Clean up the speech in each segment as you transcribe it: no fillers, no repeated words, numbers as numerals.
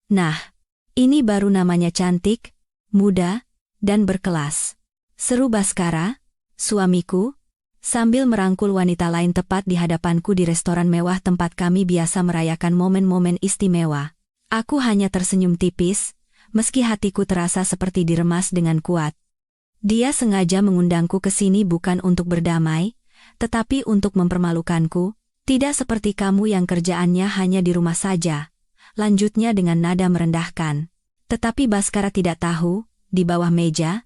Nah, ini baru namanya cantik, muda, dan berkelas. Seru Baskara, suamiku, sambil merangkul wanita lain tepat di hadapanku di restoran mewah tempat kami biasa merayakan momen-momen istimewa. Aku hanya tersenyum tipis, meski hatiku terasa seperti diremas dengan kuat. Dia sengaja mengundangku ke sini bukan untuk berdamai, tetapi untuk mempermalukanku, tidak seperti kamu yang kerjaannya hanya di rumah saja. Lanjutnya dengan nada merendahkan. Tetapi Baskara tidak tahu, di bawah meja,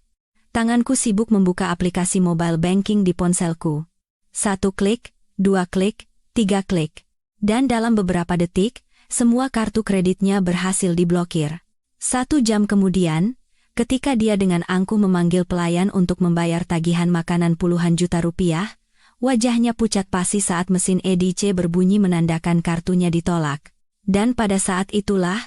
tanganku sibuk membuka aplikasi mobile banking di ponselku. 1 klik, 2 klik, 3 klik. Dan dalam beberapa detik, semua kartu kreditnya berhasil diblokir. 1 jam kemudian, ketika dia dengan angkuh memanggil pelayan untuk membayar tagihan makanan puluhan juta rupiah, wajahnya pucat pasi saat mesin EDC berbunyi menandakan kartunya ditolak. Dan pada saat itulah,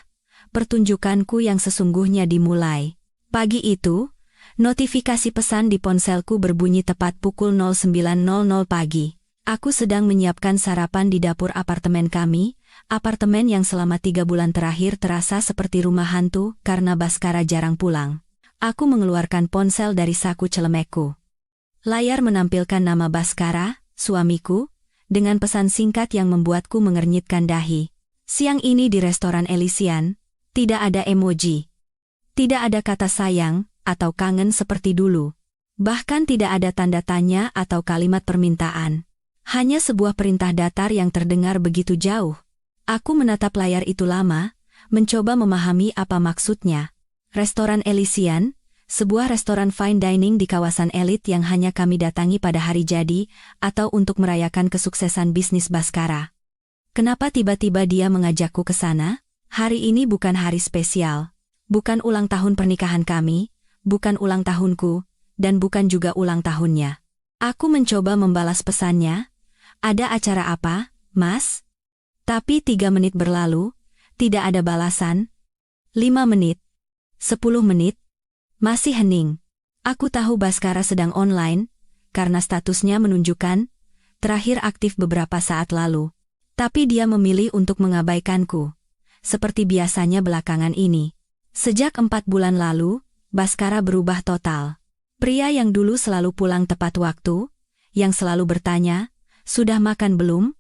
pertunjukanku yang sesungguhnya dimulai. Pagi itu, notifikasi pesan di ponselku berbunyi tepat pukul 09.00 pagi. Aku sedang menyiapkan sarapan di dapur apartemen kami, apartemen yang selama 3 bulan terakhir terasa seperti rumah hantu karena Baskara jarang pulang. Aku mengeluarkan ponsel dari saku celemekku. Layar menampilkan nama Baskara, suamiku, dengan pesan singkat yang membuatku mengernyitkan dahi. Siang ini di restoran Elysian, tidak ada emoji. Tidak ada kata sayang atau kangen seperti dulu. Bahkan tidak ada tanda tanya atau kalimat permintaan. Hanya sebuah perintah datar yang terdengar begitu jauh. Aku menatap layar itu lama, mencoba memahami apa maksudnya. Restoran Elysian, sebuah restoran fine dining di kawasan elit yang hanya kami datangi pada hari jadi atau untuk merayakan kesuksesan bisnis Baskara. Kenapa tiba-tiba dia mengajakku ke sana? Hari ini bukan hari spesial. Bukan ulang tahun pernikahan kami, bukan ulang tahunku, dan bukan juga ulang tahunnya. Aku mencoba membalas pesannya. Ada acara apa, Mas? Tapi 3 menit berlalu, tidak ada balasan. 5 menit. 10 menit. Masih hening. Aku tahu Baskara sedang online, karena statusnya menunjukkan, terakhir aktif beberapa saat lalu. Tapi dia memilih untuk mengabaikanku. Seperti biasanya belakangan ini. Sejak 4 bulan lalu, Baskara berubah total. Pria yang dulu selalu pulang tepat waktu, yang selalu bertanya, "Sudah makan belum?"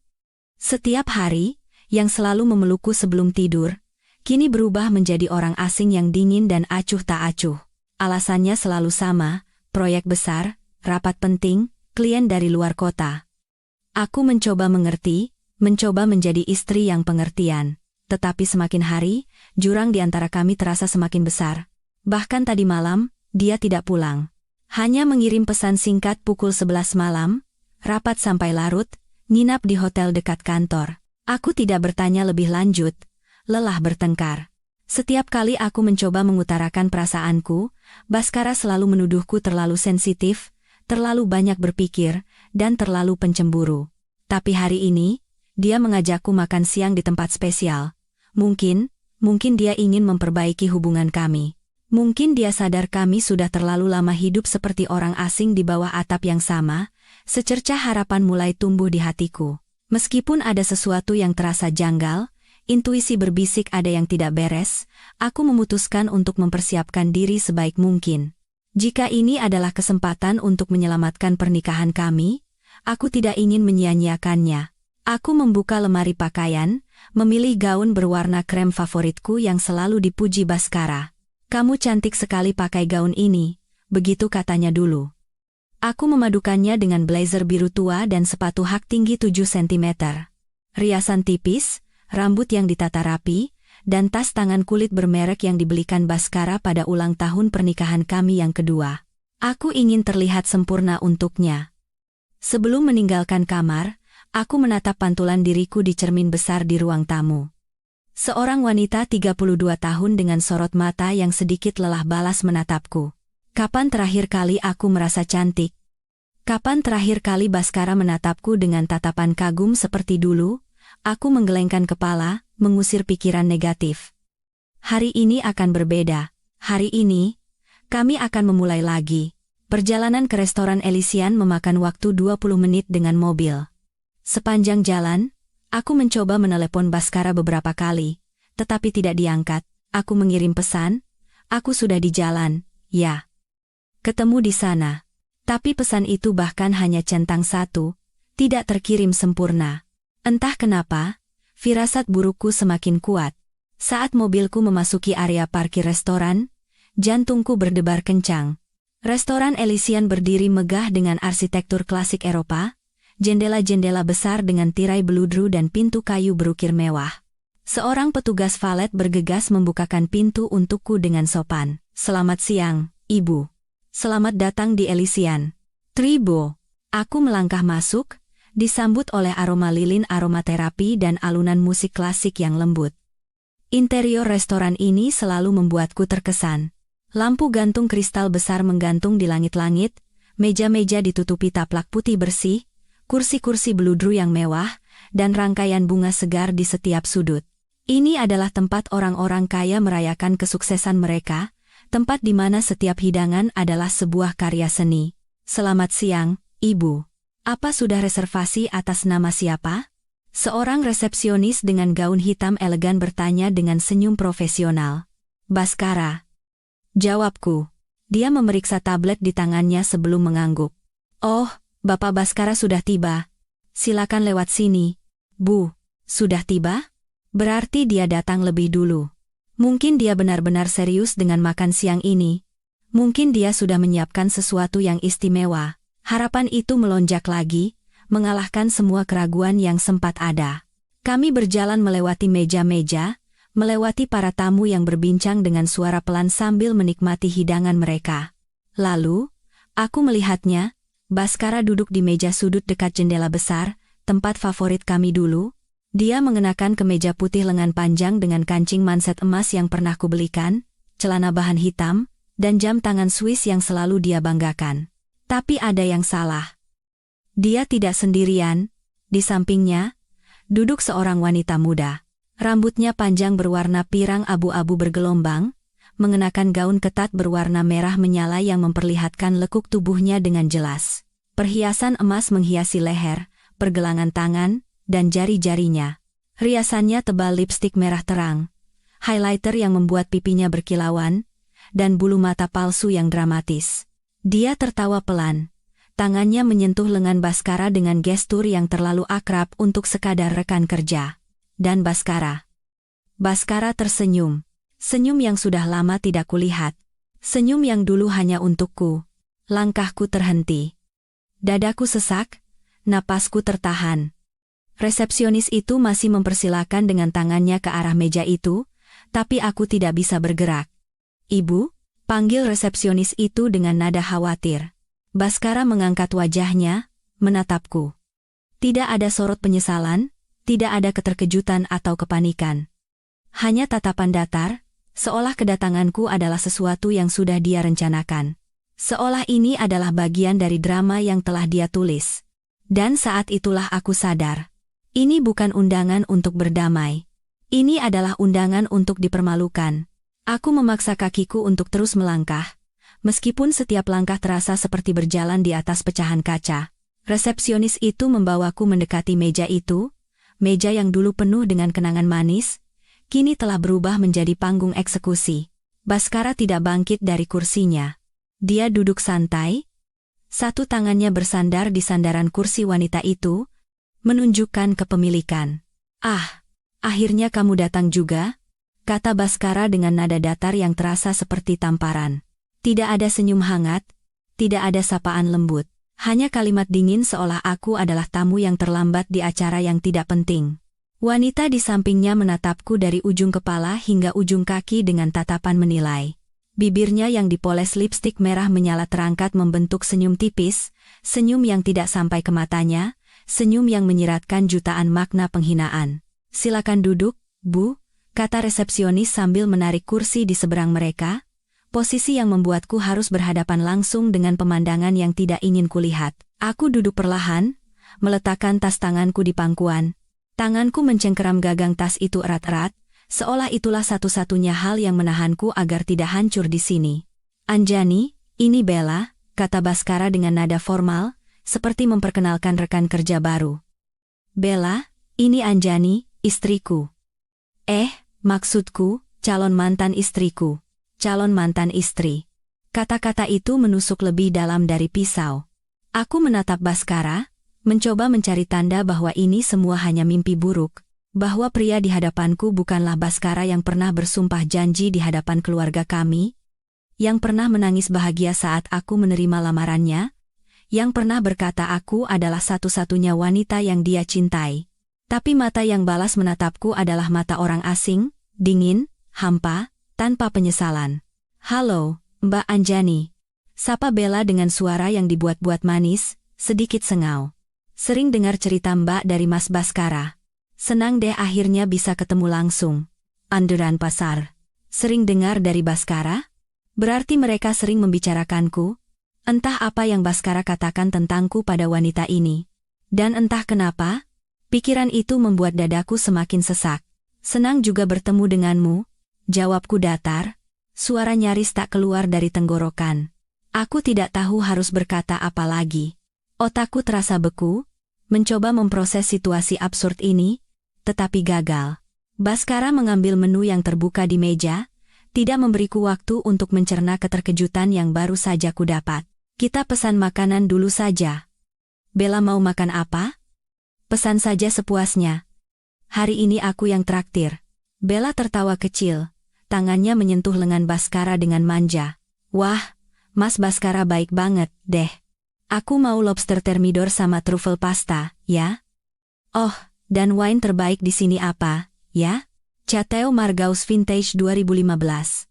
Setiap hari, yang selalu memelukku sebelum tidur, kini berubah menjadi orang asing yang dingin dan acuh tak acuh. Alasannya selalu sama, proyek besar, rapat penting, klien dari luar kota. Aku mencoba mengerti, mencoba menjadi istri yang pengertian. Tetapi semakin hari, jurang di antara kami terasa semakin besar. Bahkan tadi malam, dia tidak pulang. Hanya mengirim pesan singkat pukul 11 malam, rapat sampai larut, nginap di hotel dekat kantor. Aku tidak bertanya lebih lanjut, lelah bertengkar. Setiap kali aku mencoba mengutarakan perasaanku, Baskara selalu menuduhku terlalu sensitif, terlalu banyak berpikir, dan terlalu pencemburu. Tapi hari ini, dia mengajakku makan siang di tempat spesial. Mungkin dia ingin memperbaiki hubungan kami. Mungkin dia sadar kami sudah terlalu lama hidup seperti orang asing di bawah atap yang sama. Secercah harapan mulai tumbuh di hatiku. Meskipun ada sesuatu yang terasa janggal, intuisi berbisik ada yang tidak beres, aku memutuskan untuk mempersiapkan diri sebaik mungkin. Jika ini adalah kesempatan untuk menyelamatkan pernikahan kami, aku tidak ingin menyia-nyiakannya. Aku membuka lemari pakaian, memilih gaun berwarna krem favoritku yang selalu dipuji Baskara. "Kamu cantik sekali pakai gaun ini," begitu katanya dulu. Aku memadukannya dengan blazer biru tua dan sepatu hak tinggi 7 cm. Riasan tipis, rambut yang ditata rapi, dan tas tangan kulit bermerek yang dibelikan Baskara pada ulang tahun pernikahan kami yang kedua. Aku ingin terlihat sempurna untuknya. Sebelum meninggalkan kamar, aku menatap pantulan diriku di cermin besar di ruang tamu. Seorang wanita 32 tahun dengan sorot mata yang sedikit lelah balas menatapku. Kapan terakhir kali aku merasa cantik? Kapan terakhir kali Baskara menatapku dengan tatapan kagum seperti dulu? Aku menggelengkan kepala, mengusir pikiran negatif. Hari ini akan berbeda. Hari ini, kami akan memulai lagi. Perjalanan ke restoran Elysian memakan waktu 20 menit dengan mobil. Sepanjang jalan, aku mencoba menelepon Baskara beberapa kali, tetapi tidak diangkat. aku mengirim pesan, aku sudah di jalan, ya. Ketemu di sana. Tapi pesan itu bahkan hanya centang satu, tidak terkirim sempurna. Entah kenapa, firasat burukku semakin kuat. Saat mobilku memasuki area parkir restoran, jantungku berdebar kencang. Restoran Elysian berdiri megah dengan arsitektur klasik Eropa, jendela-jendela besar dengan tirai beludru dan pintu kayu berukir mewah. Seorang petugas valet bergegas membukakan pintu untukku dengan sopan. "Selamat siang, Ibu. Selamat datang di Elysian." "Tribo." Aku melangkah masuk, disambut oleh aroma lilin aromaterapi dan alunan musik klasik yang lembut. Interior restoran ini selalu membuatku terkesan. Lampu gantung kristal besar menggantung di langit-langit, meja-meja ditutupi taplak putih bersih, kursi-kursi beludru yang mewah, dan rangkaian bunga segar di setiap sudut. Ini adalah tempat orang-orang kaya merayakan kesuksesan mereka, tempat di mana setiap hidangan adalah sebuah karya seni. "Selamat siang, Ibu. Apa sudah reservasi atas nama siapa?" Seorang resepsionis dengan gaun hitam elegan bertanya dengan senyum profesional. "Baskara." Jawabku. Dia memeriksa tablet di tangannya sebelum mengangguk. "Oh, Bapak Baskara sudah tiba. Silakan lewat sini." "Bu, sudah tiba?" Berarti dia datang lebih dulu. Mungkin dia benar-benar serius dengan makan siang ini. Mungkin dia sudah menyiapkan sesuatu yang istimewa. Harapan itu melonjak lagi, mengalahkan semua keraguan yang sempat ada. Kami berjalan melewati meja-meja, melewati para tamu yang berbincang dengan suara pelan sambil menikmati hidangan mereka. Lalu, aku melihatnya, Baskara duduk di meja sudut dekat jendela besar, tempat favorit kami dulu. Dia mengenakan kemeja putih lengan panjang dengan kancing manset emas yang pernah kubelikan, celana bahan hitam, dan jam tangan Swiss yang selalu dia banggakan. Tapi ada yang salah. Dia tidak sendirian, di sampingnya, duduk seorang wanita muda. Rambutnya panjang berwarna pirang abu-abu bergelombang, mengenakan gaun ketat berwarna merah menyala yang memperlihatkan lekuk tubuhnya dengan jelas. Perhiasan emas menghiasi leher, pergelangan tangan, dan jari-jarinya. Riasannya tebal lipstik merah terang, highlighter yang membuat pipinya berkilauan, dan bulu mata palsu yang dramatis. Dia tertawa pelan. Tangannya menyentuh lengan Baskara dengan gestur yang terlalu akrab untuk sekadar rekan kerja. Dan Baskara tersenyum. Senyum yang sudah lama tidak kulihat. Senyum yang dulu hanya untukku. Langkahku terhenti. Dadaku sesak, napasku tertahan. Resepsionis itu masih mempersilakan dengan tangannya ke arah meja itu, tapi aku tidak bisa bergerak. "Ibu?" panggil resepsionis itu dengan nada khawatir. Baskara mengangkat wajahnya, menatapku. Tidak ada sorot penyesalan, tidak ada keterkejutan atau kepanikan. Hanya tatapan datar, seolah kedatanganku adalah sesuatu yang sudah dia rencanakan. Seolah ini adalah bagian dari drama yang telah dia tulis. Dan saat itulah aku sadar. Ini bukan undangan untuk berdamai. Ini adalah undangan untuk dipermalukan. Aku memaksa kakiku untuk terus melangkah, meskipun setiap langkah terasa seperti berjalan di atas pecahan kaca. Resepsionis itu membawaku mendekati meja itu, meja yang dulu penuh dengan kenangan manis, kini telah berubah menjadi panggung eksekusi. Baskara tidak bangkit dari kursinya. Dia duduk santai, satu tangannya bersandar di sandaran kursi wanita itu, menunjukkan kepemilikan. "Ah, akhirnya kamu datang juga," kata Baskara dengan nada datar yang terasa seperti tamparan. Tidak ada senyum hangat, tidak ada sapaan lembut, hanya kalimat dingin seolah aku adalah tamu yang terlambat di acara yang tidak penting. Wanita di sampingnya menatapku dari ujung kepala hingga ujung kaki dengan tatapan menilai. Bibirnya yang dipoles lipstik merah menyala terangkat membentuk senyum tipis, senyum yang tidak sampai ke matanya, senyum yang menyiratkan jutaan makna penghinaan. "Silakan duduk, Bu," kata resepsionis sambil menarik kursi di seberang mereka, posisi yang membuatku harus berhadapan langsung dengan pemandangan yang tidak ingin kulihat. Aku duduk perlahan, meletakkan tas tanganku di pangkuan. Tanganku mencengkeram gagang tas itu erat-erat, seolah itulah satu-satunya hal yang menahanku agar tidak hancur di sini. "Anjani, ini Bella," kata Baskara dengan nada formal, seperti memperkenalkan rekan kerja baru. "Bella, ini Anjani, istriku." Maksudku," calon mantan istriku, calon mantan istri. Kata-kata itu menusuk lebih dalam dari pisau. Aku menatap Baskara, mencoba mencari tanda bahwa ini semua hanya mimpi buruk, bahwa pria di hadapanku bukanlah Baskara yang pernah bersumpah janji di hadapan keluarga kami, yang pernah menangis bahagia saat aku menerima lamarannya, yang pernah berkata aku adalah satu-satunya wanita yang dia cintai. Tapi mata yang balas menatapku adalah mata orang asing, dingin, hampa, tanpa penyesalan. "Halo, Mbak Anjani," sapa Bella dengan suara yang dibuat-buat manis, sedikit sengau. "Sering dengar cerita Mbak dari Mas Baskara. Senang deh akhirnya bisa ketemu langsung." "Anderan pasar. Sering dengar dari Baskara? Berarti mereka sering membicarakanku. Entah apa yang Baskara katakan tentangku pada wanita ini. Dan entah kenapa, pikiran itu membuat dadaku semakin sesak. Senang juga bertemu denganmu," jawabku datar, suara nyaris tak keluar dari tenggorokan. Aku tidak tahu harus berkata apa lagi. Otakku terasa beku, mencoba memproses situasi absurd ini, tetapi gagal. Baskara mengambil menu yang terbuka di meja, tidak memberiku waktu untuk mencerna keterkejutan yang baru saja ku dapat. "Kita pesan makanan dulu saja." "Bella mau makan apa?" "Pesan saja sepuasnya. Hari ini aku yang traktir." Bella tertawa kecil, tangannya menyentuh lengan Baskara dengan manja. "Wah, Mas Baskara baik banget, deh. Aku mau lobster thermidor sama truffle pasta, ya? Oh, dan wine terbaik di sini apa, ya? Chateau Margaux Vintage 2015.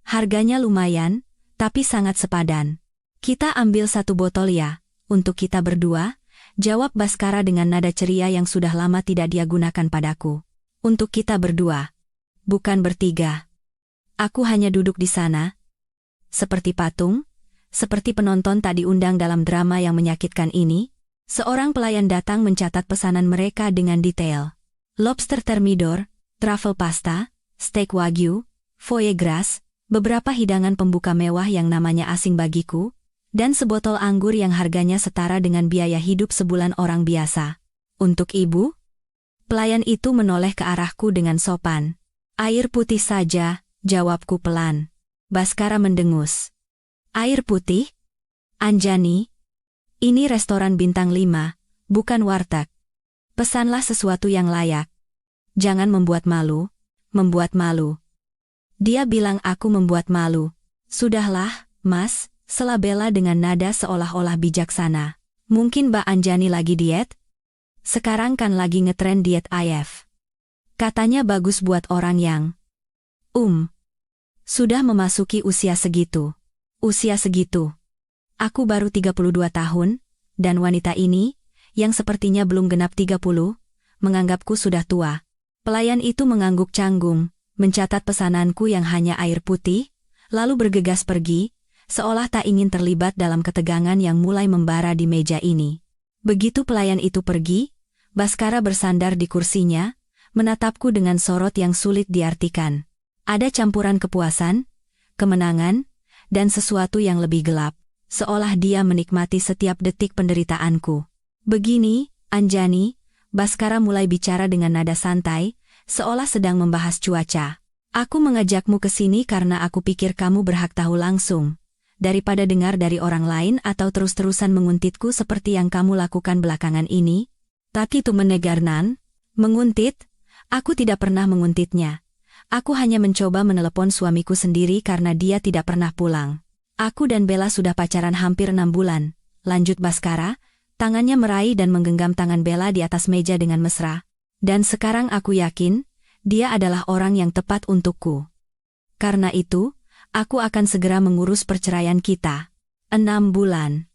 Harganya lumayan, tapi sangat sepadan. Kita ambil satu botol ya, untuk kita berdua," jawab Baskara dengan nada ceria yang sudah lama tidak dia gunakan padaku. "Untuk kita berdua. Bukan bertiga." Aku hanya duduk di sana, seperti patung, seperti penonton tak diundang dalam drama yang menyakitkan ini. Seorang pelayan datang mencatat pesanan mereka dengan detail. Lobster thermidor, truffle pasta, steak wagyu, foie gras, beberapa hidangan pembuka mewah yang namanya asing bagiku, dan sebotol anggur yang harganya setara dengan biaya hidup sebulan orang biasa. "Untuk ibu?" Pelayan itu menoleh ke arahku dengan sopan. "Air putih saja," jawabku pelan. Baskara mendengus. "Air putih? Anjani, ini restoran bintang 5, bukan warteg. Pesanlah sesuatu yang layak. Jangan membuat malu, membuat malu." Dia bilang aku membuat malu. "Sudahlah, Mas," sela Bella dengan nada seolah-olah bijaksana. "Mungkin Mbak Anjani lagi diet? Sekarang kan lagi ngetren diet IF. Katanya bagus buat orang yang sudah memasuki usia segitu." Usia segitu. Aku baru 32 tahun, dan wanita ini, yang sepertinya belum genap 30, menganggapku sudah tua. Pelayan itu mengangguk canggung, mencatat pesananku yang hanya air putih, lalu bergegas pergi, seolah tak ingin terlibat dalam ketegangan yang mulai membara di meja ini. Begitu pelayan itu pergi, Baskara bersandar di kursinya, menatapku dengan sorot yang sulit diartikan. Ada campuran kepuasan, kemenangan, dan sesuatu yang lebih gelap, seolah dia menikmati setiap detik penderitaanku. "Begini, Anjani," Baskara mulai bicara dengan nada santai, seolah sedang membahas cuaca. "Aku mengajakmu ke sini karena aku pikir kamu berhak tahu langsung, daripada dengar dari orang lain atau terus-terusan menguntitku seperti yang kamu lakukan belakangan ini." "Tapi itu menegarnan." "Menguntit? Aku tidak pernah menguntitnya. Aku hanya mencoba menelepon suamiku sendiri karena dia tidak pernah pulang. Aku dan Bella sudah pacaran hampir 6 bulan, lanjut Baskara, tangannya meraih dan menggenggam tangan Bella di atas meja dengan mesra. "Dan sekarang aku yakin, dia adalah orang yang tepat untukku. Karena itu, aku akan segera mengurus perceraian kita." 6 bulan.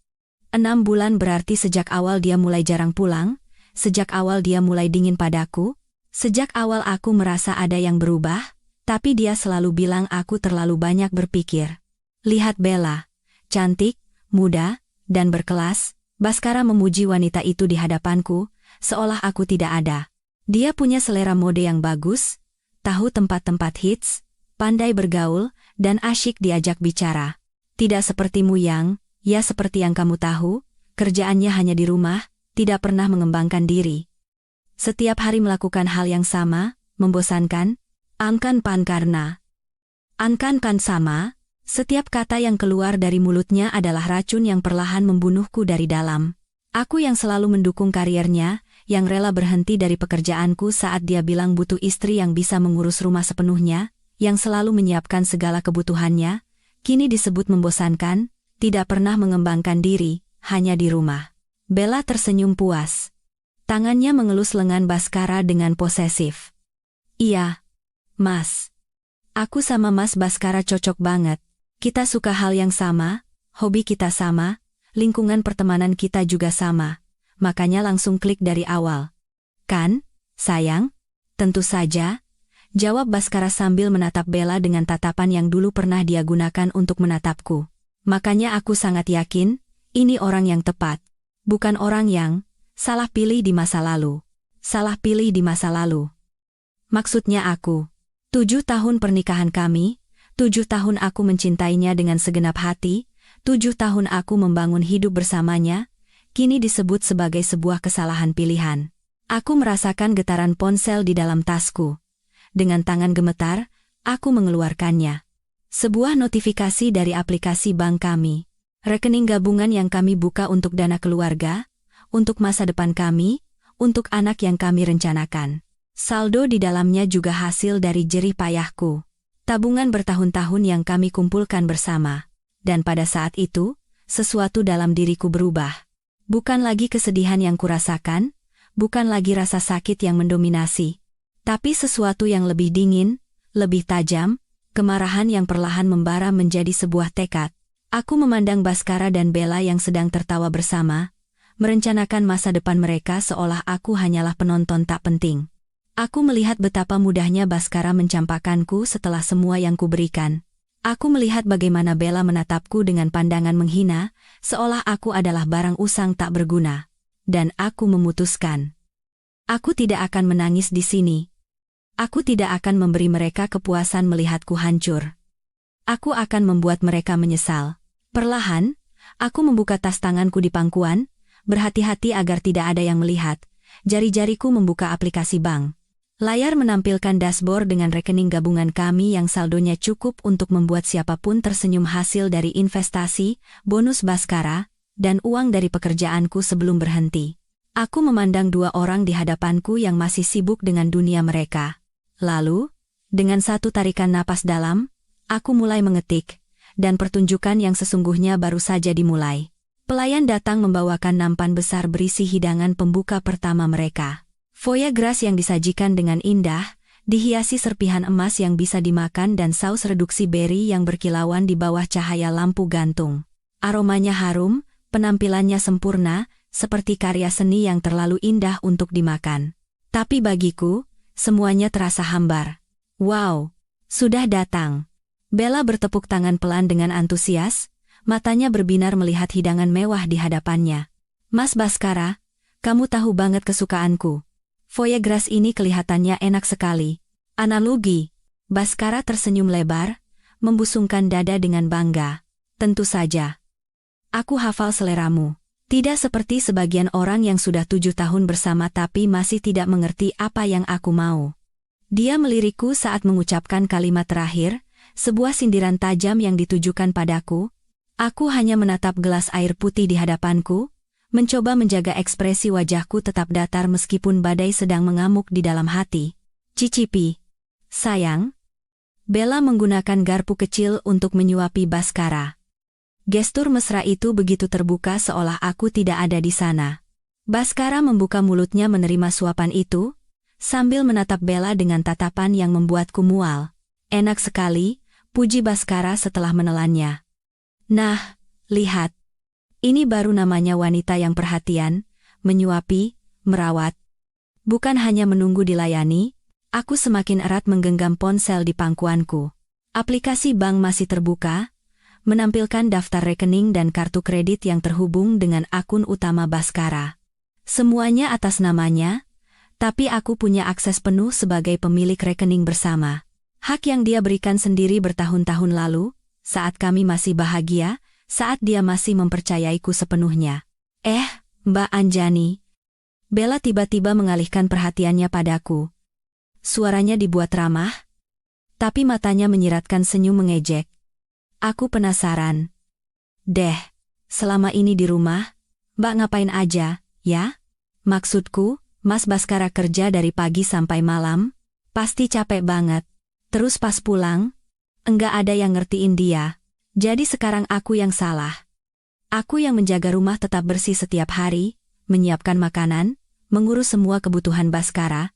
6 bulan berarti sejak awal dia mulai jarang pulang, sejak awal dia mulai dingin padaku, sejak awal aku merasa ada yang berubah, tapi dia selalu bilang aku terlalu banyak berpikir. "Lihat Bella, cantik, muda, dan berkelas." Baskara memuji wanita itu di hadapanku, seolah aku tidak ada. Dia punya selera mode yang bagus, tahu tempat-tempat hits, pandai bergaul, dan asyik diajak bicara. Tidak sepertimu yang, ya seperti yang kamu tahu, kerjaannya hanya di rumah, tidak pernah mengembangkan diri. Setiap hari melakukan hal yang sama, membosankan, Angkan karena. Angkan sama, setiap kata yang keluar dari mulutnya adalah racun yang perlahan membunuhku dari dalam. Aku yang selalu mendukung kariernya, yang rela berhenti dari pekerjaanku saat dia bilang butuh istri yang bisa mengurus rumah sepenuhnya, yang selalu menyiapkan segala kebutuhannya, kini disebut membosankan, tidak pernah mengembangkan diri, hanya di rumah. Bella tersenyum puas. Tangannya mengelus lengan Baskara dengan posesif. Iya, Mas. Aku sama Mas Baskara cocok banget. Kita suka hal yang sama, hobi kita sama, lingkungan pertemanan kita juga sama. Makanya langsung klik dari awal. Kan, sayang? Tentu saja, jawab Baskara sambil menatap Bella dengan tatapan yang dulu pernah dia gunakan untuk menatapku. Makanya aku sangat yakin, ini orang yang tepat. Bukan orang yang salah pilih di masa lalu. Salah pilih di masa lalu. Maksudnya aku. 7 tahun pernikahan kami, 7 tahun aku mencintainya dengan segenap hati, 7 tahun aku membangun hidup bersamanya, kini disebut sebagai sebuah kesalahan pilihan. Aku merasakan getaran ponsel di dalam tasku. Dengan tangan gemetar, aku mengeluarkannya. Sebuah notifikasi dari aplikasi bank kami. Rekening gabungan yang kami buka untuk dana keluarga, untuk masa depan kami, untuk anak yang kami rencanakan. Saldo di dalamnya juga hasil dari jerih payahku. Tabungan bertahun-tahun yang kami kumpulkan bersama. Dan pada saat itu, sesuatu dalam diriku berubah. Bukan lagi kesedihan yang kurasakan, bukan lagi rasa sakit yang mendominasi, tapi sesuatu yang lebih dingin, lebih tajam, kemarahan yang perlahan membara menjadi sebuah tekad. Aku memandang Baskara dan Bella yang sedang tertawa bersama, merencanakan masa depan mereka seolah aku hanyalah penonton tak penting. Aku melihat betapa mudahnya Baskara mencampakkanku setelah semua yang kuberikan. Aku melihat bagaimana Bella menatapku dengan pandangan menghina, seolah aku adalah barang usang tak berguna. Dan aku memutuskan. Aku tidak akan menangis di sini. Aku tidak akan memberi mereka kepuasan melihatku hancur. Aku akan membuat mereka menyesal. Perlahan, aku membuka tas tanganku di pangkuan, berhati-hati agar tidak ada yang melihat. Jari-jariku membuka aplikasi bank. Layar menampilkan dashboard dengan rekening gabungan kami yang saldonya cukup untuk membuat siapapun tersenyum hasil dari investasi, bonus Baskara, dan uang dari pekerjaanku sebelum berhenti. Aku memandang 2 orang di hadapanku yang masih sibuk dengan dunia mereka. Lalu, dengan satu tarikan napas dalam, aku mulai mengetik, dan pertunjukan yang sesungguhnya baru saja dimulai. Pelayan datang membawakan nampan besar berisi hidangan pembuka pertama mereka. Foie gras yang disajikan dengan indah, dihiasi serpihan emas yang bisa dimakan dan saus reduksi beri yang berkilauan di bawah cahaya lampu gantung. Aromanya harum, penampilannya sempurna, seperti karya seni yang terlalu indah untuk dimakan. Tapi bagiku, semuanya terasa hambar. Wow, sudah datang. Bella bertepuk tangan pelan dengan antusias, matanya berbinar melihat hidangan mewah di hadapannya. Mas Baskara, kamu tahu banget kesukaanku. Foie gras ini kelihatannya enak sekali. Analogi. Baskara tersenyum lebar, membusungkan dada dengan bangga. Tentu saja. Aku hafal seleramu. Tidak seperti sebagian orang yang sudah 7 tahun bersama tapi masih tidak mengerti apa yang aku mau. Dia melirikku saat mengucapkan kalimat terakhir, sebuah sindiran tajam yang ditujukan padaku. Aku hanya menatap gelas air putih di hadapanku, mencoba menjaga ekspresi wajahku tetap datar meskipun badai sedang mengamuk di dalam hati. Cicipi. Sayang. Bella menggunakan garpu kecil untuk menyuapi Baskara. Gestur mesra itu begitu terbuka seolah aku tidak ada di sana. Baskara membuka mulutnya menerima suapan itu, sambil menatap Bella dengan tatapan yang membuatku mual. Enak sekali, puji Baskara setelah menelannya. Nah, lihat. Ini baru namanya wanita yang perhatian, menyuapi, merawat. Bukan hanya menunggu dilayani, aku semakin erat menggenggam ponsel di pangkuanku. Aplikasi bank masih terbuka, menampilkan daftar rekening dan kartu kredit yang terhubung dengan akun utama Baskara. Semuanya atas namanya, tapi aku punya akses penuh sebagai pemilik rekening bersama. Hak yang dia berikan sendiri bertahun-tahun lalu, saat kami masih bahagia, saat dia masih mempercayaiku sepenuhnya. Mbak Anjani. Bella tiba-tiba mengalihkan perhatiannya padaku. Suaranya dibuat ramah, tapi matanya menyiratkan senyum mengejek. Aku penasaran. Deh, selama ini di rumah, Mbak ngapain aja, ya? Maksudku, Mas Baskara kerja dari pagi sampai malam, pasti capek banget. Terus pas pulang, enggak ada yang ngertiin dia. Jadi sekarang aku yang salah. Aku yang menjaga rumah tetap bersih setiap hari, menyiapkan makanan, mengurus semua kebutuhan Baskara.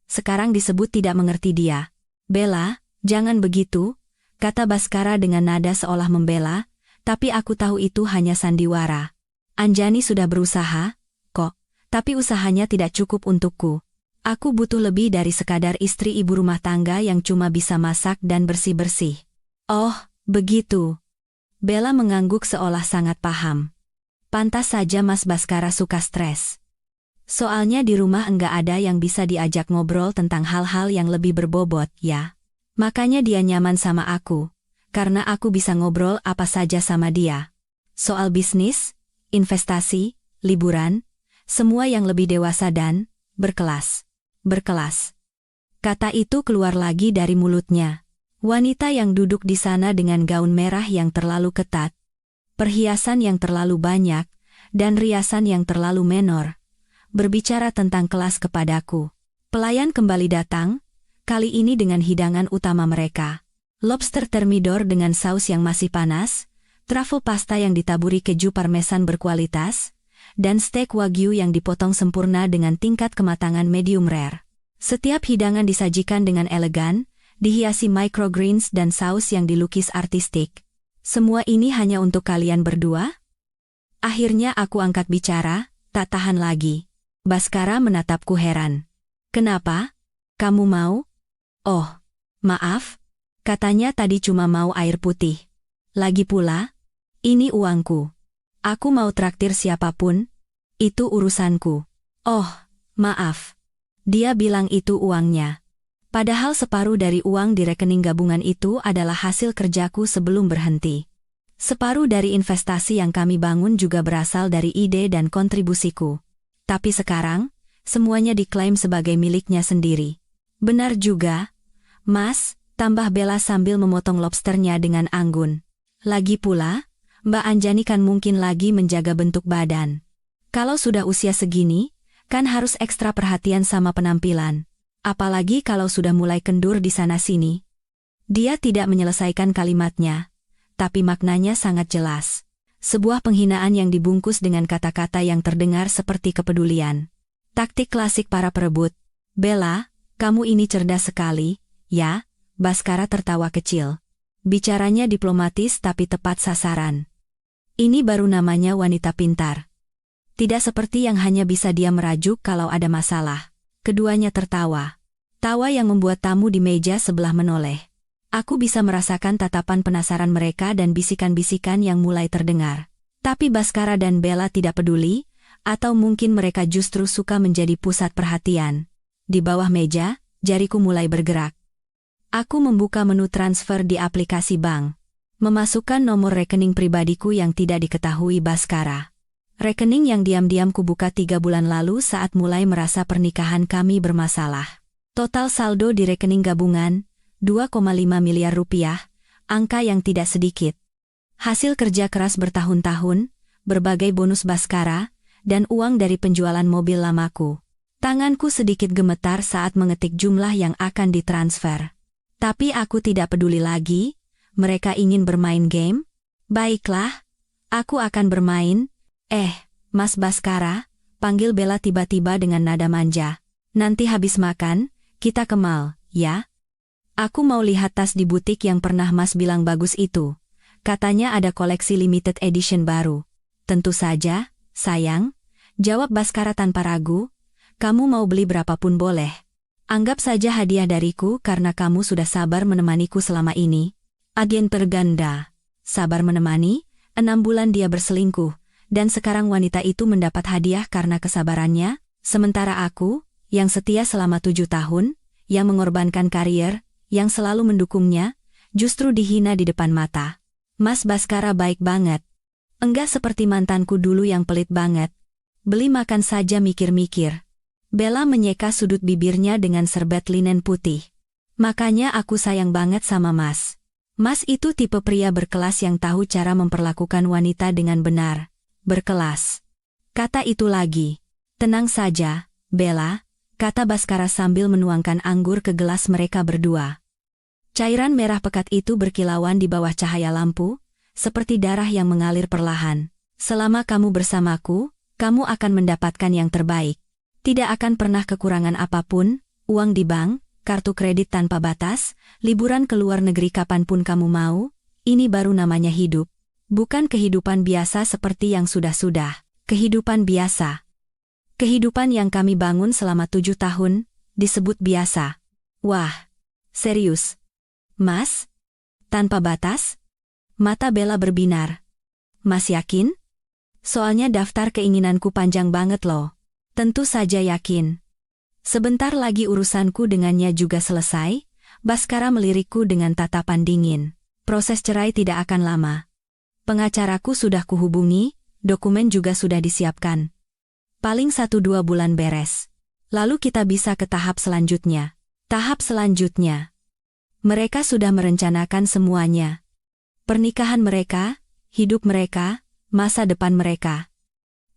Sekarang disebut tidak mengerti dia. Bella, jangan begitu, kata Baskara dengan nada seolah membela, tapi aku tahu itu hanya sandiwara. Anjani sudah berusaha, kok, tapi usahanya tidak cukup untukku. Aku butuh lebih dari sekadar istri ibu rumah tangga yang cuma bisa masak dan bersih-bersih. Oh, begitu. Bella mengangguk seolah sangat paham. Pantas saja Mas Baskara suka stres. Soalnya di rumah enggak ada yang bisa diajak ngobrol tentang hal-hal yang lebih berbobot, ya. Makanya dia nyaman sama aku, karena aku bisa ngobrol apa saja sama dia. Soal bisnis, investasi, liburan, semua yang lebih dewasa dan berkelas. Berkelas. Kata itu keluar lagi dari mulutnya. Wanita yang duduk di sana dengan gaun merah yang terlalu ketat, perhiasan yang terlalu banyak, dan riasan yang terlalu menor, berbicara tentang kelas kepadaku. Pelayan kembali datang, kali ini dengan hidangan utama mereka. Lobster thermidor dengan saus yang masih panas, truffle pasta yang ditaburi keju parmesan berkualitas, dan steak wagyu yang dipotong sempurna dengan tingkat kematangan medium rare. Setiap hidangan disajikan dengan elegan, dihiasi microgreens dan saus yang dilukis artistik. Semua ini hanya untuk kalian berdua? Akhirnya aku angkat bicara, tak tahan lagi. Baskara menatapku heran. Kenapa? Kamu mau? Oh, maaf. Katanya tadi cuma mau air putih. Lagi pula, ini uangku. Aku mau traktir siapapun, itu urusanku. Oh, maaf. Dia bilang itu uangnya. Padahal separuh dari uang di rekening gabungan itu adalah hasil kerjaku sebelum berhenti. Separuh dari investasi yang kami bangun juga berasal dari ide dan kontribusiku. Tapi sekarang, semuanya diklaim sebagai miliknya sendiri. Benar juga, Mas, tambah Bella sambil memotong lobsternya dengan anggun. Lagi pula, Mbak Anjani kan mungkin lagi menjaga bentuk badan. Kalau sudah usia segini, kan harus ekstra perhatian sama penampilan. Apalagi kalau sudah mulai kendur di sana-sini. Dia tidak menyelesaikan kalimatnya, tapi maknanya sangat jelas. Sebuah penghinaan yang dibungkus dengan kata-kata yang terdengar seperti kepedulian. Taktik klasik para perebut. Bella, kamu ini cerdas sekali, ya? Baskara tertawa kecil. Bicaranya diplomatis tapi tepat sasaran. Ini baru namanya wanita pintar. Tidak seperti yang hanya bisa dia merajuk kalau ada masalah. Keduanya tertawa. Tawa yang membuat tamu di meja sebelah menoleh. Aku bisa merasakan tatapan penasaran mereka dan bisikan-bisikan yang mulai terdengar. Tapi Baskara dan Bella tidak peduli, atau mungkin mereka justru suka menjadi pusat perhatian. Di bawah meja, jariku mulai bergerak. Aku membuka menu transfer di aplikasi bank. Memasukkan nomor rekening pribadiku yang tidak diketahui Baskara. Rekening yang diam-diam kubuka 3 bulan lalu saat mulai merasa pernikahan kami bermasalah. Total saldo di rekening gabungan, 2,5 miliar rupiah, angka yang tidak sedikit. Hasil kerja keras bertahun-tahun, berbagai bonus Baskara, dan uang dari penjualan mobil lamaku. Tanganku sedikit gemetar saat mengetik jumlah yang akan ditransfer. Tapi aku tidak peduli lagi, mereka ingin bermain game? Baiklah, aku akan bermain. Mas Baskara, panggil Bella tiba-tiba dengan nada manja. Nanti habis makan, kita ke mall, ya? Aku mau lihat tas di butik yang pernah Mas bilang bagus itu. Katanya ada koleksi limited edition baru. Tentu saja, sayang, jawab Baskara tanpa ragu. Kamu mau beli berapapun boleh. Anggap saja hadiah dariku karena kamu sudah sabar menemaniku selama ini. Agen terganda. Sabar menemani, 6 bulan dia berselingkuh. Dan sekarang wanita itu mendapat hadiah karena kesabarannya, sementara aku, yang setia selama 7 tahun, yang mengorbankan karier, yang selalu mendukungnya, justru dihina di depan mata. Mas Baskara baik banget. Enggak seperti mantanku dulu yang pelit banget. Beli makan saja mikir-mikir. Bella menyeka sudut bibirnya dengan serbet linen putih. Makanya aku sayang banget sama Mas. Mas itu tipe pria berkelas yang tahu cara memperlakukan wanita dengan benar. Berkelas. Kata itu lagi. Tenang saja, Bella, kata Baskara sambil menuangkan anggur ke gelas mereka berdua. Cairan merah pekat itu berkilauan di bawah cahaya lampu, seperti darah yang mengalir perlahan. Selama kamu bersamaku, kamu akan mendapatkan yang terbaik. Tidak akan pernah kekurangan apapun, uang di bank, kartu kredit tanpa batas, liburan ke luar negeri kapanpun kamu mau. Ini baru namanya hidup. Bukan kehidupan biasa seperti yang sudah-sudah. Kehidupan biasa. Kehidupan yang kami bangun selama 7 tahun, disebut biasa. Wah, serius? Mas? Tanpa batas? Mata Bella berbinar. Mas yakin? Soalnya daftar keinginanku panjang banget loh. Tentu saja yakin. Sebentar lagi urusanku dengannya juga selesai. Baskara melirikku dengan tatapan dingin. Proses cerai tidak akan lama. Pengacaraku sudah kuhubungi, dokumen juga sudah disiapkan. Paling 1-2 bulan beres. Lalu kita bisa ke tahap selanjutnya. Tahap selanjutnya. Mereka sudah merencanakan semuanya. Pernikahan mereka, hidup mereka, masa depan mereka.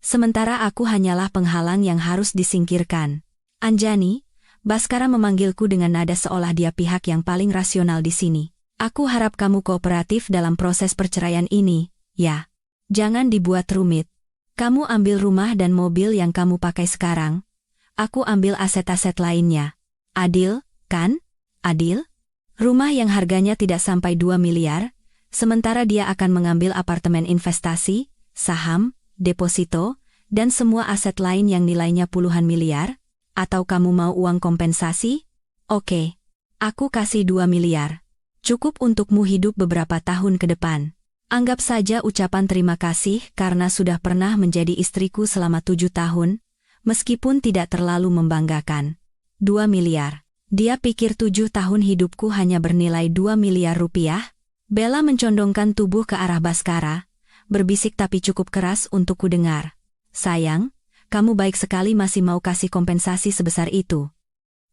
Sementara aku hanyalah penghalang yang harus disingkirkan. Anjani, Baskara memanggilku dengan nada seolah dia pihak yang paling rasional di sini. Aku harap kamu kooperatif dalam proses perceraian ini, ya. Jangan dibuat rumit. Kamu ambil rumah dan mobil yang kamu pakai sekarang. Aku ambil aset-aset lainnya. Adil, kan? Adil? Rumah yang harganya tidak sampai 2 miliar, sementara dia akan mengambil apartemen investasi, saham, deposito, dan semua aset lain yang nilainya puluhan miliar. Atau kamu mau uang kompensasi? Oke. Aku kasih 2 miliar. Cukup untukmu hidup beberapa tahun ke depan. Anggap saja ucapan terima kasih karena sudah pernah menjadi istriku selama 7 tahun, meskipun tidak terlalu membanggakan. 2 miliar. Dia pikir 7 tahun hidupku hanya bernilai 2 miliar rupiah? Bella mencondongkan tubuh ke arah Baskara, berbisik tapi cukup keras untuk kudengar. Sayang, kamu baik sekali masih mau kasih kompensasi sebesar itu.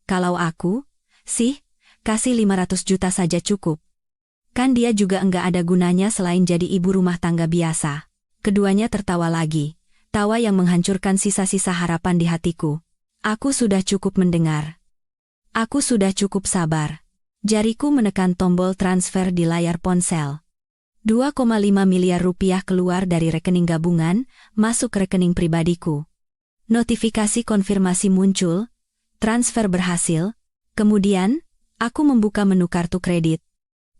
Kalau aku, sih, kasih 500 juta saja cukup. Kan dia juga enggak ada gunanya selain jadi ibu rumah tangga biasa. Keduanya tertawa lagi, tawa yang menghancurkan sisa-sisa harapan di hatiku. Aku sudah cukup mendengar. Aku sudah cukup sabar. Jariku menekan tombol transfer di layar ponsel. 2,5 miliar rupiah keluar dari rekening gabungan, masuk ke rekening pribadiku. Notifikasi konfirmasi muncul, transfer berhasil, kemudian, aku membuka menu kartu kredit.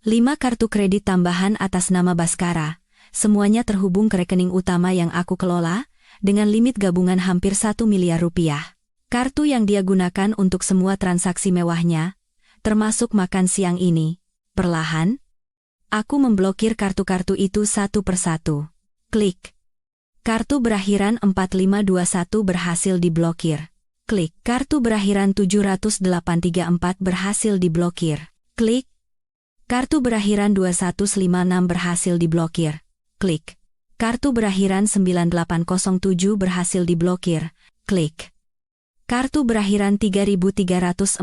5 kartu kredit tambahan atas nama Baskara, semuanya terhubung ke rekening utama yang aku kelola, dengan limit gabungan hampir 1 miliar rupiah. Kartu yang dia gunakan untuk semua transaksi mewahnya, termasuk makan siang ini. Perlahan, aku memblokir kartu-kartu itu satu persatu. Klik. Kartu berakhiran 4521 berhasil diblokir. Klik. Kartu berakhiran 7834 berhasil diblokir. Klik. Kartu berakhiran 2156 berhasil diblokir. Klik. Kartu berakhiran 9807 berhasil diblokir. Klik. Kartu berakhiran 3342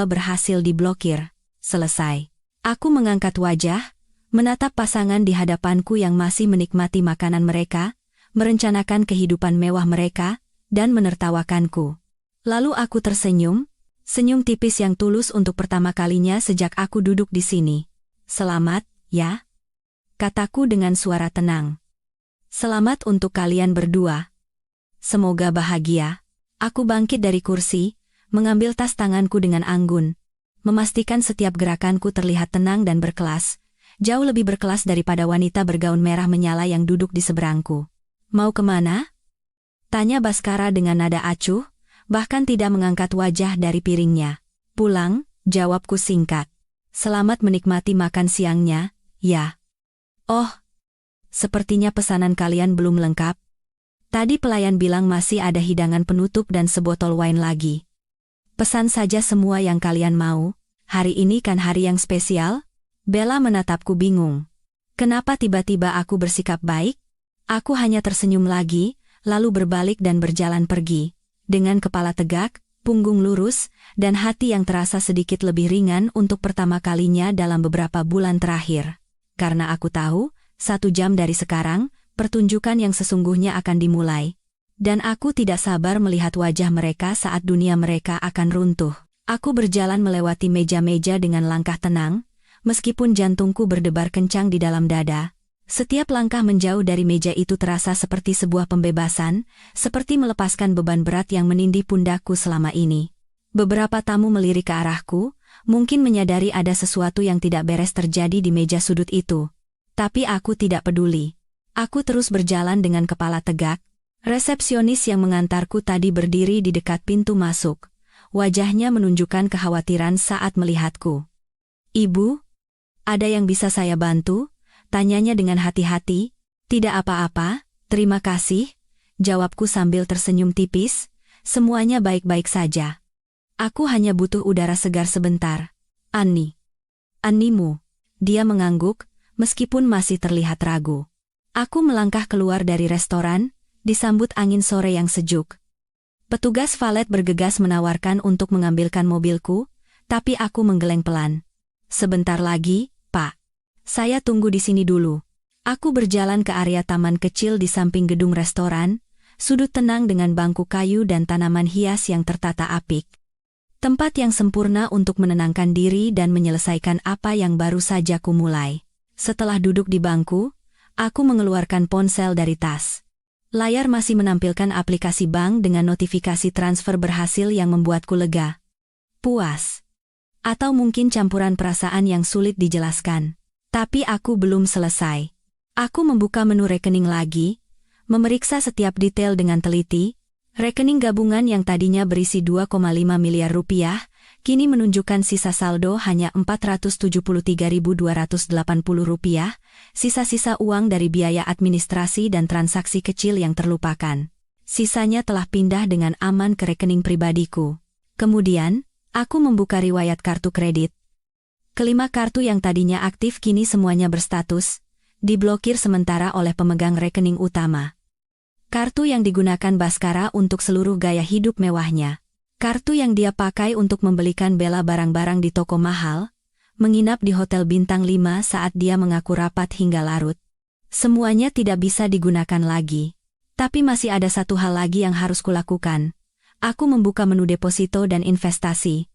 berhasil diblokir. Selesai. Aku mengangkat wajah, menatap pasangan di hadapanku yang masih menikmati makanan mereka, merencanakan kehidupan mewah mereka, dan menertawakanku. Lalu aku tersenyum, senyum tipis yang tulus untuk pertama kalinya sejak aku duduk di sini. Selamat, ya? Kataku dengan suara tenang. Selamat untuk kalian berdua. Semoga bahagia. Aku bangkit dari kursi, mengambil tas tanganku dengan anggun, memastikan setiap gerakanku terlihat tenang dan berkelas, jauh lebih berkelas daripada wanita bergaun merah menyala yang duduk di seberangku. Mau kemana? Tanya Baskara dengan nada acuh, bahkan tidak mengangkat wajah dari piringnya. Pulang, jawabku singkat. Selamat menikmati makan siangnya, ya. Oh, sepertinya pesanan kalian belum lengkap. Tadi pelayan bilang masih ada hidangan penutup dan sebotol wine lagi. Pesan saja semua yang kalian mau, hari ini kan hari yang spesial? Bella menatapku bingung. Kenapa tiba-tiba aku bersikap baik? Aku hanya tersenyum lagi, lalu berbalik dan berjalan pergi. Dengan kepala tegak, punggung lurus, dan hati yang terasa sedikit lebih ringan untuk pertama kalinya dalam beberapa bulan terakhir. Karena aku tahu, 1 jam dari sekarang, pertunjukan yang sesungguhnya akan dimulai. Dan aku tidak sabar melihat wajah mereka saat dunia mereka akan runtuh. Aku berjalan melewati meja-meja dengan langkah tenang, meskipun jantungku berdebar kencang di dalam dada. Setiap langkah menjauh dari meja itu terasa seperti sebuah pembebasan, seperti melepaskan beban berat yang menindih pundakku selama ini. Beberapa tamu melirik ke arahku, mungkin menyadari ada sesuatu yang tidak beres terjadi di meja sudut itu. Tapi aku tidak peduli. Aku terus berjalan dengan kepala tegak. Resepsionis yang mengantarku tadi berdiri di dekat pintu masuk. Wajahnya menunjukkan kekhawatiran saat melihatku. "Ibu, ada yang bisa saya bantu?" Tanyanya dengan hati-hati. "Tidak apa-apa, terima kasih," jawabku sambil tersenyum tipis. "Semuanya baik-baik saja. Aku hanya butuh udara segar sebentar." "Annie." "Annimu?" Dia mengangguk, meskipun masih terlihat ragu. Aku melangkah keluar dari restoran, disambut angin sore yang sejuk. Petugas valet bergegas menawarkan untuk mengambilkan mobilku, tapi aku menggeleng pelan. "Sebentar lagi, Pak. Saya tunggu di sini dulu." Aku berjalan ke area taman kecil di samping gedung restoran, sudut tenang dengan bangku kayu dan tanaman hias yang tertata apik. Tempat yang sempurna untuk menenangkan diri dan menyelesaikan apa yang baru saja kumulai. Setelah duduk di bangku, aku mengeluarkan ponsel dari tas. Layar masih menampilkan aplikasi bank dengan notifikasi transfer berhasil yang membuatku lega. Puas. Atau mungkin campuran perasaan yang sulit dijelaskan. Tapi aku belum selesai. Aku membuka menu rekening lagi, memeriksa setiap detail dengan teliti. Rekening gabungan yang tadinya berisi 2,5 miliar rupiah, kini menunjukkan sisa saldo hanya 473.280 rupiah, sisa-sisa uang dari biaya administrasi dan transaksi kecil yang terlupakan. Sisanya telah pindah dengan aman ke rekening pribadiku. Kemudian, aku membuka riwayat kartu kredit. Kelima kartu yang tadinya aktif kini semuanya berstatus diblokir sementara oleh pemegang rekening utama. Kartu yang digunakan Baskara untuk seluruh gaya hidup mewahnya. Kartu yang dia pakai untuk membelikan Bella barang-barang di toko mahal, menginap di hotel bintang 5 saat dia mengaku rapat hingga larut. Semuanya tidak bisa digunakan lagi. Tapi masih ada satu hal lagi yang harus kulakukan. Aku membuka menu deposito dan investasi.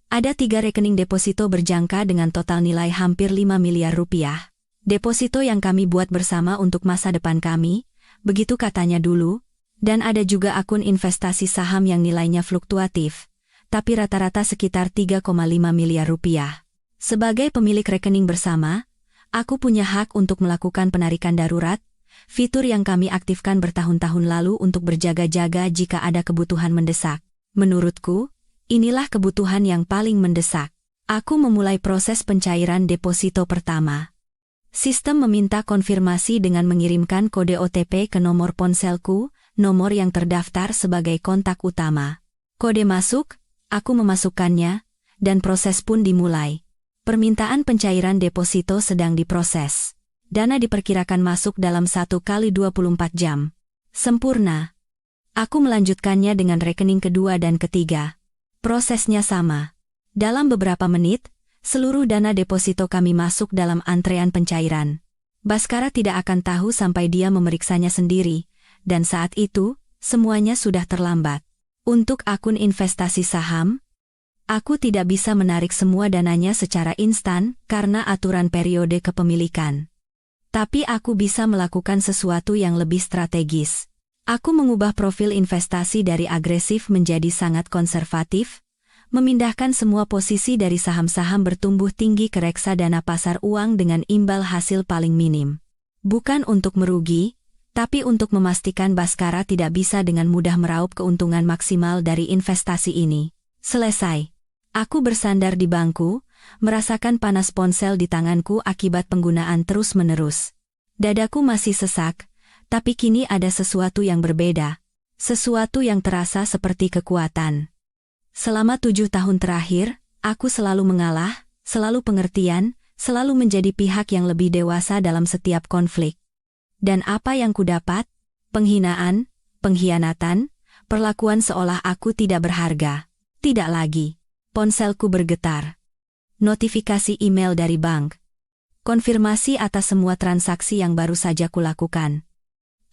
Ada 3 rekening deposito berjangka dengan total nilai hampir 5 miliar rupiah. Deposito yang kami buat bersama untuk masa depan kami, begitu katanya dulu, dan ada juga akun investasi saham yang nilainya fluktuatif, tapi rata-rata sekitar 3,5 miliar rupiah. Sebagai pemilik rekening bersama, aku punya hak untuk melakukan penarikan darurat, fitur yang kami aktifkan bertahun-tahun lalu untuk berjaga-jaga jika ada kebutuhan mendesak. Menurutku, inilah kebutuhan yang paling mendesak. Aku memulai proses pencairan deposito pertama. Sistem meminta konfirmasi dengan mengirimkan kode OTP ke nomor ponselku, nomor yang terdaftar sebagai kontak utama. Kode masuk, aku memasukkannya, dan proses pun dimulai. Permintaan pencairan deposito sedang diproses. Dana diperkirakan masuk dalam 1 kali 24 jam. Sempurna. Aku melanjutkannya dengan rekening kedua dan ketiga. Prosesnya sama. Dalam beberapa menit, seluruh dana deposito kami masuk dalam antrean pencairan. Baskara tidak akan tahu sampai dia memeriksanya sendiri, dan saat itu, semuanya sudah terlambat. Untuk akun investasi saham, aku tidak bisa menarik semua dananya secara instan karena aturan periode kepemilikan. Tapi aku bisa melakukan sesuatu yang lebih strategis. Aku mengubah profil investasi dari agresif menjadi sangat konservatif, memindahkan semua posisi dari saham-saham bertumbuh tinggi ke reksadana pasar uang dengan imbal hasil paling minim. Bukan untuk merugi, tapi untuk memastikan Baskara tidak bisa dengan mudah meraup keuntungan maksimal dari investasi ini. Selesai. Aku bersandar di bangku, merasakan panas ponsel di tanganku akibat penggunaan terus-menerus. Dadaku masih sesak, tapi kini ada sesuatu yang berbeda. Sesuatu yang terasa seperti kekuatan. Selama 7 tahun terakhir, aku selalu mengalah, selalu pengertian, selalu menjadi pihak yang lebih dewasa dalam setiap konflik. Dan apa yang kudapat? Penghinaan, pengkhianatan, perlakuan seolah aku tidak berharga. Tidak lagi. Ponselku bergetar. Notifikasi email dari bank. Konfirmasi atas semua transaksi yang baru saja kulakukan.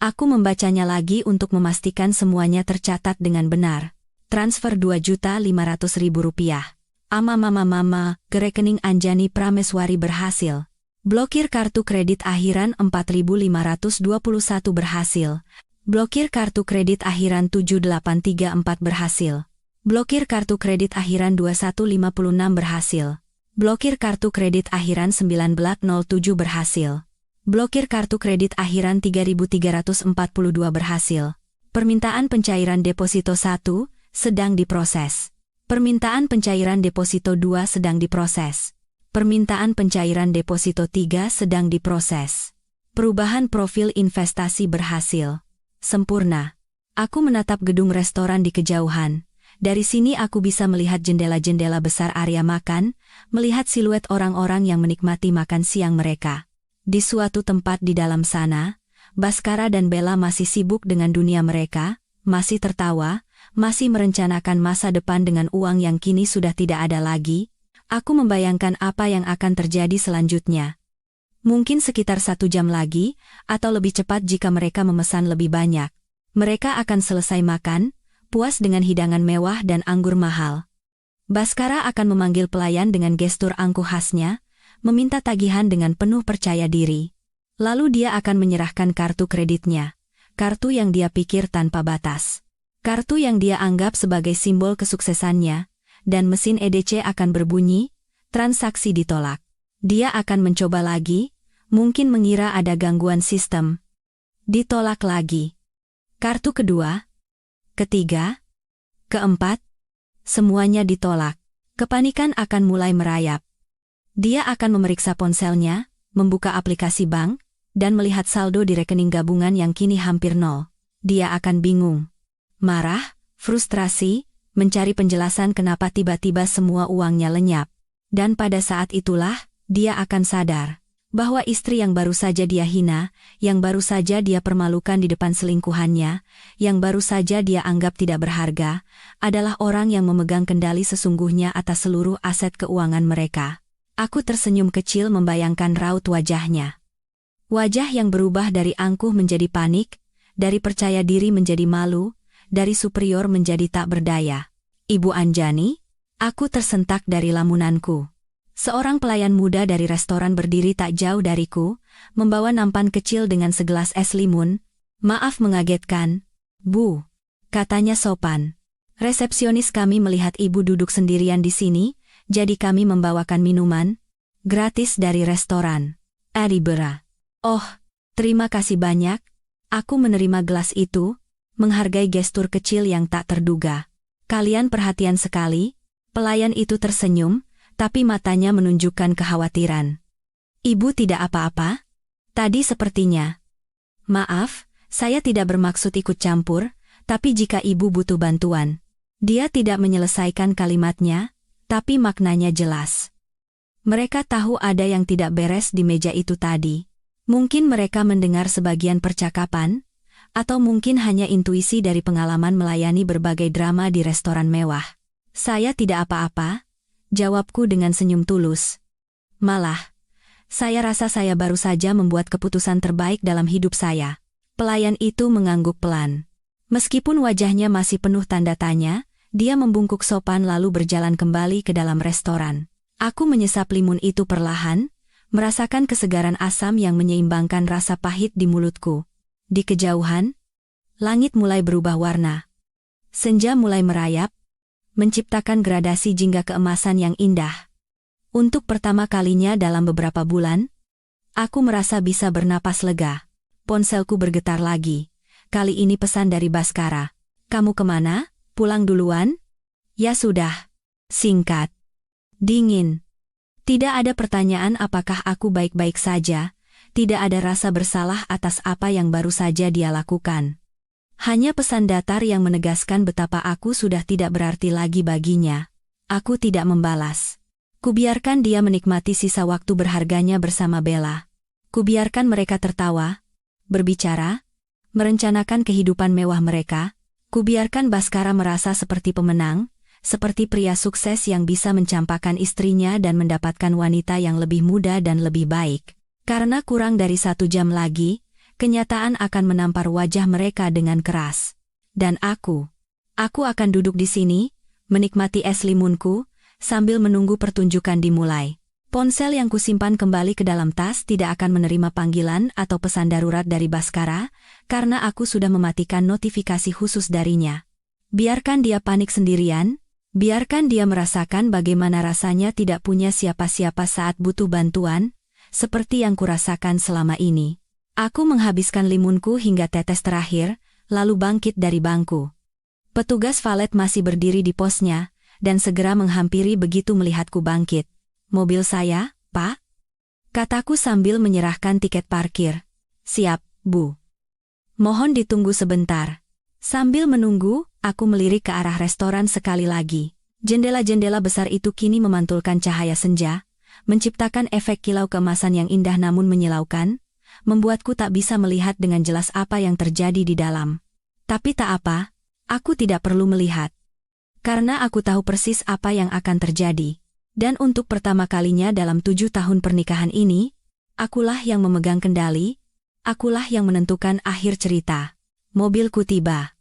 Aku membacanya lagi untuk memastikan semuanya tercatat dengan benar. Transfer Rp2.500.000. Mama, ke rekening Anjani Prameswari berhasil. Blokir kartu kredit akhiran 4.521 berhasil. Blokir kartu kredit akhiran 7834 berhasil. Blokir kartu kredit akhiran 2156 berhasil. Blokir kartu kredit akhiran 1907 berhasil. Blokir kartu kredit akhiran 3342 berhasil. Permintaan pencairan deposito 1 sedang diproses. Permintaan pencairan deposito 2 sedang diproses. Permintaan pencairan deposito 3 sedang diproses. Perubahan profil investasi berhasil. Sempurna. Aku menatap gedung restoran di kejauhan. Dari sini aku bisa melihat jendela-jendela besar area makan, melihat siluet orang-orang yang menikmati makan siang mereka. Di suatu tempat di dalam sana, Baskara dan Bella masih sibuk dengan dunia mereka, masih tertawa, masih merencanakan masa depan dengan uang yang kini sudah tidak ada lagi. Aku membayangkan apa yang akan terjadi selanjutnya. Mungkin sekitar 1 jam lagi, atau lebih cepat jika mereka memesan lebih banyak. Mereka akan selesai makan, puas dengan hidangan mewah dan anggur mahal. Baskara akan memanggil pelayan dengan gestur angkuh khasnya, meminta tagihan dengan penuh percaya diri. Lalu dia akan menyerahkan kartu kreditnya, kartu yang dia pikir tanpa batas. Kartu yang dia anggap sebagai simbol kesuksesannya, dan mesin EDC akan berbunyi, transaksi ditolak. Dia akan mencoba lagi, mungkin mengira ada gangguan sistem. Ditolak lagi. Kartu kedua, ketiga, keempat, semuanya ditolak. Kepanikan akan mulai merayap. Dia akan memeriksa ponselnya, membuka aplikasi bank, dan melihat saldo di rekening gabungan yang kini hampir nol. Dia akan bingung. Marah, frustrasi, mencari penjelasan kenapa tiba-tiba semua uangnya lenyap. Dan pada saat itulah, dia akan sadar bahwa istri yang baru saja dia hina, yang baru saja dia permalukan di depan selingkuhannya, yang baru saja dia anggap tidak berharga, adalah orang yang memegang kendali sesungguhnya atas seluruh aset keuangan mereka. Aku tersenyum kecil membayangkan raut wajahnya. Wajah yang berubah dari angkuh menjadi panik, dari percaya diri menjadi malu, dari superior menjadi tak berdaya. Ibu Anjani? Aku tersentak dari lamunanku. Seorang pelayan muda dari restoran berdiri tak jauh dariku, membawa nampan kecil dengan segelas es limun. Maaf mengagetkan, Bu. Katanya sopan. Resepsionis kami melihat ibu duduk sendirian di sini, jadi kami membawakan minuman gratis dari restoran. Aribera. Oh, terima kasih banyak. Aku menerima gelas itu, menghargai gestur kecil yang tak terduga. Kalian perhatian sekali. Pelayan itu tersenyum, tapi matanya menunjukkan kekhawatiran. Ibu tidak apa-apa? Tadi sepertinya. Maaf, saya tidak bermaksud ikut campur, tapi jika ibu butuh bantuan. Dia tidak menyelesaikan kalimatnya, tapi maknanya jelas. Mereka tahu ada yang tidak beres di meja itu tadi. Mungkin mereka mendengar sebagian percakapan, atau mungkin hanya intuisi dari pengalaman melayani berbagai drama di restoran mewah. Saya tidak apa-apa, jawabku dengan senyum tulus. Malah, saya rasa saya baru saja membuat keputusan terbaik dalam hidup saya. Pelayan itu mengangguk pelan. Meskipun wajahnya masih penuh tanda tanya, dia membungkuk sopan lalu berjalan kembali ke dalam restoran. Aku menyesap limun itu perlahan, merasakan kesegaran asam yang menyeimbangkan rasa pahit di mulutku. Di kejauhan, langit mulai berubah warna. Senja mulai merayap, menciptakan gradasi jingga keemasan yang indah. Untuk pertama kalinya dalam beberapa bulan, aku merasa bisa bernapas lega. Ponselku bergetar lagi. Kali ini pesan dari Baskara. Kamu kemana? Pulang duluan? Ya sudah. Singkat. Dingin. Tidak ada pertanyaan apakah aku baik-baik saja. Tidak ada rasa bersalah atas apa yang baru saja dia lakukan. Hanya pesan datar yang menegaskan betapa aku sudah tidak berarti lagi baginya. Aku tidak membalas. Kubiarkan dia menikmati sisa waktu berharganya bersama Bella. Kubiarkan mereka tertawa, berbicara, merencanakan kehidupan mewah mereka. Kubiarkan Baskara merasa seperti pemenang, seperti pria sukses yang bisa mencampakkan istrinya dan mendapatkan wanita yang lebih muda dan lebih baik. Karena kurang dari 1 jam lagi, kenyataan akan menampar wajah mereka dengan keras. Dan aku akan duduk di sini, menikmati es limunku, sambil menunggu pertunjukan dimulai. Ponsel yang kusimpan kembali ke dalam tas tidak akan menerima panggilan atau pesan darurat dari Baskara, karena aku sudah mematikan notifikasi khusus darinya. Biarkan dia panik sendirian, biarkan dia merasakan bagaimana rasanya tidak punya siapa-siapa saat butuh bantuan, seperti yang kurasakan selama ini. Aku menghabiskan limunku hingga tetes terakhir, lalu bangkit dari bangku. Petugas valet masih berdiri di posnya, dan segera menghampiri begitu melihatku bangkit. "Mobil saya, Pak?" kataku sambil menyerahkan tiket parkir. "Siap, Bu. Mohon ditunggu sebentar." Sambil menunggu, aku melirik ke arah restoran sekali lagi. Jendela-jendela besar itu kini memantulkan cahaya senja, menciptakan efek kilau keemasan yang indah namun menyilaukan, membuatku tak bisa melihat dengan jelas apa yang terjadi di dalam. Tapi tak apa, aku tidak perlu melihat. Karena aku tahu persis apa yang akan terjadi. Dan untuk pertama kalinya dalam 7 tahun pernikahan ini, akulah yang memegang kendali, akulah yang menentukan akhir cerita. Mobilku tiba.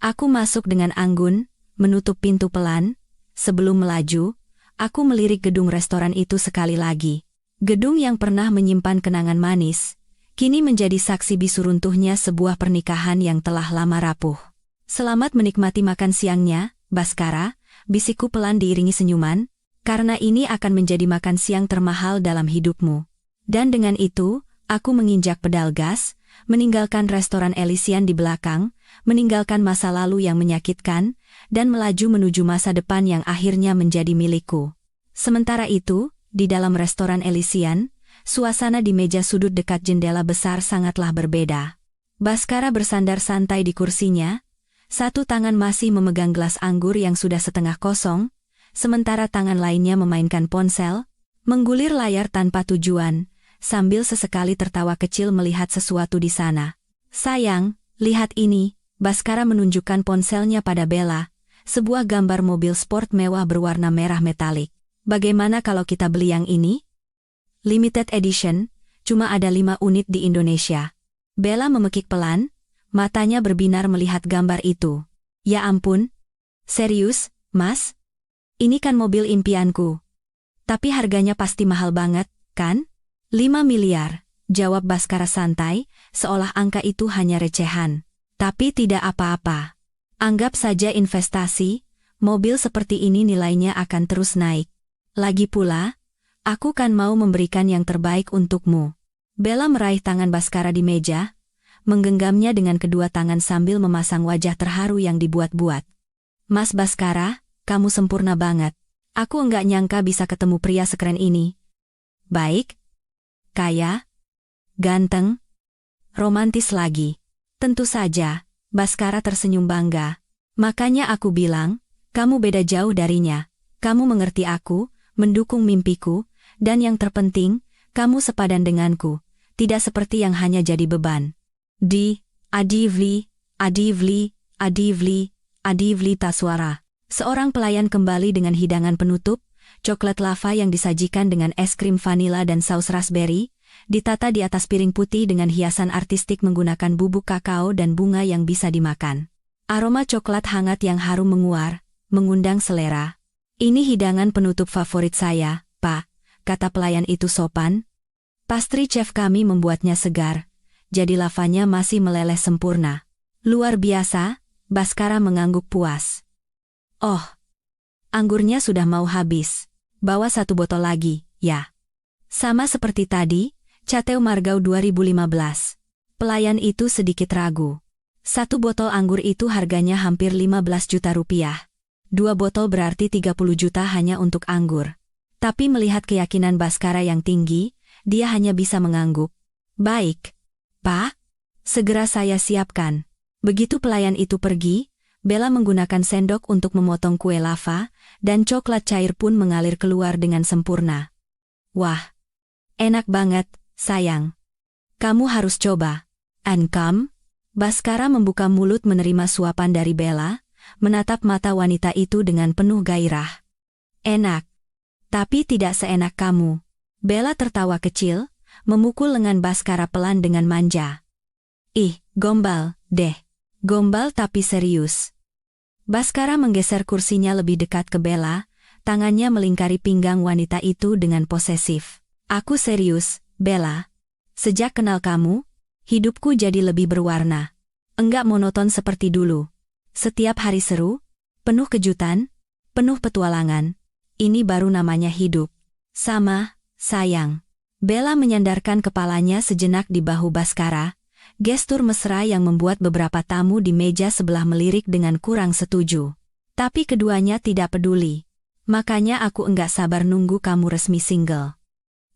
Aku masuk dengan anggun, menutup pintu pelan. Sebelum melaju, aku melirik gedung restoran itu sekali lagi. Gedung yang pernah menyimpan kenangan manis, kini menjadi saksi bisu runtuhnya sebuah pernikahan yang telah lama rapuh. "Selamat menikmati makan siangnya, Baskara," bisikku pelan diiringi senyuman. "Karena ini akan menjadi makan siang termahal dalam hidupmu." Dan dengan itu, aku menginjak pedal gas, meninggalkan restoran Elysian di belakang, meninggalkan masa lalu yang menyakitkan, dan melaju menuju masa depan yang akhirnya menjadi milikku. Sementara itu, di dalam restoran Elysian, suasana di meja sudut dekat jendela besar sangatlah berbeda. Baskara bersandar santai di kursinya, satu tangan masih memegang gelas anggur yang sudah setengah kosong, sementara tangan lainnya memainkan ponsel, menggulir layar tanpa tujuan, sambil sesekali tertawa kecil melihat sesuatu di sana. "Sayang, lihat ini," Baskara menunjukkan ponselnya pada Bella, sebuah gambar mobil sport mewah berwarna merah metalik. "Bagaimana kalau kita beli yang ini? Limited edition, cuma ada 5 unit di Indonesia." Bella memekik pelan, matanya berbinar melihat gambar itu. "Ya ampun, serius, Mas? Ini kan mobil impianku. Tapi harganya pasti mahal banget, kan?" 5 miliar, jawab Baskara santai, seolah angka itu hanya recehan. "Tapi tidak apa-apa. Anggap saja investasi, mobil seperti ini nilainya akan terus naik. Lagi pula, aku kan mau memberikan yang terbaik untukmu." Bella meraih tangan Baskara di meja, menggenggamnya dengan kedua tangan sambil memasang wajah terharu yang dibuat-buat. "Mas Baskara, kamu sempurna banget. Aku enggak nyangka bisa ketemu pria sekeren ini. Baik, kaya, ganteng, romantis lagi." "Tentu saja," Baskara tersenyum bangga. "Makanya aku bilang, kamu beda jauh darinya. Kamu mengerti aku, mendukung mimpiku, dan yang terpenting, kamu sepadan denganku, tidak seperti yang hanya jadi beban." Adivli Taswara. Seorang pelayan kembali dengan hidangan penutup, coklat lava yang disajikan dengan es krim vanila dan saus raspberry, ditata di atas piring putih dengan hiasan artistik menggunakan bubuk kakao dan bunga yang bisa dimakan. Aroma coklat hangat yang harum menguar, mengundang selera. "Ini hidangan penutup favorit saya, Pak," kata pelayan itu sopan. "Pastry chef kami membuatnya segar, jadi lavanya masih meleleh sempurna." "Luar biasa," Baskara mengangguk puas. "Oh, anggurnya sudah mau habis. Bawa 1 botol lagi, ya." "Sama seperti tadi, Cateu Margau 2015. Pelayan itu sedikit ragu. 1 botol anggur itu harganya hampir 15 juta rupiah. 2 botol berarti 30 juta hanya untuk anggur. Tapi melihat keyakinan Baskara yang tinggi, dia hanya bisa mengangguk. "Baik, Pak. Segera saya siapkan." Begitu pelayan itu pergi, Bella menggunakan sendok untuk memotong kue lava, dan coklat cair pun mengalir keluar dengan sempurna. "Wah, enak banget, sayang. Kamu harus coba." "And come?" Baskara membuka mulut menerima suapan dari Bella, menatap mata wanita itu dengan penuh gairah. Enak. Tapi tidak seenak kamu. Bella tertawa kecil, memukul lengan Baskara pelan dengan manja. Ih, gombal, deh. Gombal tapi serius. Baskara menggeser kursinya lebih dekat ke Bella, tangannya melingkari pinggang wanita itu dengan posesif. Aku serius, Bella. Sejak kenal kamu, hidupku jadi lebih berwarna. Enggak monoton seperti dulu. Setiap hari seru, penuh kejutan, penuh petualangan. Ini baru namanya hidup. Sama, sayang. Bella menyandarkan kepalanya sejenak di bahu Baskara, gestur mesra yang membuat beberapa tamu di meja sebelah melirik dengan kurang setuju. Tapi keduanya tidak peduli. Makanya aku enggak sabar nunggu kamu resmi single.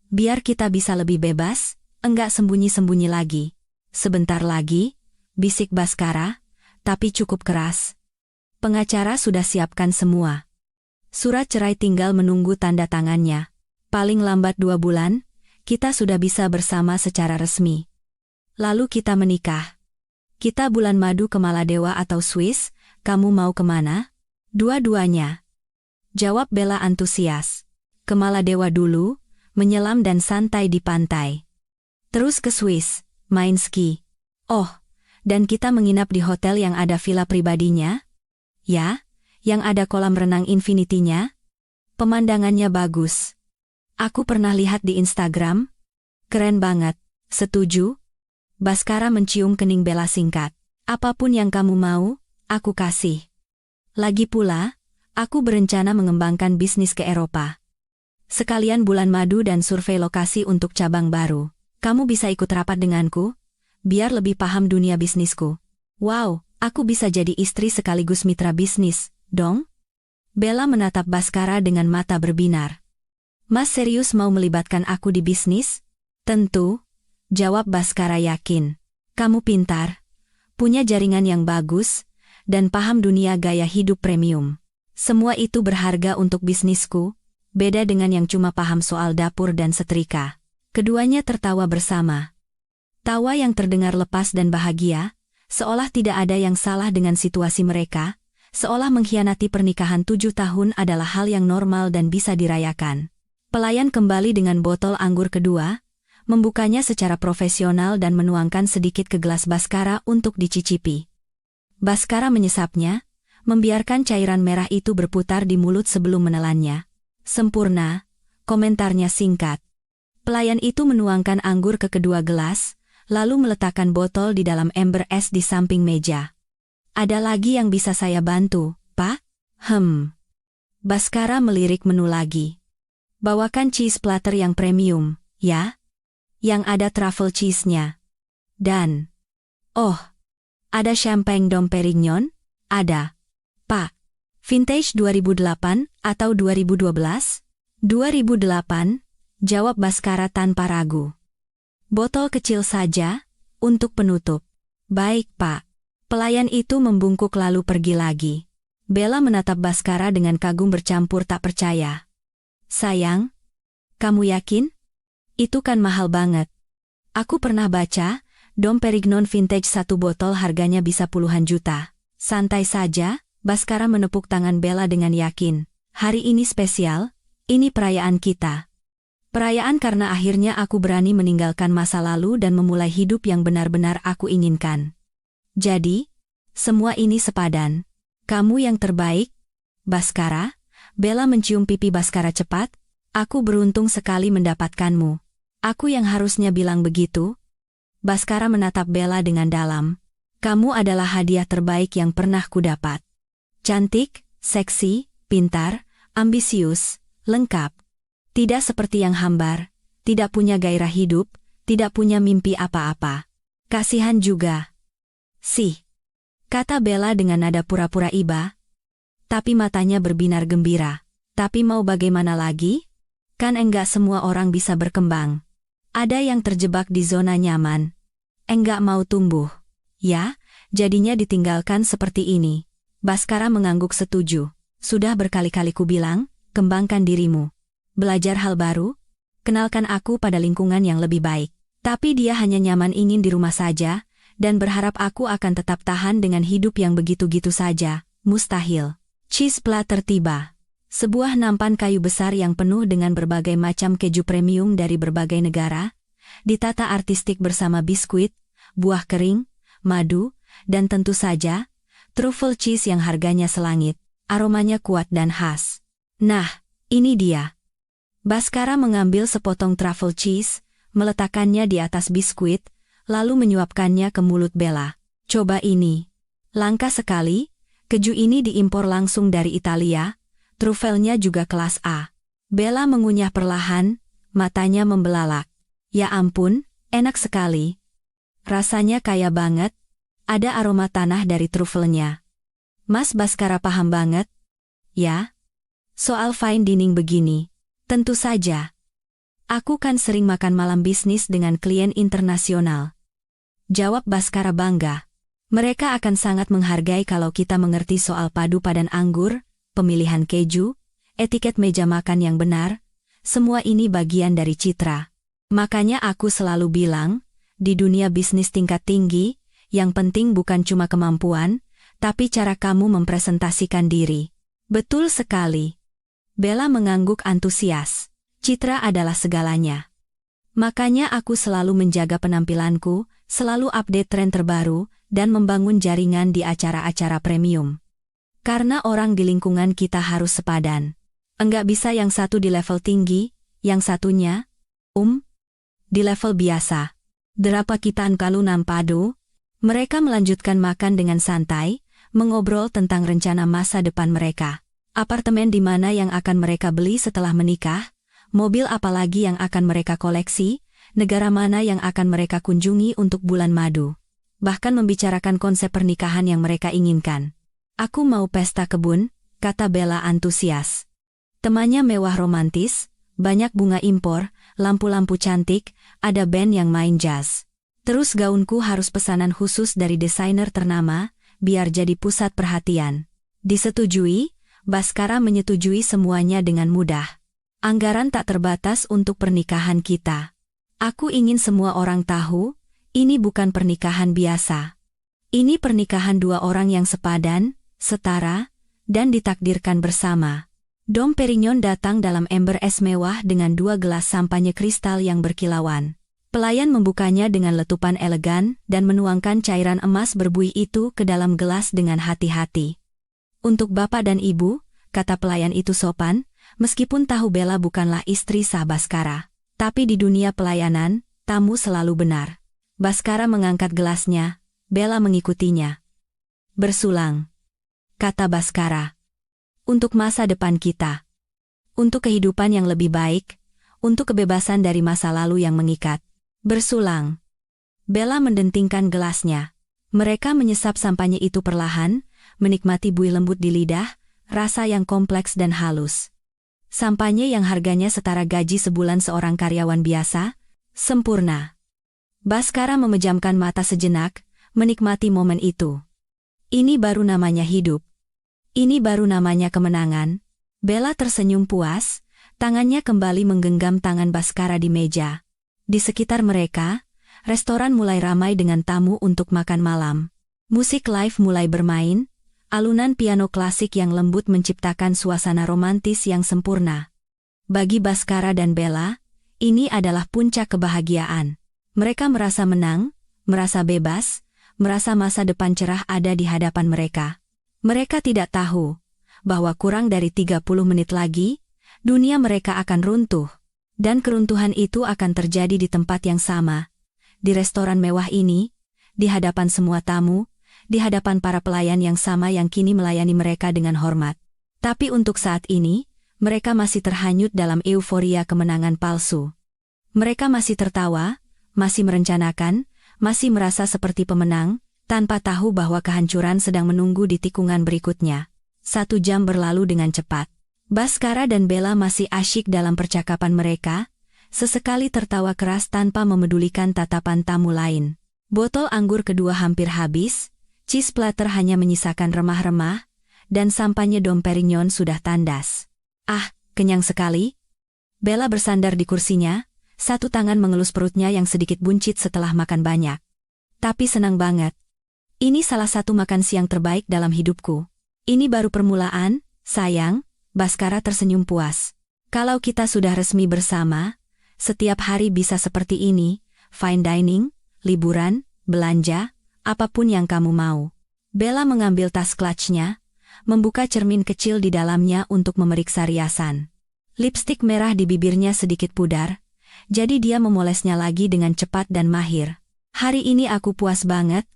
Biar kita bisa lebih bebas, enggak sembunyi-sembunyi lagi. Sebentar lagi, bisik Baskara, tapi cukup keras. Pengacara sudah siapkan semua. Surat cerai tinggal menunggu tanda tangannya. Paling lambat 2 bulan, kita sudah bisa bersama secara resmi. Lalu kita menikah. Kita bulan madu ke Maladewa atau Swiss, kamu mau kemana? Dua-duanya. Jawab Bella antusias. Ke Maladewa dulu, menyelam dan santai di pantai. Terus ke Swiss, main ski. Oh, dan kita menginap di hotel yang ada villa pribadinya? Ya, yang ada kolam renang infinity-nya? Pemandangannya bagus. Aku pernah lihat di Instagram. Keren banget, setuju? Baskara mencium kening Bella singkat. Apapun yang kamu mau, aku kasih. Lagi pula, aku berencana mengembangkan bisnis ke Eropa. Sekalian bulan madu dan survei lokasi untuk cabang baru. Kamu bisa ikut rapat denganku? Biar lebih paham dunia bisnisku. Wow, aku bisa jadi istri sekaligus mitra bisnis, dong? Bella menatap Baskara dengan mata berbinar. Mas serius mau melibatkan aku di bisnis? Tentu, jawab Baskara yakin. Kamu pintar, punya jaringan yang bagus, dan paham dunia gaya hidup premium. Semua itu berharga untuk bisnisku, beda dengan yang cuma paham soal dapur dan setrika. Keduanya tertawa bersama. Tawa yang terdengar lepas dan bahagia, seolah tidak ada yang salah dengan situasi mereka, seolah mengkhianati pernikahan 7 tahun adalah hal yang normal dan bisa dirayakan. Pelayan kembali dengan botol anggur kedua, membukanya secara profesional dan menuangkan sedikit ke gelas Baskara untuk dicicipi. Baskara menyesapnya, membiarkan cairan merah itu berputar di mulut sebelum menelannya. Sempurna, komentarnya singkat. Pelayan itu menuangkan anggur ke kedua gelas, lalu meletakkan botol di dalam ember es di samping meja. Ada lagi yang bisa saya bantu, Pak? Baskara melirik menu lagi. Bawakan cheese platter yang premium, ya? Yang ada truffle cheese-nya. Dan, oh, ada champagne Dom Perignon? Ada. Pak, vintage 2008 atau 2012? 2008, jawab Baskara tanpa ragu. Botol kecil saja, untuk penutup. Baik, Pak. Pelayan itu membungkuk lalu pergi lagi. Bella menatap Baskara dengan kagum bercampur tak percaya. Sayang, kamu yakin? Itu kan mahal banget. Aku pernah baca, Dom Perignon vintage 1 botol harganya bisa puluhan juta. Santai saja, Baskara menepuk tangan Bella dengan yakin. Hari ini spesial, ini perayaan kita. Perayaan karena akhirnya aku berani meninggalkan masa lalu dan memulai hidup yang benar-benar aku inginkan. Jadi, semua ini sepadan. Kamu yang terbaik, Baskara. Bella mencium pipi Baskara cepat. Aku beruntung sekali mendapatkanmu. Aku yang harusnya bilang begitu. Baskara menatap Bella dengan dalam. Kamu adalah hadiah terbaik yang pernah kudapat. Cantik, seksi, pintar, ambisius, lengkap. Tidak seperti yang hambar, tidak punya gairah hidup, tidak punya mimpi apa-apa. Kasihan juga. Sih, kata Bella dengan nada pura-pura iba. Tapi matanya berbinar gembira. Tapi mau bagaimana lagi? Kan enggak semua orang bisa berkembang. Ada yang terjebak di zona nyaman. Enggak mau tumbuh. Ya, jadinya ditinggalkan seperti ini. Baskara mengangguk setuju. Sudah berkali-kali ku bilang, kembangkan dirimu. Belajar hal baru, kenalkan aku pada lingkungan yang lebih baik. Tapi dia hanya nyaman ingin di rumah saja, dan berharap aku akan tetap tahan dengan hidup yang begitu-gitu saja. Mustahil. Cheese platter tiba. Sebuah nampan kayu besar yang penuh dengan berbagai macam keju premium dari berbagai negara, ditata artistik bersama biskuit, buah kering, madu, dan tentu saja, truffle cheese yang harganya selangit, aromanya kuat dan khas. Nah, ini dia. Baskara mengambil sepotong truffle cheese, meletakkannya di atas biskuit, lalu menyuapkannya ke mulut Bella. Coba ini. Langka sekali, keju ini diimpor langsung dari Italia, truffle-nya juga kelas A. Bella mengunyah perlahan, matanya membelalak. Ya ampun, enak sekali. Rasanya kaya banget, ada aroma tanah dari truffle-nya. Mas Baskara paham banget? Ya? Soal fine dining begini, tentu saja. Aku kan sering makan malam bisnis dengan klien internasional. Jawab Baskara bangga. Mereka akan sangat menghargai kalau kita mengerti soal padu padan anggur, pemilihan keju, etiket meja makan yang benar, semua ini bagian dari citra. Makanya aku selalu bilang, di dunia bisnis tingkat tinggi, yang penting bukan cuma kemampuan, tapi cara kamu mempresentasikan diri. Betul sekali. Bella mengangguk antusias. Citra adalah segalanya. Makanya aku selalu menjaga penampilanku, selalu update tren terbaru, dan membangun jaringan di acara-acara premium. Karena orang di lingkungan kita harus sepadan. Enggak bisa yang satu di level tinggi, yang satunya, di level biasa. Derapa kitaan kalau nampado? Mereka melanjutkan makan dengan santai, mengobrol tentang rencana masa depan mereka. Apartemen di mana yang akan mereka beli setelah menikah, mobil apa lagi yang akan mereka koleksi, negara mana yang akan mereka kunjungi untuk bulan madu. Bahkan membicarakan konsep pernikahan yang mereka inginkan. Aku mau pesta kebun, kata Bella antusias. Temannya mewah romantis, banyak bunga impor, lampu-lampu cantik, ada band yang main jazz. Terus gaunku harus pesanan khusus dari desainer ternama, biar jadi pusat perhatian. Disetujui, Baskara menyetujui semuanya dengan mudah. Anggaran tak terbatas untuk pernikahan kita. Aku ingin semua orang tahu, ini bukan pernikahan biasa. Ini pernikahan dua orang yang sepadan, setara, dan ditakdirkan bersama. Dom Perignon datang dalam ember es mewah dengan 2 gelas sampanye kristal yang berkilauan. Pelayan membukanya dengan letupan elegan dan menuangkan cairan emas berbuih itu ke dalam gelas dengan hati-hati. Untuk Bapak dan Ibu, kata pelayan itu sopan, meskipun tahu Bella bukanlah istri sah Baskara. Tapi di dunia pelayanan, tamu selalu benar. Baskara mengangkat gelasnya, Bella mengikutinya. Bersulang, kata Baskara. Untuk masa depan kita. Untuk kehidupan yang lebih baik, untuk kebebasan dari masa lalu yang mengikat. Bersulang. Bella mendentingkan gelasnya. Mereka menyesap sampanye itu perlahan, menikmati buih lembut di lidah, rasa yang kompleks dan halus. Sampanye yang harganya setara gaji sebulan seorang karyawan biasa, sempurna. Baskara memejamkan mata sejenak, menikmati momen itu. Ini baru namanya hidup. Ini baru namanya kemenangan. Bella tersenyum puas, tangannya kembali menggenggam tangan Baskara di meja. Di sekitar mereka, restoran mulai ramai dengan tamu untuk makan malam. Musik live mulai bermain, alunan piano klasik yang lembut menciptakan suasana romantis yang sempurna. Bagi Baskara dan Bella, ini adalah puncak kebahagiaan. Mereka merasa menang, merasa bebas, merasa masa depan cerah ada di hadapan mereka. Mereka tidak tahu bahwa kurang dari 30 menit lagi, dunia mereka akan runtuh. Dan keruntuhan itu akan terjadi di tempat yang sama, di restoran mewah ini, di hadapan semua tamu, di hadapan para pelayan yang sama yang kini melayani mereka dengan hormat. Tapi untuk saat ini, mereka masih terhanyut dalam euforia kemenangan palsu. Mereka masih tertawa, masih merencanakan, masih merasa seperti pemenang, tanpa tahu bahwa kehancuran sedang menunggu di tikungan berikutnya. 1 jam berlalu dengan cepat. Baskara dan Bella masih asyik dalam percakapan mereka, sesekali tertawa keras tanpa memedulikan tatapan tamu lain. Botol anggur kedua hampir habis, cheese platter hanya menyisakan remah-remah, dan sampanye Dom Perignon sudah tandas. Ah, kenyang sekali. Bella bersandar di kursinya, satu tangan mengelus perutnya yang sedikit buncit setelah makan banyak. Tapi senang banget. Ini salah satu makan siang terbaik dalam hidupku. Ini baru permulaan, sayang, Baskara tersenyum puas. Kalau kita sudah resmi bersama, setiap hari bisa seperti ini, fine dining, liburan, belanja, apapun yang kamu mau. Bella mengambil tas clutch-nya, membuka cermin kecil di dalamnya untuk memeriksa riasan. Lipstik merah di bibirnya sedikit pudar, jadi dia memolesnya lagi dengan cepat dan mahir. Hari ini aku puas banget,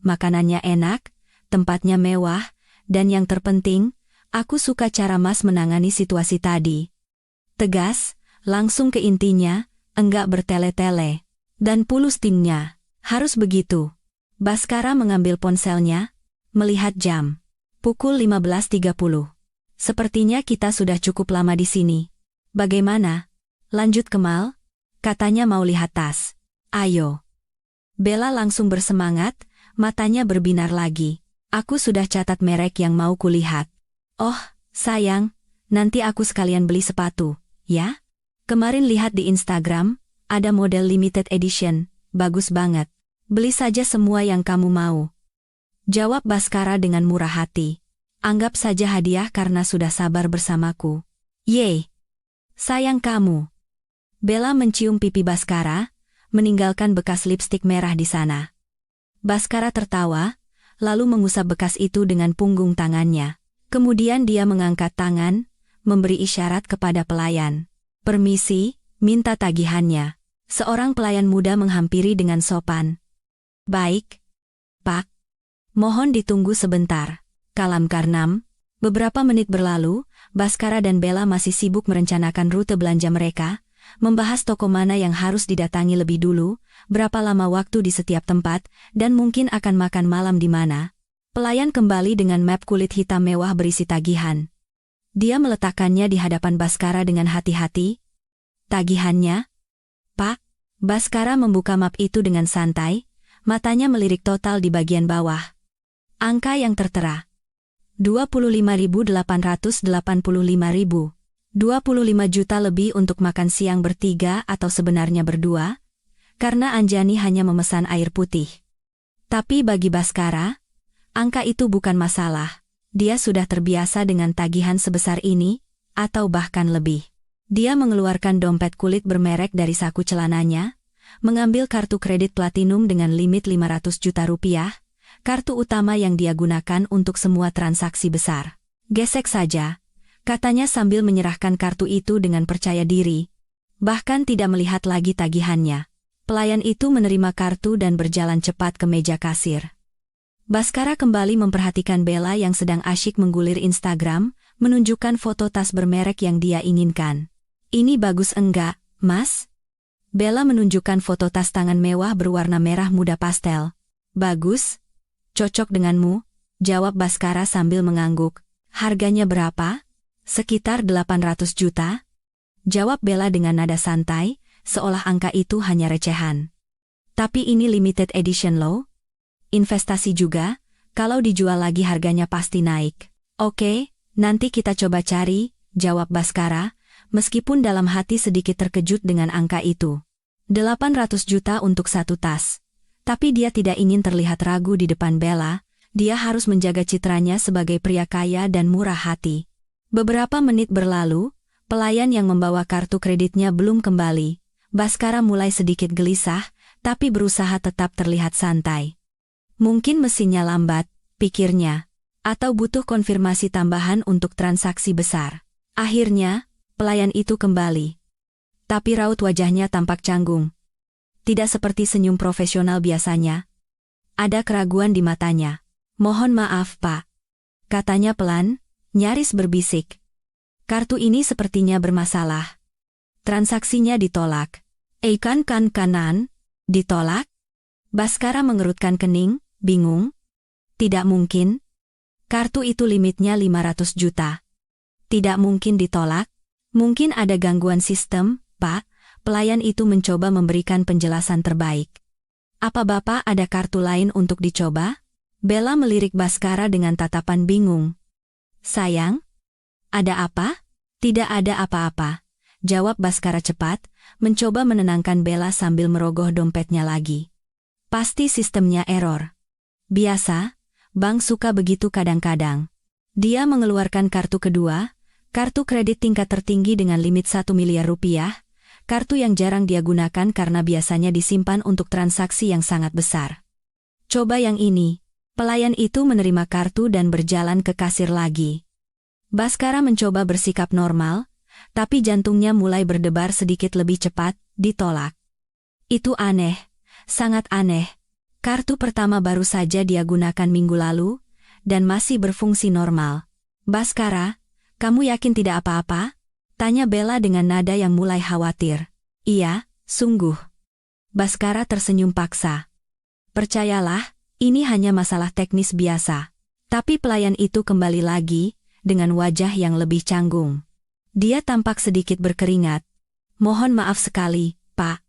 makanannya enak, tempatnya mewah, dan yang terpenting, aku suka cara Mas menangani situasi tadi. Tegas, langsung ke intinya, enggak bertele-tele. Dan pulus timnya, harus begitu. Baskara mengambil ponselnya, melihat jam. Pukul 15.30. Sepertinya kita sudah cukup lama di sini. Bagaimana? Lanjut Kemal? Katanya mau lihat tas. Ayo. Bella langsung bersemangat, matanya berbinar lagi. Aku sudah catat merek yang mau kulihat. Oh, sayang, nanti aku sekalian beli sepatu, ya? Kemarin lihat di Instagram, ada model limited edition, bagus banget. Beli saja semua yang kamu mau. Jawab Baskara dengan murah hati. Anggap saja hadiah karena sudah sabar bersamaku. Yeay. Sayang kamu. Bella mencium pipi Baskara, meninggalkan bekas lipstik merah di sana. Baskara tertawa, lalu mengusap bekas itu dengan punggung tangannya. Kemudian dia mengangkat tangan, memberi isyarat kepada pelayan. Permisi, minta tagihannya. Seorang pelayan muda menghampiri dengan sopan. Baik, Pak. Mohon ditunggu sebentar. Kalam Karnam. Beberapa menit berlalu, Baskara dan Bella masih sibuk merencanakan rute belanja mereka, membahas toko mana yang harus didatangi lebih dulu, berapa lama waktu di setiap tempat, dan mungkin akan makan malam di mana. Pelayan kembali dengan map kulit hitam mewah berisi tagihan. Dia meletakkannya di hadapan Baskara dengan hati-hati. Tagihannya? Pak. Baskara membuka map itu dengan santai, matanya melirik total di bagian bawah. Angka yang tertera. 25.885.000. 25 juta lebih untuk makan siang bertiga atau sebenarnya berdua, karena Anjani hanya memesan air putih. Tapi bagi Baskara, angka itu bukan masalah. Dia sudah terbiasa dengan tagihan sebesar ini, atau bahkan lebih. Dia mengeluarkan dompet kulit bermerek dari saku celananya, mengambil kartu kredit platinum dengan limit 500 juta rupiah, kartu utama yang dia gunakan untuk semua transaksi besar. Gesek saja, katanya sambil menyerahkan kartu itu dengan percaya diri. Bahkan tidak melihat lagi tagihannya. Pelayan itu menerima kartu dan berjalan cepat ke meja kasir. Baskara kembali memperhatikan Bella yang sedang asyik menggulir Instagram, menunjukkan foto tas bermerek yang dia inginkan. Ini bagus enggak, Mas? Bella menunjukkan foto tas tangan mewah berwarna merah muda pastel. Bagus. Cocok denganmu, jawab Baskara sambil mengangguk. Harganya berapa? Sekitar 800 juta? Jawab Bella dengan nada santai, seolah angka itu hanya recehan. Tapi ini limited edition loh. Investasi juga, kalau dijual lagi harganya pasti naik. Oke, nanti kita coba cari, jawab Baskara, meskipun dalam hati sedikit terkejut dengan angka itu. 800 juta untuk satu tas. Tapi dia tidak ingin terlihat ragu di depan Bella, dia harus menjaga citranya sebagai pria kaya dan murah hati. Beberapa menit berlalu, pelayan yang membawa kartu kreditnya belum kembali. Baskara mulai sedikit gelisah, tapi berusaha tetap terlihat santai. Mungkin mesinnya lambat, pikirnya, atau butuh konfirmasi tambahan untuk transaksi besar. Akhirnya, pelayan itu kembali. Tapi raut wajahnya tampak canggung. Tidak seperti senyum profesional biasanya. Ada keraguan di matanya. Mohon maaf, Pak. Katanya pelan, nyaris berbisik. Kartu ini sepertinya bermasalah. Transaksinya ditolak. Kanan, ditolak? Baskara mengerutkan kening, bingung. Tidak mungkin. Kartu itu limitnya 500 juta. Tidak mungkin ditolak. Mungkin ada gangguan sistem, Pak. Pelayan itu mencoba memberikan penjelasan terbaik. Apa Bapak ada kartu lain untuk dicoba? Bella melirik Baskara dengan tatapan bingung. Sayang? Ada apa? Tidak ada apa-apa, jawab Baskara cepat, mencoba menenangkan Bella sambil merogoh dompetnya lagi. Pasti sistemnya error. Biasa, bank suka begitu kadang-kadang. Dia mengeluarkan kartu kedua, kartu kredit tingkat tertinggi dengan limit 1 miliar rupiah, kartu yang jarang dia gunakan karena biasanya disimpan untuk transaksi yang sangat besar. Coba yang ini. Pelayan itu menerima kartu dan berjalan ke kasir lagi. Baskara mencoba bersikap normal, tapi jantungnya mulai berdebar sedikit lebih cepat, ditolak. Itu aneh, sangat aneh. Kartu pertama baru saja dia gunakan minggu lalu, dan masih berfungsi normal. Baskara, kamu yakin tidak apa-apa? Tanya Bella dengan nada yang mulai khawatir. Iya, sungguh. Baskara tersenyum paksa. Percayalah, ini hanya masalah teknis biasa. Tapi pelayan itu kembali lagi, dengan wajah yang lebih canggung. Dia tampak sedikit berkeringat. Mohon maaf sekali, Pak.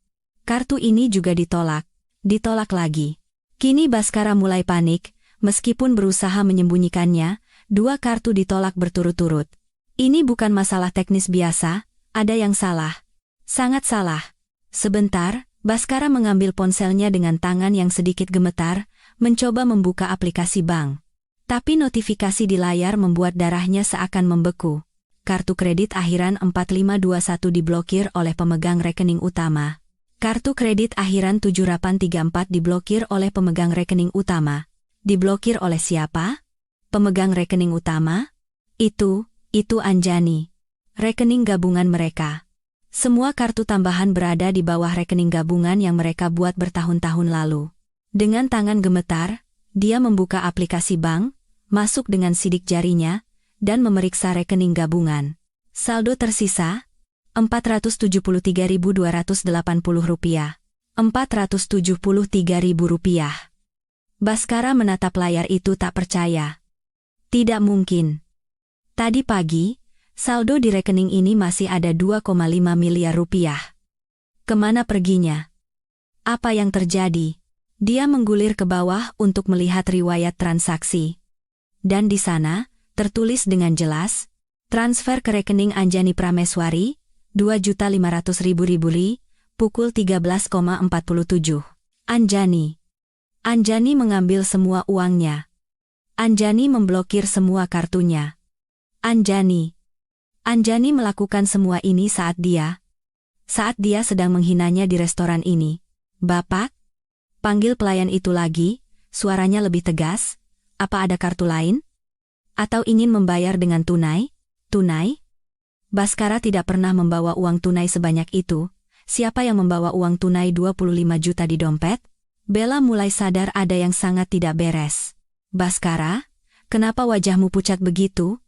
Kartu ini juga ditolak. Ditolak lagi. Kini Baskara mulai panik, meskipun berusaha menyembunyikannya, 2 kartu ditolak berturut-turut. Ini bukan masalah teknis biasa, ada yang salah. Sangat salah. Sebentar, Baskara mengambil ponselnya dengan tangan yang sedikit gemetar, mencoba membuka aplikasi bank. Tapi notifikasi di layar membuat darahnya seakan membeku. Kartu kredit akhiran 4521 diblokir oleh pemegang rekening utama. Kartu kredit akhiran 7834 diblokir oleh pemegang rekening utama. Diblokir oleh siapa? Pemegang rekening utama? Itu Anjani. Rekening gabungan mereka. Semua kartu tambahan berada di bawah rekening gabungan yang mereka buat bertahun-tahun lalu. Dengan tangan gemetar, dia membuka aplikasi bank, masuk dengan sidik jarinya, dan memeriksa rekening gabungan. Saldo tersisa, Rp473.280. Rp473.000. Baskara menatap layar itu tak percaya. Tidak mungkin. Tadi pagi, saldo di rekening ini masih ada 2,5 miliar rupiah. Kemana perginya? Apa yang terjadi? Dia menggulir ke bawah untuk melihat riwayat transaksi. Dan di sana, tertulis dengan jelas, transfer ke rekening Anjani Prameswari, 2.500.000 pukul 13,47. Anjani mengambil semua uangnya. Anjani memblokir semua kartunya. Anjani melakukan semua ini saat dia sedang menghinanya di restoran ini. Bapak? Panggil pelayan itu lagi, suaranya lebih tegas. Apa ada kartu lain? Atau ingin membayar dengan tunai? Tunai? Baskara tidak pernah membawa uang tunai sebanyak itu. Siapa yang membawa uang tunai 25 juta di dompet? Bella mulai sadar ada yang sangat tidak beres. Baskara, kenapa wajahmu pucat begitu?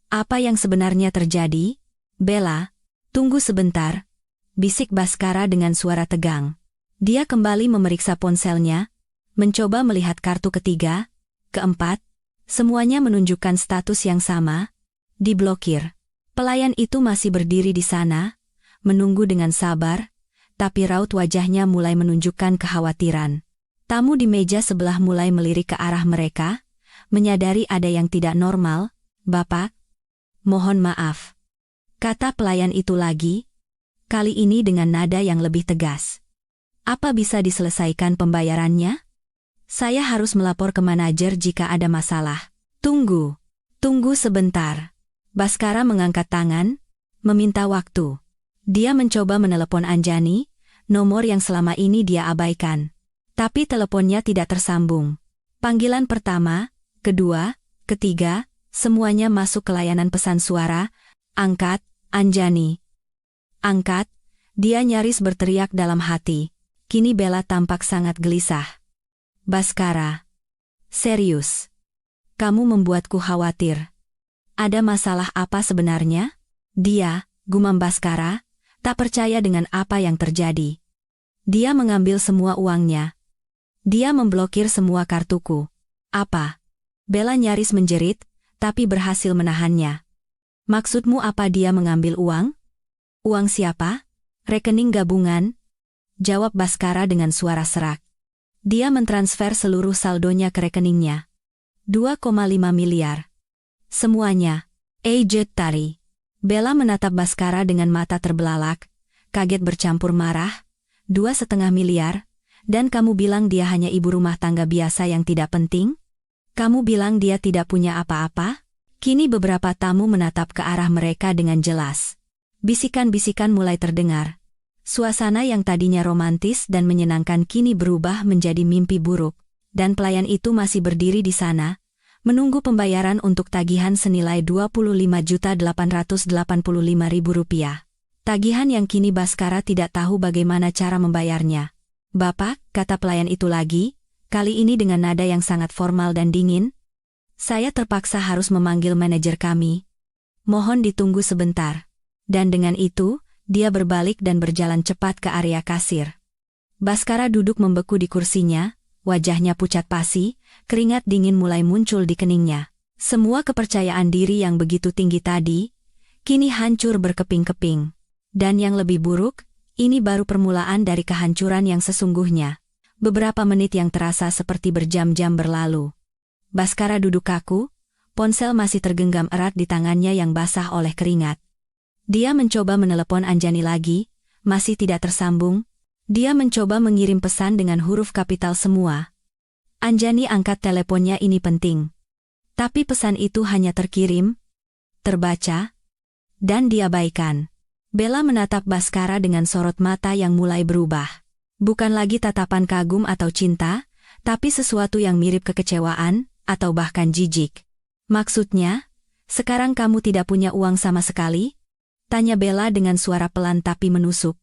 Apa yang sebenarnya terjadi? Bella, tunggu sebentar. Bisik Baskara dengan suara tegang. Dia kembali memeriksa ponselnya, mencoba melihat kartu ketiga, keempat, semuanya menunjukkan status yang sama, diblokir. Pelayan itu masih berdiri di sana, menunggu dengan sabar, tapi raut wajahnya mulai menunjukkan kekhawatiran. Tamu di meja sebelah mulai melirik ke arah mereka, menyadari ada yang tidak normal. Bapak, mohon maaf. Kata pelayan itu lagi, kali ini dengan nada yang lebih tegas. Apa bisa diselesaikan pembayarannya? Saya harus melapor ke manajer jika ada masalah. Tunggu sebentar. Baskara mengangkat tangan, meminta waktu. Dia mencoba menelepon Anjani, nomor yang selama ini dia abaikan. Tapi teleponnya tidak tersambung. Panggilan pertama, kedua, ketiga, semuanya masuk ke layanan pesan suara. Angkat, Anjani. Angkat, dia nyaris berteriak dalam hati. Kini Bella tampak sangat gelisah. Baskara. Serius. Kamu membuatku khawatir. Ada masalah apa sebenarnya? Dia, gumam Baskara, tak percaya dengan apa yang terjadi. Dia mengambil semua uangnya. Dia memblokir semua kartuku. Apa? Bella nyaris menjerit, tapi berhasil menahannya. Maksudmu apa dia mengambil uang? Uang siapa? Rekening gabungan? Jawab Baskara dengan suara serak. Dia mentransfer seluruh saldonya ke rekeningnya. 2,5 miliar. Semuanya. Ejek Tari. Bella menatap Baskara dengan mata terbelalak, kaget bercampur marah. 2,5 miliar. Dan kamu bilang dia hanya ibu rumah tangga biasa yang tidak penting? Kamu bilang dia tidak punya apa-apa? Kini beberapa tamu menatap ke arah mereka dengan jelas. Bisikan-bisikan mulai terdengar. Suasana yang tadinya romantis dan menyenangkan kini berubah menjadi mimpi buruk. Dan pelayan itu masih berdiri di sana, menunggu pembayaran untuk tagihan senilai Rp25.885.000. Tagihan yang kini Baskara tidak tahu bagaimana cara membayarnya. Bapak, kata pelayan itu lagi, kali ini dengan nada yang sangat formal dan dingin. Saya terpaksa harus memanggil manajer kami. Mohon ditunggu sebentar. Dan dengan itu, dia berbalik dan berjalan cepat ke area kasir. Baskara duduk membeku di kursinya, wajahnya pucat pasi, keringat dingin mulai muncul di keningnya. Semua kepercayaan diri yang begitu tinggi tadi, kini hancur berkeping-keping. Dan yang lebih buruk, ini baru permulaan dari kehancuran yang sesungguhnya. Beberapa menit yang terasa seperti berjam-jam berlalu. Baskara duduk kaku, ponsel masih tergenggam erat di tangannya yang basah oleh keringat. Dia mencoba menelepon Anjani lagi, masih tidak tersambung. Dia mencoba mengirim pesan dengan huruf kapital semua. Anjani angkat teleponnya, ini penting. Tapi pesan itu hanya terkirim, terbaca, dan diabaikan. Bella menatap Baskara dengan sorot mata yang mulai berubah. Bukan lagi tatapan kagum atau cinta, tapi sesuatu yang mirip kekecewaan, atau bahkan jijik. Maksudnya, sekarang kamu tidak punya uang sama sekali? Tanya Bella dengan suara pelan tapi menusuk.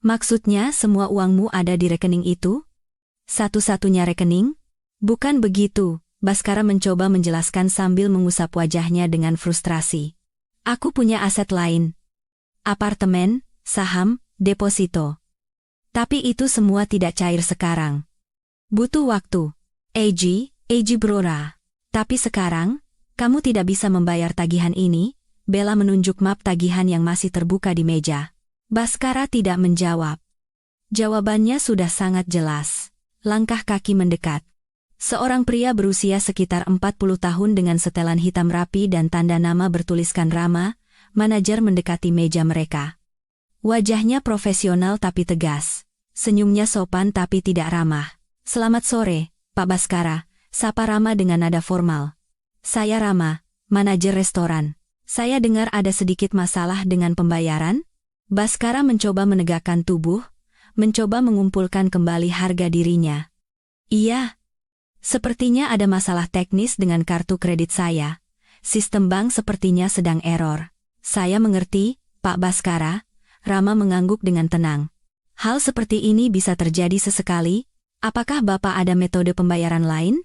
Maksudnya semua uangmu ada di rekening itu? Satu-satunya rekening? Bukan begitu, Baskara mencoba menjelaskan sambil mengusap wajahnya dengan frustrasi. Aku punya aset lain. Apartemen, saham, deposito. Tapi itu semua tidak cair sekarang. Butuh waktu. Eiji Brora. Tapi sekarang, kamu tidak bisa membayar tagihan ini. Bella menunjuk map tagihan yang masih terbuka di meja. Baskara tidak menjawab. Jawabannya sudah sangat jelas. Langkah kaki mendekat. Seorang pria berusia sekitar 40 tahun dengan setelan hitam rapi dan tanda nama bertuliskan Rama, manajer mendekati meja mereka. Wajahnya profesional tapi tegas. Senyumnya sopan tapi tidak ramah. Selamat sore, Pak Baskara, sapa Rama dengan nada formal. Saya Rama, manajer restoran. Saya dengar ada sedikit masalah dengan pembayaran? Baskara mencoba menegakkan tubuh, mencoba mengumpulkan kembali harga dirinya. Iya. Sepertinya ada masalah teknis dengan kartu kredit saya. Sistem bank sepertinya sedang error. Saya mengerti, Pak Baskara. Rama mengangguk dengan tenang. Hal seperti ini bisa terjadi sesekali. Apakah Bapak ada metode pembayaran lain?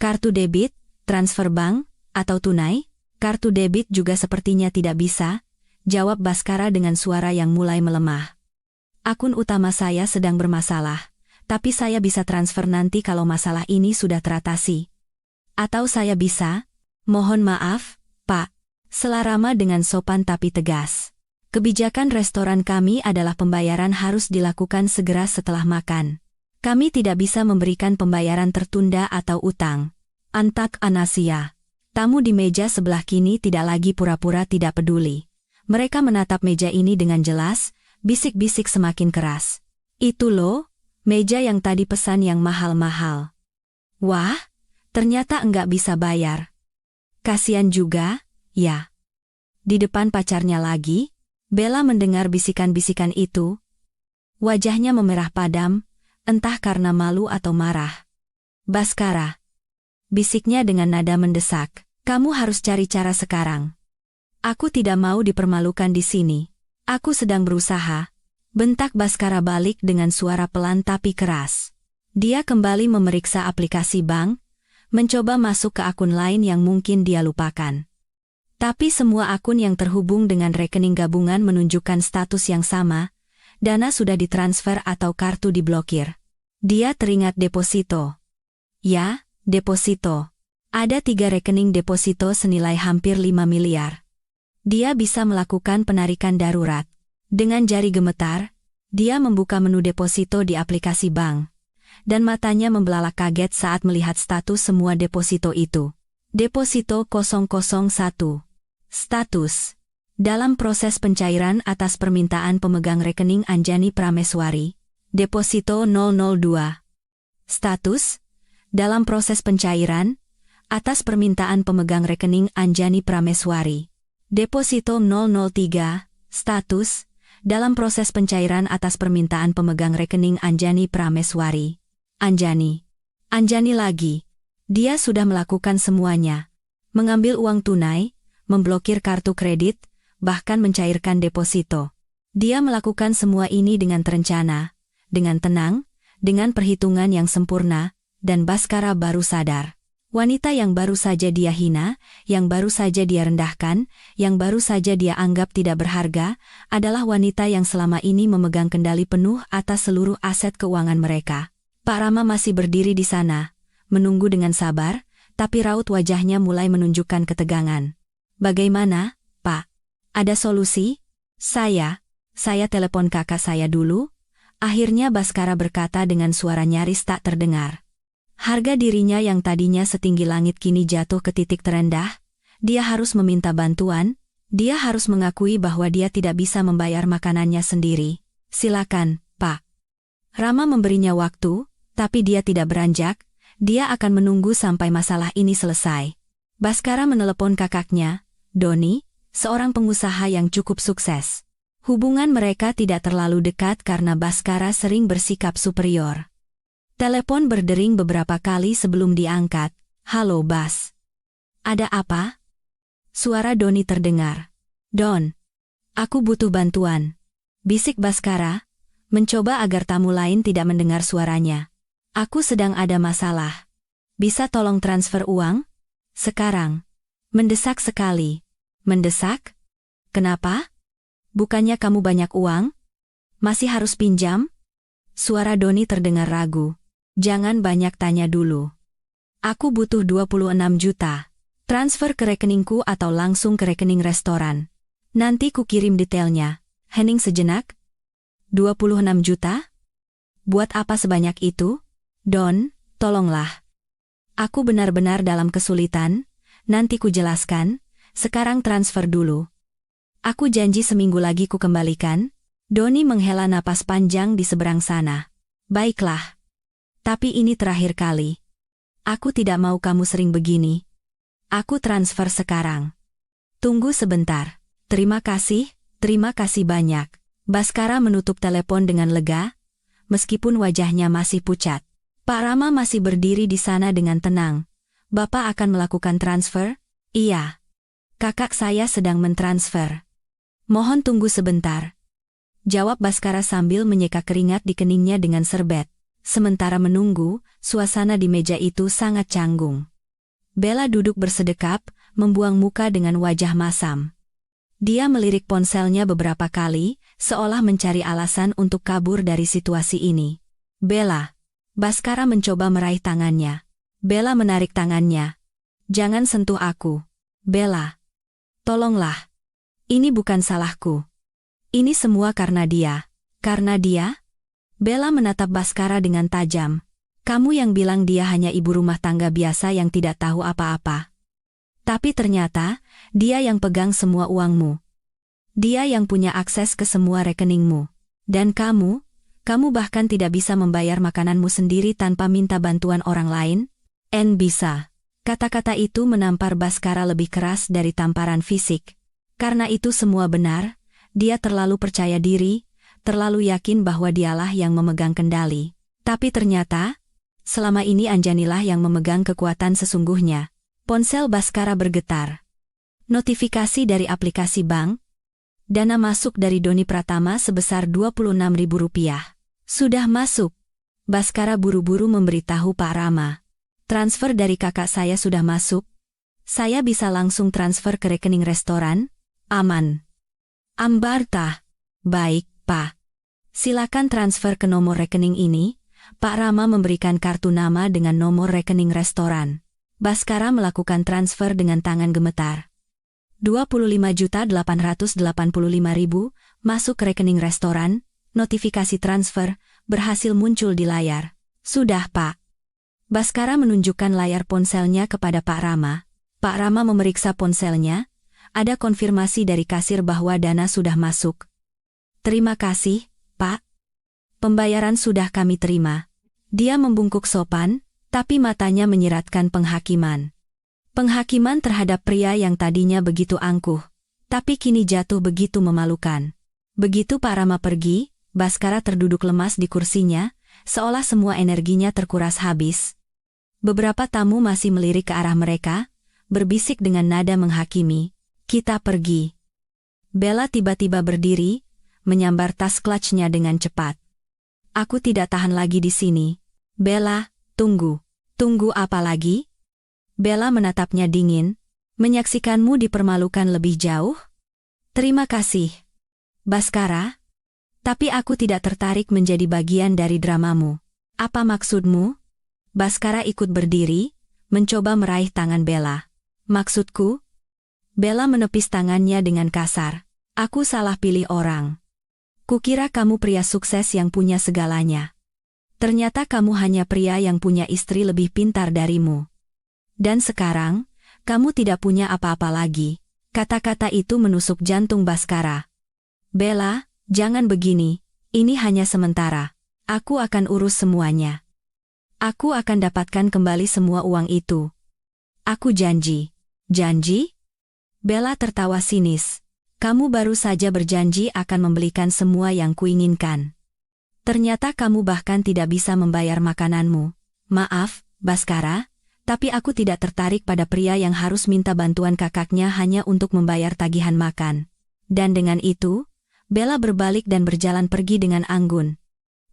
Kartu debit, transfer bank, atau tunai? Kartu debit juga sepertinya tidak bisa, jawab Baskara dengan suara yang mulai melemah. Akun utama saya sedang bermasalah, tapi saya bisa transfer nanti kalau masalah ini sudah teratasi. Atau saya bisa, mohon maaf, Pak. Sela Rama dengan sopan tapi tegas. Kebijakan restoran kami adalah pembayaran harus dilakukan segera setelah makan. Kami tidak bisa memberikan pembayaran tertunda atau utang. Antak Anasia. Tamu di meja sebelah kini tidak lagi pura-pura tidak peduli. Mereka menatap meja ini dengan jelas, bisik-bisik semakin keras. Itu loh, meja yang tadi pesan yang mahal-mahal. Wah, ternyata enggak bisa bayar. Kasian juga, ya. Di depan pacarnya lagi, Bella mendengar bisikan-bisikan itu. Wajahnya memerah padam, entah karena malu atau marah. Baskara. Bisiknya dengan nada mendesak. Kamu harus cari cara sekarang. Aku tidak mau dipermalukan di sini. Aku sedang berusaha. Bentak Baskara balik dengan suara pelan tapi keras. Dia kembali memeriksa aplikasi bank, mencoba masuk ke akun lain yang mungkin dia lupakan. Tapi semua akun yang terhubung dengan rekening gabungan menunjukkan status yang sama, dana sudah ditransfer atau kartu diblokir. Dia teringat deposito. Ya, deposito. Ada 3 rekening deposito senilai hampir 5 miliar. Dia bisa melakukan penarikan darurat. Dengan jari gemetar, dia membuka menu deposito di aplikasi bank. Dan matanya membelalak kaget saat melihat status semua deposito itu. Deposito 001. Status. Dalam proses pencairan atas permintaan pemegang rekening Anjani Prameswari, Deposito 002. Status, dalam proses pencairan, atas permintaan pemegang rekening Anjani Prameswari. Deposito 003. Status, dalam proses pencairan atas permintaan pemegang rekening Anjani Prameswari. Anjani lagi. Dia sudah melakukan semuanya. Mengambil uang tunai, memblokir kartu kredit, bahkan mencairkan deposito. Dia melakukan semua ini dengan terencana, dengan tenang, dengan perhitungan yang sempurna, dan Baskara baru sadar. Wanita yang baru saja dia hina, yang baru saja dia rendahkan, yang baru saja dia anggap tidak berharga, adalah wanita yang selama ini memegang kendali penuh atas seluruh aset keuangan mereka. Pak Rama masih berdiri di sana, menunggu dengan sabar, tapi raut wajahnya mulai menunjukkan ketegangan. Bagaimana, Pak? Ada solusi? Saya telepon kakak saya dulu. Akhirnya Baskara berkata dengan suara nyaris tak terdengar. Harga dirinya yang tadinya setinggi langit kini jatuh ke titik terendah. Dia harus meminta bantuan. Dia harus mengakui bahwa dia tidak bisa membayar makanannya sendiri. Silakan, Pak. Rama memberinya waktu, tapi dia tidak beranjak. Dia akan menunggu sampai masalah ini selesai. Baskara menelepon kakaknya, Doni, seorang pengusaha yang cukup sukses. Hubungan mereka tidak terlalu dekat karena Baskara sering bersikap superior. Telepon berdering beberapa kali sebelum diangkat. Halo Bas. Ada apa? Suara Doni terdengar. Don. Aku butuh bantuan. Bisik Baskara, mencoba agar tamu lain tidak mendengar suaranya. Aku sedang ada masalah. Bisa tolong transfer uang? Sekarang. Mendesak sekali. Mendesak? Kenapa? Bukannya kamu banyak uang? Masih harus pinjam? Suara Doni terdengar ragu. Jangan banyak tanya dulu. Aku butuh 26 juta. Transfer ke rekeningku atau langsung ke rekening restoran. Nanti ku kirim detailnya. Hening sejenak. 26 juta? Buat apa sebanyak itu? Don, tolonglah. Aku benar-benar dalam kesulitan. Nanti ku jelaskan. Sekarang transfer dulu. Aku janji seminggu lagi ku kembalikan. Doni menghela napas panjang di seberang sana. Baiklah. Tapi ini terakhir kali. Aku tidak mau kamu sering begini. Aku transfer sekarang. Tunggu sebentar. Terima kasih banyak. Baskara menutup telepon dengan lega, meskipun wajahnya masih pucat. Pak Rama masih berdiri di sana dengan tenang. Bapak akan melakukan transfer? Iya. Kakak saya sedang mentransfer. Mohon tunggu sebentar. Jawab Baskara sambil menyeka keringat di keningnya dengan serbet. Sementara menunggu, suasana di meja itu sangat canggung. Bella duduk bersedekap, membuang muka dengan wajah masam. Dia melirik ponselnya beberapa kali, seolah mencari alasan untuk kabur dari situasi ini. Bella. Baskara mencoba meraih tangannya. Bella menarik tangannya. Jangan sentuh aku. Bella. Tolonglah. Ini bukan salahku. Ini semua karena dia. Karena dia? Bella menatap Baskara dengan tajam. Kamu yang bilang dia hanya ibu rumah tangga biasa yang tidak tahu apa-apa. Tapi ternyata, dia yang pegang semua uangmu. Dia yang punya akses ke semua rekeningmu. Dan kamu bahkan tidak bisa membayar makananmu sendiri tanpa minta bantuan orang lain? Bisa. Kata-kata itu menampar Baskara lebih keras dari tamparan fisik. Karena itu semua benar, dia terlalu percaya diri, terlalu yakin bahwa dialah yang memegang kendali. Tapi ternyata, selama ini Anjanilah yang memegang kekuatan sesungguhnya. Ponsel Baskara bergetar. Notifikasi dari aplikasi bank. Dana masuk dari Doni Pratama sebesar Rp26.000. Sudah masuk. Baskara buru-buru memberitahu Pak Rama. Transfer dari kakak saya sudah masuk. Saya bisa langsung transfer ke rekening restoran. Aman. Ambarta. Baik, Pak. Silakan transfer ke nomor rekening ini. Pak Rama memberikan kartu nama dengan nomor rekening restoran. Baskara melakukan transfer dengan tangan gemetar. 25.885.000 masuk ke rekening restoran. Notifikasi transfer berhasil muncul di layar. Sudah, Pak. Baskara menunjukkan layar ponselnya kepada Pak Rama. Pak Rama memeriksa ponselnya. Ada konfirmasi dari kasir bahwa dana sudah masuk. Terima kasih, Pak. pembayaran sudah kami terima. Dia membungkuk sopan, tapi matanya menyiratkan penghakiman. Penghakiman terhadap pria yang tadinya begitu angkuh, tapi kini jatuh begitu memalukan. Begitu Pak Rama pergi, Baskara terduduk lemas di kursinya, seolah semua energinya terkuras habis. Beberapa tamu masih melirik ke arah mereka, berbisik dengan nada menghakimi, "Kita pergi." Bella tiba-tiba berdiri, menyambar tas clutch-nya dengan cepat. "Aku tidak tahan lagi di sini." "Bella, tunggu. Tunggu apa lagi?" Bella menatapnya dingin. "Menyaksikanmu dipermalukan lebih jauh?" "Terima kasih, Baskara. Tapi aku tidak tertarik menjadi bagian dari dramamu." "Apa maksudmu?" Baskara ikut berdiri, mencoba meraih tangan Bella. "Maksudku?" Bella menepis tangannya dengan kasar. "Aku salah pilih orang. Kukira kamu pria sukses yang punya segalanya. Ternyata kamu hanya pria yang punya istri lebih pintar darimu. Dan sekarang, kamu tidak punya apa-apa lagi." Kata-kata itu menusuk jantung Baskara. "Bella, jangan begini, ini hanya sementara. Aku akan urus semuanya. Aku akan dapatkan kembali semua uang itu. Aku janji." "Janji?" Bella tertawa sinis. "Kamu baru saja berjanji akan membelikan semua yang kuinginkan. Ternyata kamu bahkan tidak bisa membayar makananmu." "Maaf, Baskara, tapi aku tidak tertarik pada pria yang harus minta bantuan kakaknya hanya untuk membayar tagihan makan." Dan dengan itu, Bella berbalik dan berjalan pergi dengan anggun.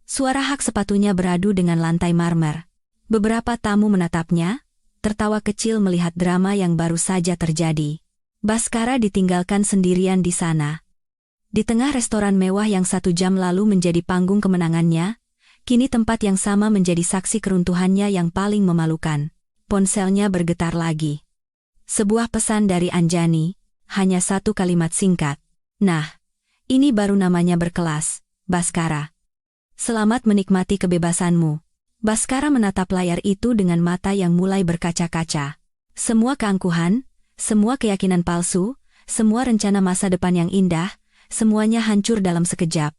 Suara hak sepatunya beradu dengan lantai marmer. Beberapa tamu menatapnya, tertawa kecil melihat drama yang baru saja terjadi. Baskara ditinggalkan sendirian di sana. Di tengah restoran mewah yang 1 jam lalu menjadi panggung kemenangannya, kini tempat yang sama menjadi saksi keruntuhannya yang paling memalukan. Ponselnya bergetar lagi. Sebuah pesan dari Anjani, hanya 1 kalimat singkat. "Nah, ini baru namanya berkelas, Baskara. Selamat menikmati kebebasanmu." Baskara menatap layar itu dengan mata yang mulai berkaca-kaca. Semua keangkuhan, semua keyakinan palsu, semua rencana masa depan yang indah, semuanya hancur dalam sekejap.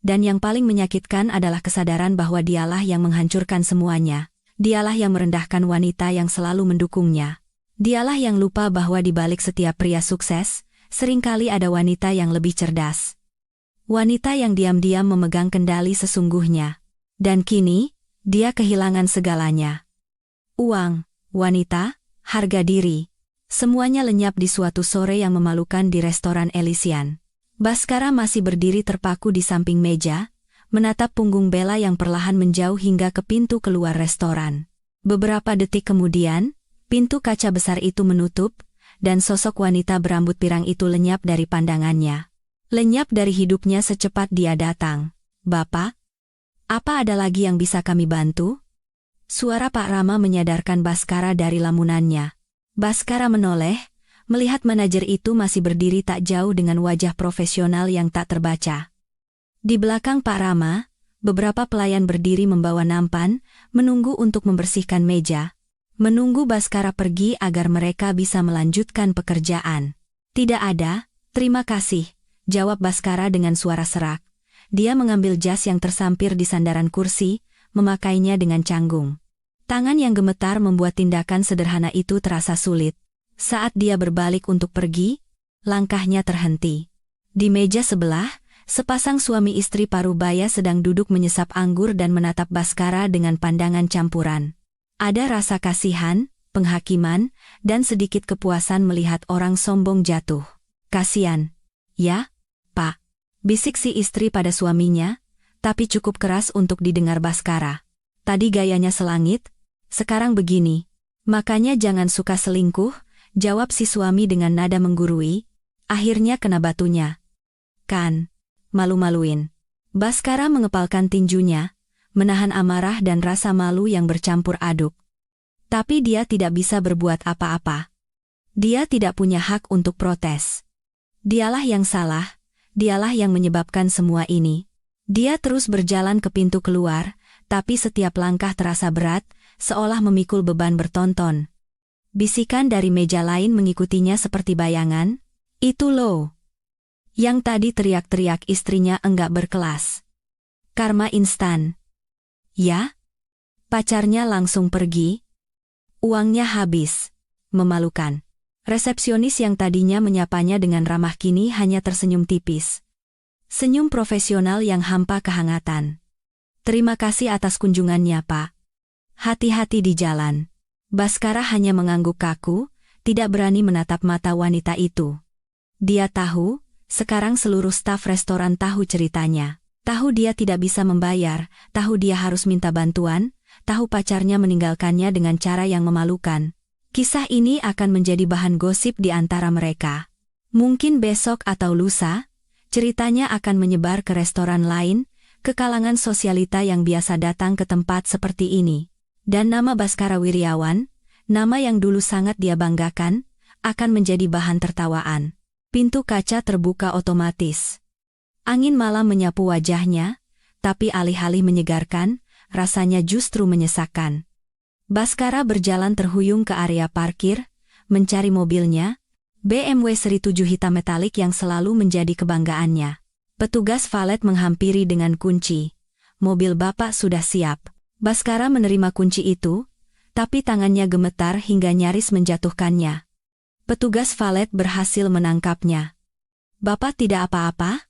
Dan yang paling menyakitkan adalah kesadaran bahwa dialah yang menghancurkan semuanya. Dialah yang merendahkan wanita yang selalu mendukungnya. Dialah yang lupa bahwa di balik setiap pria sukses, seringkali ada wanita yang lebih cerdas. Wanita yang diam-diam memegang kendali sesungguhnya. Dan kini, dia kehilangan segalanya. Uang, wanita, harga diri. Semuanya lenyap di suatu sore yang memalukan di restoran Elysian. Baskara masih berdiri terpaku di samping meja, menatap punggung Bella yang perlahan menjauh hingga ke pintu keluar restoran. Beberapa detik kemudian, pintu kaca besar itu menutup, dan sosok wanita berambut pirang itu lenyap dari pandangannya. Lenyap dari hidupnya secepat dia datang. "Bapak? Apa ada lagi yang bisa kami bantu?" Suara Pak Rama menyadarkan Baskara dari lamunannya. Baskara menoleh, melihat manajer itu masih berdiri tak jauh dengan wajah profesional yang tak terbaca. Di belakang Pak Rama, beberapa pelayan berdiri membawa nampan, menunggu untuk membersihkan meja. Menunggu Baskara pergi agar mereka bisa melanjutkan pekerjaan. "Tidak ada, terima kasih," jawab Baskara dengan suara serak. Dia mengambil jas yang tersampir di sandaran kursi, memakainya dengan canggung. Tangan yang gemetar membuat tindakan sederhana itu terasa sulit. Saat dia berbalik untuk pergi, langkahnya terhenti. Di meja sebelah, sepasang suami istri parubaya sedang duduk menyesap anggur dan menatap Baskara dengan pandangan campuran. Ada rasa kasihan, penghakiman, dan sedikit kepuasan melihat orang sombong jatuh. "Kasian, ya, Pak," bisik si istri pada suaminya, tapi cukup keras untuk didengar Baskara. "Tadi gayanya selangit, sekarang begini. Makanya jangan suka selingkuh," jawab si suami dengan nada menggurui. "Akhirnya kena batunya. Kan, malu-maluin." Baskara mengepalkan tinjunya, menahan amarah dan rasa malu yang bercampur aduk. Tapi dia tidak bisa berbuat apa-apa. Dia tidak punya hak untuk protes. Dialah yang salah. Dialah yang menyebabkan semua ini. Dia terus berjalan ke pintu keluar, tapi setiap langkah terasa berat, seolah memikul beban bertonton. Bisikan dari meja lain mengikutinya seperti bayangan. "Itu loh. Yang tadi teriak-teriak istrinya enggak berkelas. Karma instan. Ya? Pacarnya langsung pergi? Uangnya habis. Memalukan. Resepsionis yang tadinya menyapanya dengan ramah kini hanya tersenyum tipis. Senyum profesional yang hampa kehangatan. Terima kasih atas kunjungannya, Pak. Hati-hati di jalan. Baskara hanya mengangguk kaku, tidak berani menatap mata wanita itu. Dia tahu, sekarang seluruh staf restoran tahu ceritanya. Tahu dia tidak bisa membayar, tahu dia harus minta bantuan, tahu pacarnya meninggalkannya dengan cara yang memalukan. Kisah ini akan menjadi bahan gosip di antara mereka. Mungkin besok atau lusa, ceritanya akan menyebar ke restoran lain, ke kalangan sosialita yang biasa datang ke tempat seperti ini. Dan nama Baskara Wiryawan, nama yang dulu sangat dia banggakan, akan menjadi bahan tertawaan. Pintu kaca terbuka otomatis. Angin malam menyapu wajahnya, tapi alih-alih menyegarkan, rasanya justru menyesakkan. Baskara berjalan terhuyung ke area parkir, mencari mobilnya, BMW seri 7 hitam metalik yang selalu menjadi kebanggaannya. Petugas valet menghampiri dengan kunci. Mobil bapak sudah siap. Baskara menerima kunci itu, tapi tangannya gemetar hingga nyaris menjatuhkannya. Petugas valet berhasil menangkapnya. Bapak tidak apa-apa?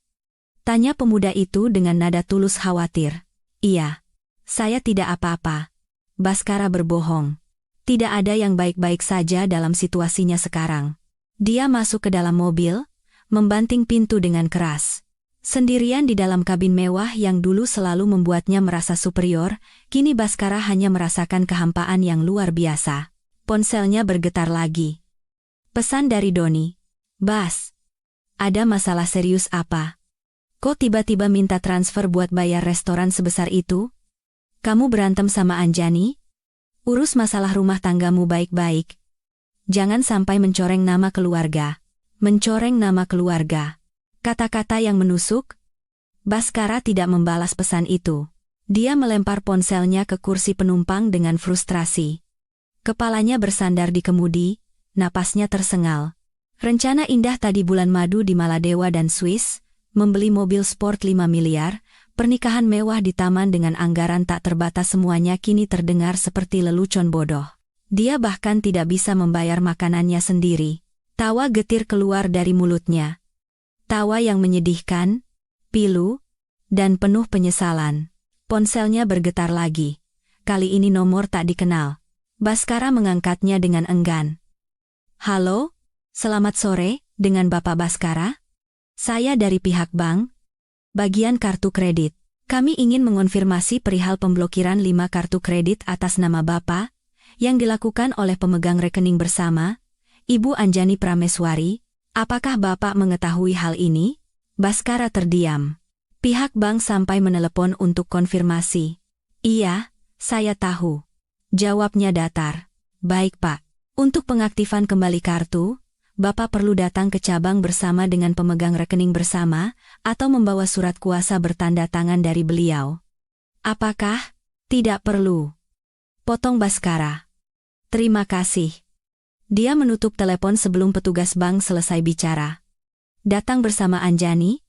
Tanya pemuda itu dengan nada tulus khawatir. Iya, saya tidak apa-apa. Baskara berbohong. Tidak ada yang baik-baik saja dalam situasinya sekarang. Dia masuk ke dalam mobil, membanting pintu dengan keras. Sendirian di dalam kabin mewah yang dulu selalu membuatnya merasa superior, kini Baskara hanya merasakan kehampaan yang luar biasa. Ponselnya bergetar lagi. Pesan dari Doni. Bas, ada masalah serius apa? Kok tiba-tiba minta transfer buat bayar restoran sebesar itu? Kamu berantem sama Anjani? Urus masalah rumah tanggamu baik-baik. Jangan sampai mencoreng nama keluarga. Mencoreng nama keluarga. Kata-kata yang menusuk. Baskara tidak membalas pesan itu. Dia melempar ponselnya ke kursi penumpang dengan frustrasi. Kepalanya bersandar di kemudi, napasnya tersengal. Rencana indah tadi bulan madu di Maladewa dan Swiss, membeli mobil sport 5 miliar, pernikahan mewah di taman dengan anggaran tak terbatas semuanya kini terdengar seperti lelucon bodoh. Dia bahkan tidak bisa membayar makanannya sendiri. Tawa getir keluar dari mulutnya. Tawa yang menyedihkan, pilu, dan penuh penyesalan. Ponselnya bergetar lagi. Kali ini nomor tak dikenal. Baskara mengangkatnya dengan enggan. Halo, selamat sore, dengan Bapak Baskara? Saya dari pihak bank. Bagian kartu kredit. Kami ingin mengonfirmasi perihal pemblokiran 5 kartu kredit atas nama Bapak, yang dilakukan oleh pemegang rekening bersama, Ibu Anjani Prameswari. Apakah Bapak mengetahui hal ini? Baskara terdiam. Pihak bank sampai menelepon untuk konfirmasi. Iya, saya tahu. Jawabnya datar. Baik Pak. Untuk pengaktifan kembali kartu, Bapak perlu datang ke cabang bersama dengan pemegang rekening bersama, atau membawa surat kuasa bertanda tangan dari beliau. Apakah? Tidak perlu. Potong Baskara. Terima kasih. Dia menutup telepon sebelum petugas bank selesai bicara. Datang bersama Anjani?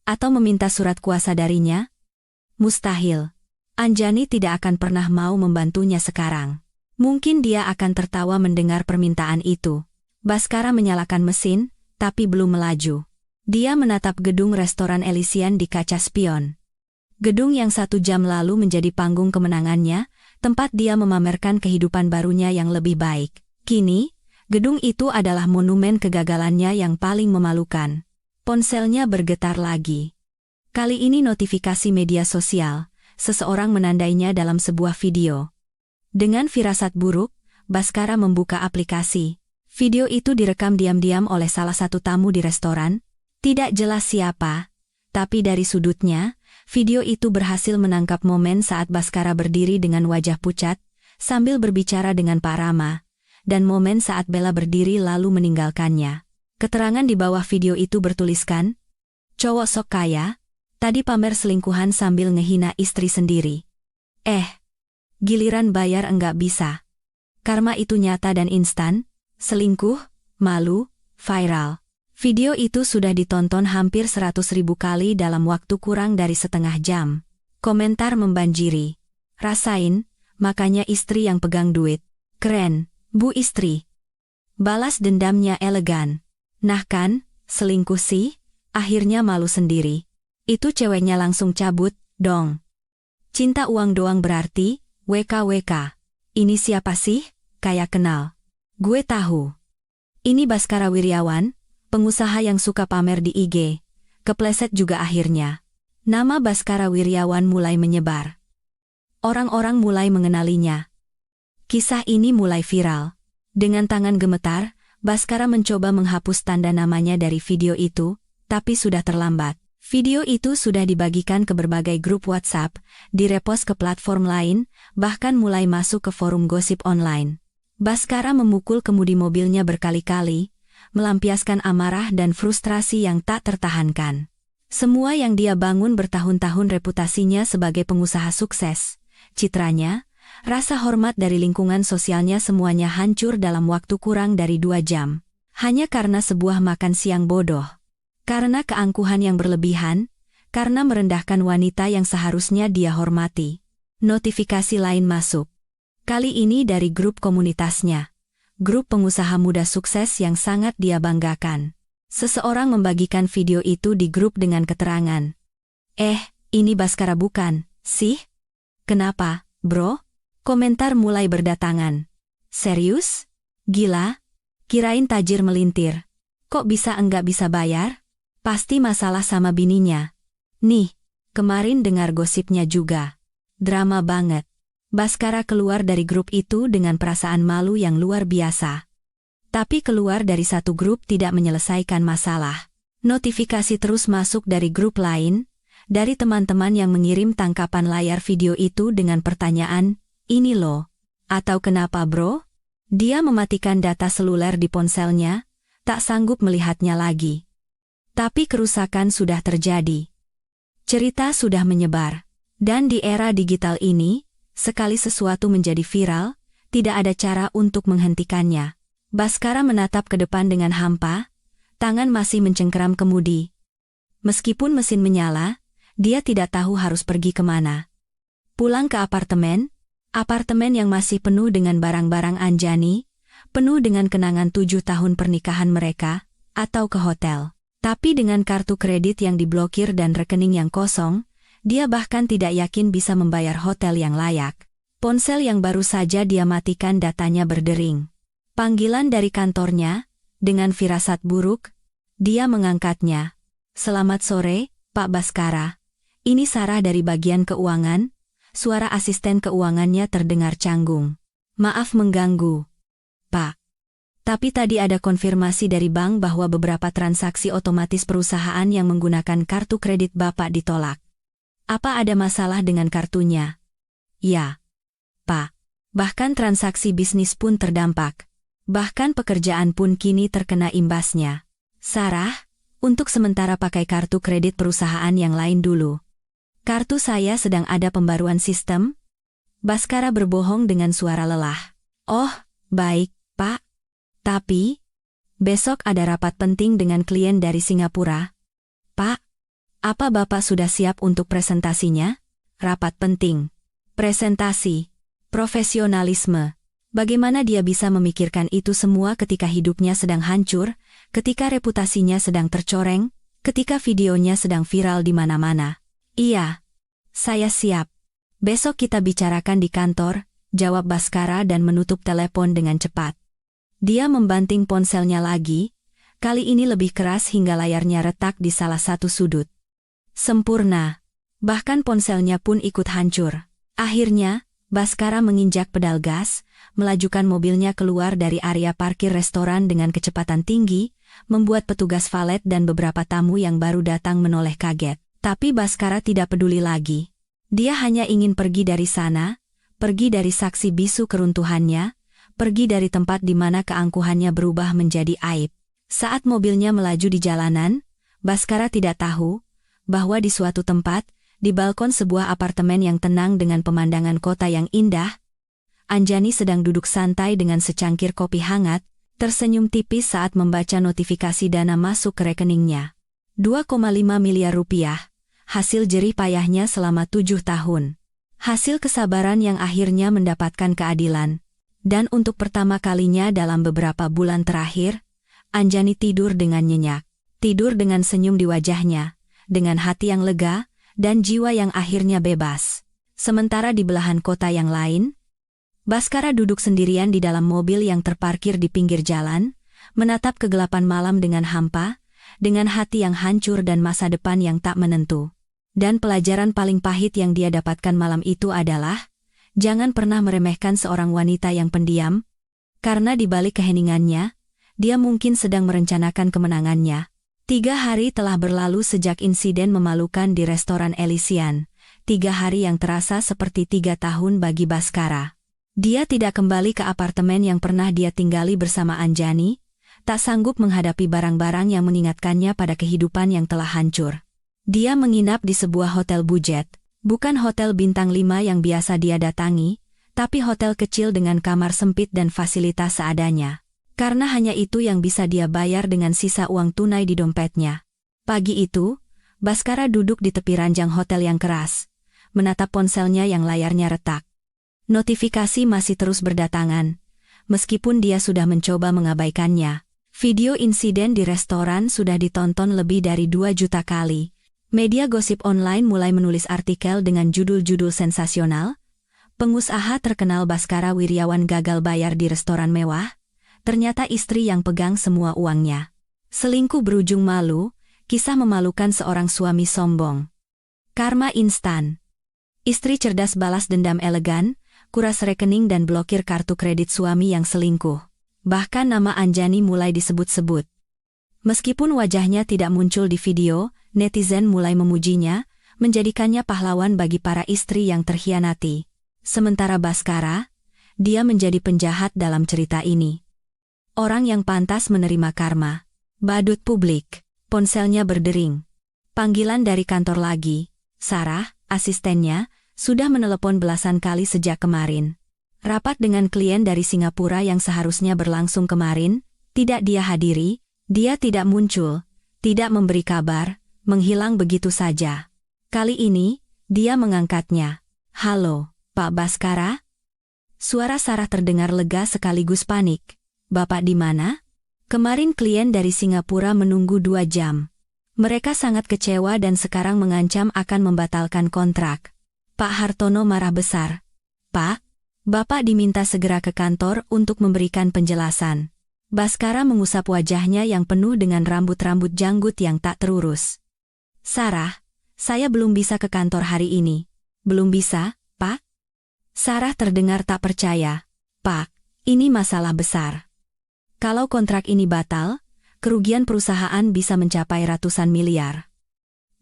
Atau meminta surat kuasa darinya? Mustahil. Anjani tidak akan pernah mau membantunya sekarang. Mungkin dia akan tertawa mendengar permintaan itu. Baskara menyalakan mesin, tapi belum melaju. Dia menatap gedung restoran Elysian di kaca spion. Gedung yang 1 jam lalu menjadi panggung kemenangannya, tempat dia memamerkan kehidupan barunya yang lebih baik. Kini, gedung itu adalah monumen kegagalannya yang paling memalukan. Ponselnya bergetar lagi. Kali ini notifikasi media sosial, seseorang menandainya dalam sebuah video. Dengan firasat buruk, Baskara membuka aplikasi. Video itu direkam diam-diam oleh salah satu tamu di restoran. Tidak jelas siapa, tapi dari sudutnya, video itu berhasil menangkap momen saat Baskara berdiri dengan wajah pucat, sambil berbicara dengan Pak Rama, dan momen saat Bella berdiri lalu meninggalkannya. Keterangan di bawah video itu bertuliskan, cowok sok kaya, tadi pamer selingkuhan sambil ngehina istri sendiri. Giliran bayar enggak bisa. Karma itu nyata dan instan, selingkuh, malu, viral. Video itu sudah ditonton hampir 100.000 kali dalam waktu kurang dari setengah jam. Komentar membanjiri. Rasain, makanya istri yang pegang duit. Keren, Bu Istri. Balas dendamnya elegan. Nah kan, selingkuh sih, akhirnya malu sendiri. Itu ceweknya langsung cabut, dong. Cinta uang doang berarti, WKWK. Ini siapa sih? Kayak kenal. Gue tahu. Ini Baskara Wiryawan, pengusaha yang suka pamer di IG. Kepleset juga akhirnya. Nama Baskara Wiryawan mulai menyebar. Orang-orang mulai mengenalinya. Kisah ini mulai viral. Dengan tangan gemetar, Baskara mencoba menghapus tanda namanya dari video itu, tapi sudah terlambat. Video itu sudah dibagikan ke berbagai grup WhatsApp, direpost ke platform lain, bahkan mulai masuk ke forum gosip online. Baskara memukul kemudi mobilnya berkali-kali, melampiaskan amarah dan frustrasi yang tak tertahankan. Semua yang dia bangun bertahun-tahun, reputasinya sebagai pengusaha sukses, citranya, rasa hormat dari lingkungan sosialnya, semuanya hancur dalam waktu kurang dari 2 jam. Hanya karena sebuah makan siang bodoh. Karena keangkuhan yang berlebihan, karena merendahkan wanita yang seharusnya dia hormati. Notifikasi lain masuk. Kali ini dari grup komunitasnya. Grup pengusaha muda sukses yang sangat dia banggakan. Seseorang membagikan video itu di grup dengan keterangan. Ini Baskara bukan, sih? Kenapa, bro? Komentar mulai berdatangan. Serius? Gila? Kirain tajir melintir. Kok bisa enggak bisa bayar? Pasti masalah sama bininya. Nih, kemarin dengar gosipnya juga. Drama banget. Baskara keluar dari grup itu dengan perasaan malu yang luar biasa. Tapi keluar dari satu grup tidak menyelesaikan masalah. Notifikasi terus masuk dari grup lain, dari teman-teman yang mengirim tangkapan layar video itu dengan pertanyaan, ini loh. Atau kenapa bro? Dia mematikan data seluler di ponselnya, tak sanggup melihatnya lagi. Tapi kerusakan sudah terjadi. Cerita sudah menyebar. Dan di era digital ini, sekali sesuatu menjadi viral, tidak ada cara untuk menghentikannya. Baskara menatap ke depan dengan hampa, tangan masih mencengkeram kemudi. Meskipun mesin menyala, dia tidak tahu harus pergi kemana. Pulang ke apartemen yang masih penuh dengan barang-barang Anjani, penuh dengan kenangan 7 tahun pernikahan mereka, atau ke hotel. Tapi dengan kartu kredit yang diblokir dan rekening yang kosong, dia bahkan tidak yakin bisa membayar hotel yang layak. Ponsel yang baru saja dia matikan datanya berdering. Panggilan dari kantornya, dengan firasat buruk, dia mengangkatnya. Selamat sore, Pak Baskara. Ini Sarah dari bagian keuangan. Suara asisten keuangannya terdengar canggung. Maaf mengganggu, Pak. Tapi tadi ada konfirmasi dari bank bahwa beberapa transaksi otomatis perusahaan yang menggunakan kartu kredit Bapak ditolak. Apa ada masalah dengan kartunya? Ya, Pak. Bahkan transaksi bisnis pun terdampak. Bahkan pekerjaan pun kini terkena imbasnya. Sarah, untuk sementara pakai kartu kredit perusahaan yang lain dulu. Kartu saya sedang ada pembaruan sistem. Baskara berbohong dengan suara lelah. Oh, baik, Pak. Tapi, besok ada rapat penting dengan klien dari Singapura. Pak, apa Bapak sudah siap untuk presentasinya? Rapat penting. Presentasi. Profesionalisme. Bagaimana dia bisa memikirkan itu semua ketika hidupnya sedang hancur, ketika reputasinya sedang tercoreng, ketika videonya sedang viral di mana-mana? Iya, saya siap. Besok kita bicarakan di kantor, jawab Baskara dan menutup telepon dengan cepat. Dia membanting ponselnya lagi, kali ini lebih keras hingga layarnya retak di salah satu sudut. Sempurna. Bahkan ponselnya pun ikut hancur. Akhirnya, Baskara menginjak pedal gas, melajukan mobilnya keluar dari area parkir restoran dengan kecepatan tinggi, membuat petugas valet dan beberapa tamu yang baru datang menoleh kaget. Tapi Baskara tidak peduli lagi. Dia hanya ingin pergi dari sana, pergi dari saksi bisu keruntuhannya, pergi dari tempat di mana keangkuhannya berubah menjadi aib. Saat mobilnya melaju di jalanan, Baskara tidak tahu bahwa di suatu tempat, di balkon sebuah apartemen yang tenang dengan pemandangan kota yang indah, Anjani sedang duduk santai dengan secangkir kopi hangat, tersenyum tipis saat membaca notifikasi dana masuk ke rekeningnya. 2,5 miliar rupiah. hasil jerih payahnya selama 7 tahun. Hasil kesabaran yang akhirnya mendapatkan keadilan. Dan untuk pertama kalinya dalam beberapa bulan terakhir, Anjani tidur dengan nyenyak. Tidur dengan senyum di wajahnya, dengan hati yang lega, dan jiwa yang akhirnya bebas. Sementara di belahan kota yang lain, Baskara duduk sendirian di dalam mobil yang terparkir di pinggir jalan, menatap kegelapan malam dengan hampa, dengan hati yang hancur dan masa depan yang tak menentu. Dan pelajaran paling pahit yang dia dapatkan malam itu adalah, jangan pernah meremehkan seorang wanita yang pendiam, karena di balik keheningannya, dia mungkin sedang merencanakan kemenangannya. 3 hari telah berlalu sejak insiden memalukan di restoran Elysian. 3 hari yang terasa seperti 3 tahun bagi Baskara. Dia tidak kembali ke apartemen yang pernah dia tinggali bersama Anjani, tak sanggup menghadapi barang-barang yang mengingatkannya pada kehidupan yang telah hancur. Dia menginap di sebuah hotel budget, bukan hotel bintang 5 yang biasa dia datangi, tapi hotel kecil dengan kamar sempit dan fasilitas seadanya. Karena hanya itu yang bisa dia bayar dengan sisa uang tunai di dompetnya. Pagi itu, Baskara duduk di tepi ranjang hotel yang keras, menatap ponselnya yang layarnya retak. Notifikasi masih terus berdatangan, meskipun dia sudah mencoba mengabaikannya. Video insiden di restoran sudah ditonton lebih dari 2 juta kali. Media gosip online mulai menulis artikel dengan judul-judul sensasional. Pengusaha terkenal Baskara Wiryawan gagal bayar di restoran mewah. Ternyata istri yang pegang semua uangnya. Selingkuh berujung malu, kisah memalukan seorang suami sombong. Karma instan. Istri cerdas balas dendam elegan, kuras rekening dan blokir kartu kredit suami yang selingkuh. Bahkan nama Anjani mulai disebut-sebut. Meskipun wajahnya tidak muncul di video, netizen mulai memujinya, menjadikannya pahlawan bagi para istri yang terkhianati. Sementara Baskara, dia menjadi penjahat dalam cerita ini. Orang yang pantas menerima karma. Badut publik. Ponselnya berdering. Panggilan dari kantor lagi. Sarah, asistennya, sudah menelepon belasan kali sejak kemarin. Rapat dengan klien dari Singapura yang seharusnya berlangsung kemarin, tidak dia hadiri, dia tidak muncul, tidak memberi kabar, menghilang begitu saja. Kali ini, dia mengangkatnya. Halo, Pak Baskara? Suara Sarah terdengar lega sekaligus panik. Bapak di mana? Kemarin klien dari Singapura menunggu 2 jam. Mereka sangat kecewa dan sekarang mengancam akan membatalkan kontrak. Pak Hartono marah besar. Pak, Bapak diminta segera ke kantor untuk memberikan penjelasan. Baskara mengusap wajahnya yang penuh dengan rambut-rambut janggut yang tak terurus. Sarah, saya belum bisa ke kantor hari ini. Belum bisa, Pak? Sarah terdengar tak percaya. Pak, ini masalah besar. Kalau kontrak ini batal, kerugian perusahaan bisa mencapai ratusan miliar.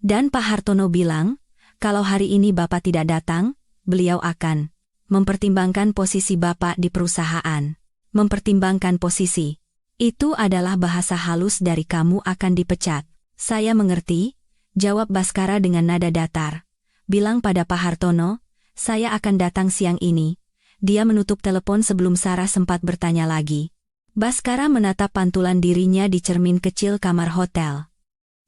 Dan Pak Hartono bilang, kalau hari ini Bapak tidak datang, beliau akan mempertimbangkan posisi Bapak di perusahaan. Mempertimbangkan posisi. Itu adalah bahasa halus dari kamu akan dipecat. Saya mengerti, jawab Baskara dengan nada datar. Bilang pada Pak Hartono, saya akan datang siang ini. Dia menutup telepon sebelum Sarah sempat bertanya lagi. Baskara menatap pantulan dirinya di cermin kecil kamar hotel.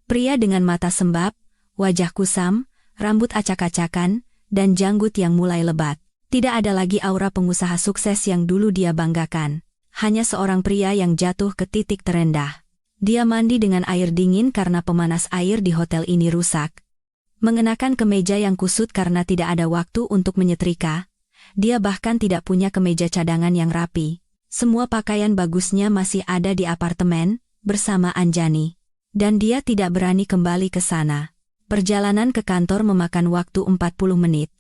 Pria dengan mata sembab, wajah kusam, rambut acak-acakan, dan janggut yang mulai lebat. Tidak ada lagi aura pengusaha sukses yang dulu dia banggakan. Hanya seorang pria yang jatuh ke titik terendah. Dia mandi dengan air dingin karena pemanas air di hotel ini rusak. Mengenakan kemeja yang kusut karena tidak ada waktu untuk menyetrika. Dia bahkan tidak punya kemeja cadangan yang rapi. Semua pakaian bagusnya masih ada di apartemen, bersama Anjani. Dan dia tidak berani kembali ke sana. Perjalanan ke kantor memakan waktu 40 menit.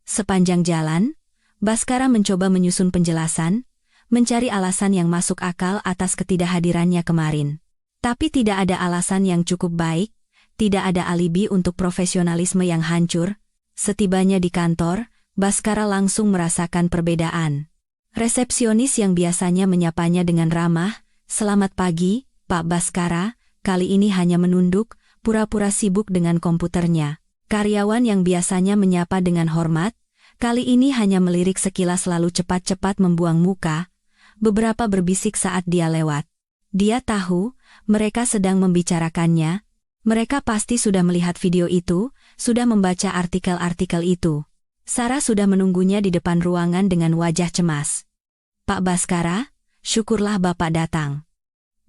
Sepanjang jalan, Baskara mencoba menyusun penjelasan, mencari alasan yang masuk akal atas ketidakhadirannya kemarin. Tapi tidak ada alasan yang cukup baik, tidak ada alibi untuk profesionalisme yang hancur. Setibanya di kantor, Baskara langsung merasakan perbedaan. Resepsionis yang biasanya menyapanya dengan ramah, "Selamat pagi, Pak Baskara," kali ini hanya menunduk, pura-pura sibuk dengan komputernya. Karyawan yang biasanya menyapa dengan hormat, kali ini hanya melirik sekilas lalu cepat-cepat membuang muka. Beberapa berbisik saat dia lewat. Dia tahu, mereka sedang membicarakannya. Mereka pasti sudah melihat video itu, sudah membaca artikel-artikel itu. Sarah sudah menunggunya di depan ruangan dengan wajah cemas. Pak Baskara, syukurlah Bapak datang.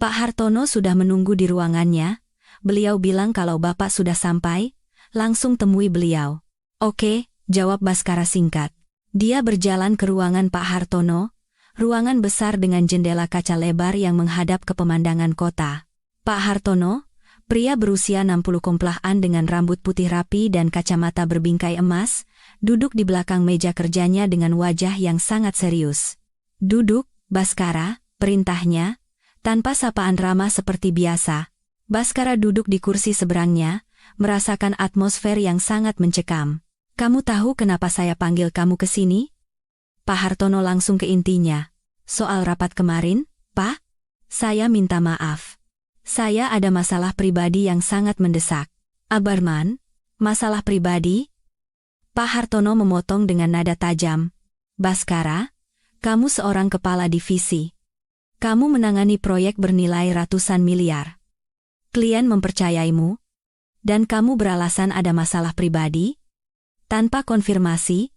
Pak Hartono sudah menunggu di ruangannya. Beliau bilang kalau Bapak sudah sampai, langsung temui beliau. Oke, jawab Baskara singkat. Dia berjalan ke ruangan Pak Hartono, ruangan besar dengan jendela kaca lebar yang menghadap ke pemandangan kota. Pak Hartono, pria berusia 60 komplahan dengan rambut putih rapi dan kacamata berbingkai emas, duduk di belakang meja kerjanya dengan wajah yang sangat serius. Duduk, Baskara, perintahnya, tanpa sapaan ramah seperti biasa. Baskara duduk di kursi seberangnya, merasakan atmosfer yang sangat mencekam. Kamu tahu kenapa saya panggil kamu ke sini? Pak Hartono langsung ke intinya. Soal rapat kemarin, Pak? Saya minta maaf. Saya ada masalah pribadi yang sangat mendesak. Abarman? Masalah pribadi? Pak Hartono memotong dengan nada tajam. Baskara, kamu seorang kepala divisi. Kamu menangani proyek bernilai ratusan miliar. Klien mempercayaimu? Dan kamu beralasan ada masalah pribadi? Tanpa konfirmasi,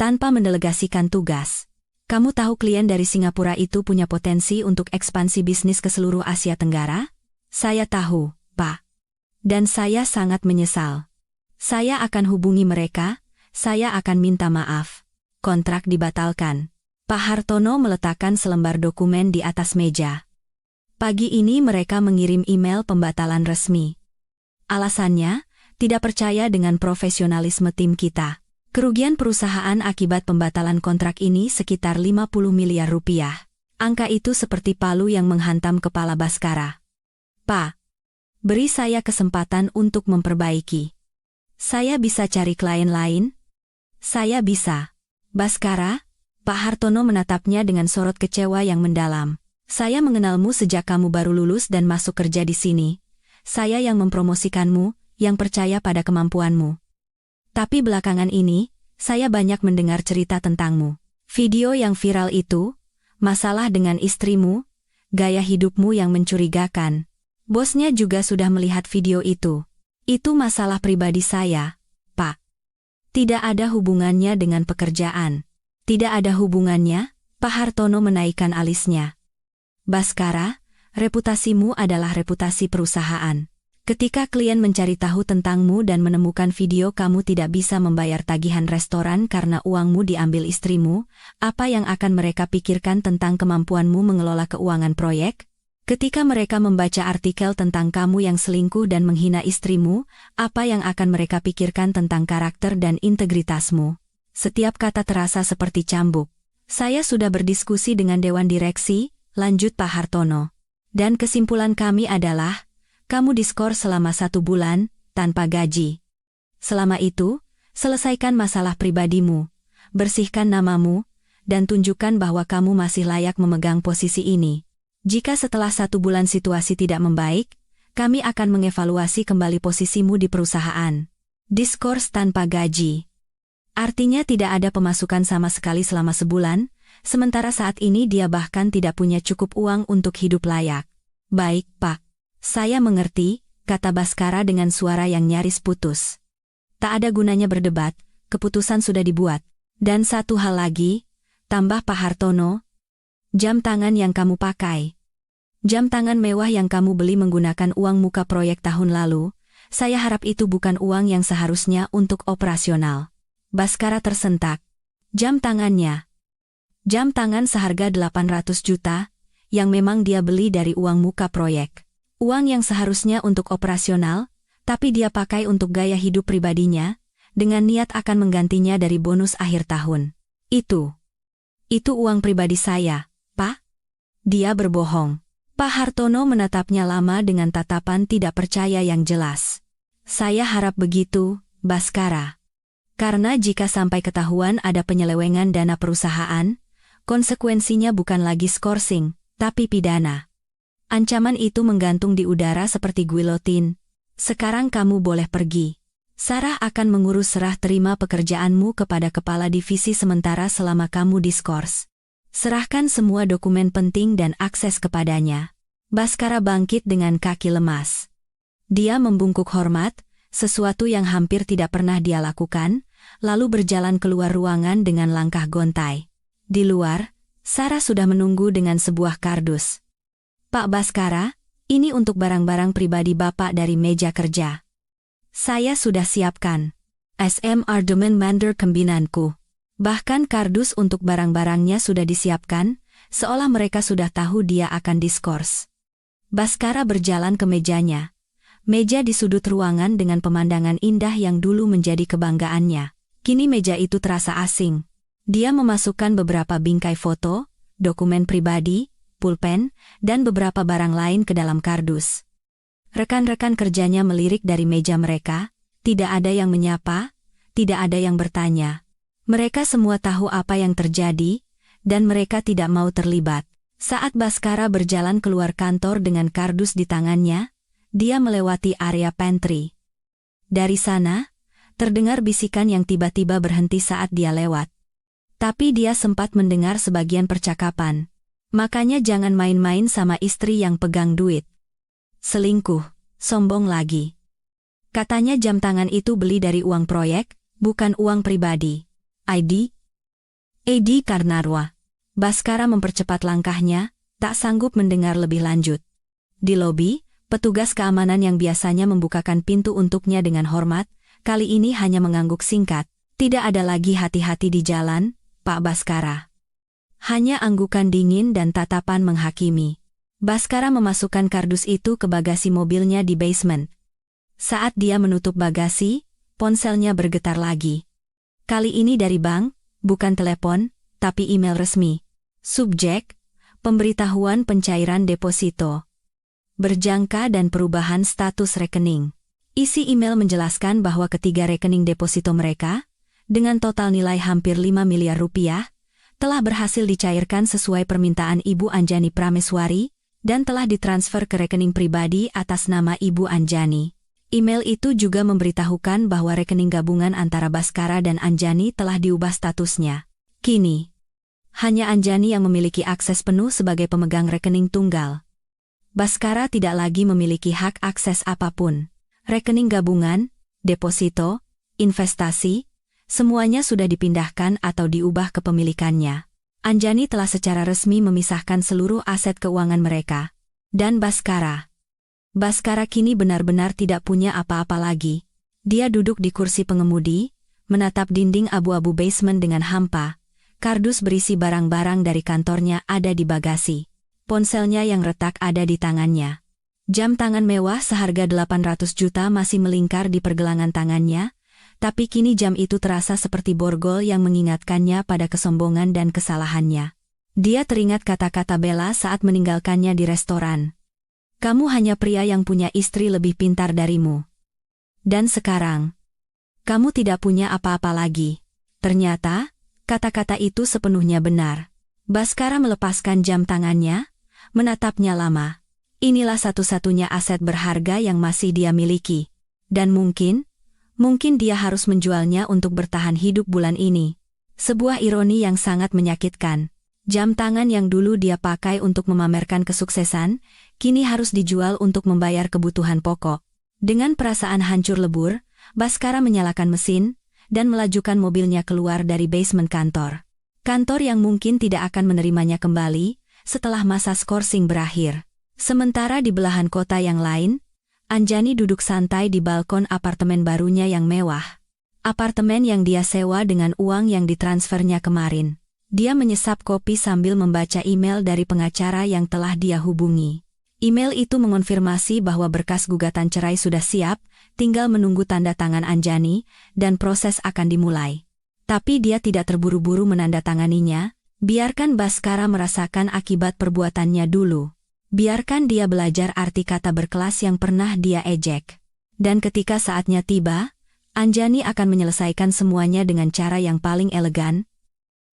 tanpa mendelegasikan tugas. Kamu tahu klien dari Singapura itu punya potensi untuk ekspansi bisnis ke seluruh Asia Tenggara? Saya tahu, Pak. Dan saya sangat menyesal. Saya akan hubungi mereka, saya akan minta maaf. Kontrak dibatalkan. Pak Hartono meletakkan selembar dokumen di atas meja. Pagi ini mereka mengirim email pembatalan resmi. Alasannya, tidak percaya dengan profesionalisme tim kita. Kerugian perusahaan akibat pembatalan kontrak ini sekitar 50 miliar rupiah. Angka itu seperti palu yang menghantam kepala Baskara. Pak, beri saya kesempatan untuk memperbaiki. Saya bisa cari klien lain? Saya bisa. Baskara, Pak Hartono menatapnya dengan sorot kecewa yang mendalam. Saya mengenalmu sejak kamu baru lulus dan masuk kerja di sini. Saya yang mempromosikanmu, yang percaya pada kemampuanmu. Tapi belakangan ini, saya banyak mendengar cerita tentangmu. Video yang viral itu, masalah dengan istrimu, gaya hidupmu yang mencurigakan. Bosnya juga sudah melihat video itu. Itu masalah pribadi saya, Pak. Tidak ada hubungannya dengan pekerjaan. Tidak ada hubungannya, Pak Hartono menaikkan alisnya. Baskara, reputasimu adalah reputasi perusahaan. Ketika klien mencari tahu tentangmu dan menemukan video kamu tidak bisa membayar tagihan restoran karena uangmu diambil istrimu, apa yang akan mereka pikirkan tentang kemampuanmu mengelola keuangan proyek? Ketika mereka membaca artikel tentang kamu yang selingkuh dan menghina istrimu, apa yang akan mereka pikirkan tentang karakter dan integritasmu? Setiap kata terasa seperti cambuk. Saya sudah berdiskusi dengan Dewan Direksi, lanjut Pak Hartono. Dan kesimpulan kami adalah, kamu diskor selama 1 bulan, tanpa gaji. Selama itu, selesaikan masalah pribadimu, bersihkan namamu, dan tunjukkan bahwa kamu masih layak memegang posisi ini. Jika setelah 1 bulan situasi tidak membaik, kami akan mengevaluasi kembali posisimu di perusahaan. Diskors tanpa gaji. Artinya tidak ada pemasukan sama sekali selama sebulan, sementara saat ini dia bahkan tidak punya cukup uang untuk hidup layak. Baik, Pak. Saya mengerti, kata Baskara dengan suara yang nyaris putus. Tak ada gunanya berdebat, keputusan sudah dibuat. Dan satu hal lagi, tambah Pak Hartono, jam tangan yang kamu pakai. Jam tangan mewah yang kamu beli menggunakan uang muka proyek tahun lalu, saya harap itu bukan uang yang seharusnya untuk operasional. Baskara tersentak. Jam tangannya. Jam tangan seharga 800 juta, yang memang dia beli dari uang muka proyek. Uang yang seharusnya untuk operasional, tapi dia pakai untuk gaya hidup pribadinya, dengan niat akan menggantinya dari bonus akhir tahun. Itu uang pribadi saya, Pak. Dia berbohong. Pak Hartono menatapnya lama dengan tatapan tidak percaya yang jelas. Saya harap begitu, Baskara. Karena jika sampai ketahuan ada penyelewengan dana perusahaan, konsekuensinya bukan lagi skorsing, tapi pidana. Ancaman itu menggantung di udara seperti guillotine. Sekarang kamu boleh pergi. Sarah akan mengurus serah terima pekerjaanmu kepada kepala divisi sementara selama kamu diskors. Serahkan semua dokumen penting dan akses kepadanya. Baskara bangkit dengan kaki lemas. Dia membungkuk hormat, sesuatu yang hampir tidak pernah dia lakukan, lalu berjalan keluar ruangan dengan langkah gontai. Di luar, Sarah sudah menunggu dengan sebuah kardus. "Pak Baskara, ini untuk barang-barang pribadi Bapak dari meja kerja. Saya sudah siapkan. SM Ardemen Mander Kembinanku." Bahkan kardus untuk barang-barangnya sudah disiapkan, seolah mereka sudah tahu dia akan diskors. Baskara berjalan ke mejanya. Meja di sudut ruangan dengan pemandangan indah yang dulu menjadi kebanggaannya. Kini meja itu terasa asing. Dia memasukkan beberapa bingkai foto, dokumen pribadi, pulpen, dan beberapa barang lain ke dalam kardus. Rekan-rekan kerjanya melirik dari meja mereka, tidak ada yang menyapa, tidak ada yang bertanya. Mereka semua tahu apa yang terjadi, dan mereka tidak mau terlibat. Saat Baskara berjalan keluar kantor dengan kardus di tangannya, dia melewati area pantry. Dari sana, terdengar bisikan yang tiba-tiba berhenti saat dia lewat. Tapi dia sempat mendengar sebagian percakapan. "Makanya jangan main-main sama istri yang pegang duit. Selingkuh, sombong lagi. Katanya jam tangan itu beli dari uang proyek, bukan uang pribadi. ID Karnarwa." Baskara mempercepat langkahnya, tak sanggup mendengar lebih lanjut. Di lobi, petugas keamanan yang biasanya membukakan pintu untuknya dengan hormat, kali ini hanya mengangguk singkat. "Tidak ada lagi hati-hati di jalan, Pak Baskara." Hanya anggukan dingin dan tatapan menghakimi. Baskara memasukkan kardus itu ke bagasi mobilnya di basement. Saat dia menutup bagasi, ponselnya bergetar lagi. Kali ini dari bank, bukan telepon, tapi email resmi. Subjek, pemberitahuan pencairan deposito. Berjangka dan perubahan status rekening. Isi email menjelaskan bahwa ketiga rekening deposito mereka, dengan total nilai hampir 5 miliar rupiah, telah berhasil dicairkan sesuai permintaan Ibu Anjani Prameswari, dan telah ditransfer ke rekening pribadi atas nama Ibu Anjani. Email itu juga memberitahukan bahwa rekening gabungan antara Baskara dan Anjani telah diubah statusnya. Kini, hanya Anjani yang memiliki akses penuh sebagai pemegang rekening tunggal. Baskara tidak lagi memiliki hak akses apapun. Rekening gabungan, deposito, investasi, semuanya sudah dipindahkan atau diubah kepemilikannya. Anjani telah secara resmi memisahkan seluruh aset keuangan mereka. Dan Baskara kini benar-benar tidak punya apa-apa lagi. Dia duduk di kursi pengemudi, menatap dinding abu-abu basement dengan hampa. Kardus berisi barang-barang dari kantornya ada di bagasi. Ponselnya yang retak ada di tangannya. Jam tangan mewah seharga 800 juta masih melingkar di pergelangan tangannya, tapi kini jam itu terasa seperti borgol yang mengingatkannya pada kesombongan dan kesalahannya. Dia teringat kata-kata Bella saat meninggalkannya di restoran. "Kamu hanya pria yang punya istri lebih pintar darimu. Dan sekarang, kamu tidak punya apa-apa lagi." Ternyata, kata-kata itu sepenuhnya benar. Baskara melepaskan jam tangannya, menatapnya lama. Inilah satu-satunya aset berharga yang masih dia miliki. Dan mungkin dia harus menjualnya untuk bertahan hidup bulan ini. Sebuah ironi yang sangat menyakitkan. Jam tangan yang dulu dia pakai untuk memamerkan kesuksesan, kini harus dijual untuk membayar kebutuhan pokok. Dengan perasaan hancur lebur, Baskara menyalakan mesin, dan melajukan mobilnya keluar dari basement kantor. Kantor yang mungkin tidak akan menerimanya kembali, setelah masa skorsing berakhir. Sementara di belahan kota yang lain, Anjani duduk santai di balkon apartemen barunya yang mewah. Apartemen yang dia sewa dengan uang yang ditransfernya kemarin. Dia menyesap kopi sambil membaca email dari pengacara yang telah dia hubungi. Email itu mengonfirmasi bahwa berkas gugatan cerai sudah siap, tinggal menunggu tanda tangan Anjani, dan proses akan dimulai. Tapi dia tidak terburu-buru menandatanganinya, biarkan Baskara merasakan akibat perbuatannya dulu. Biarkan dia belajar arti kata berkelas yang pernah dia ejek. Dan ketika saatnya tiba, Anjani akan menyelesaikan semuanya dengan cara yang paling elegan,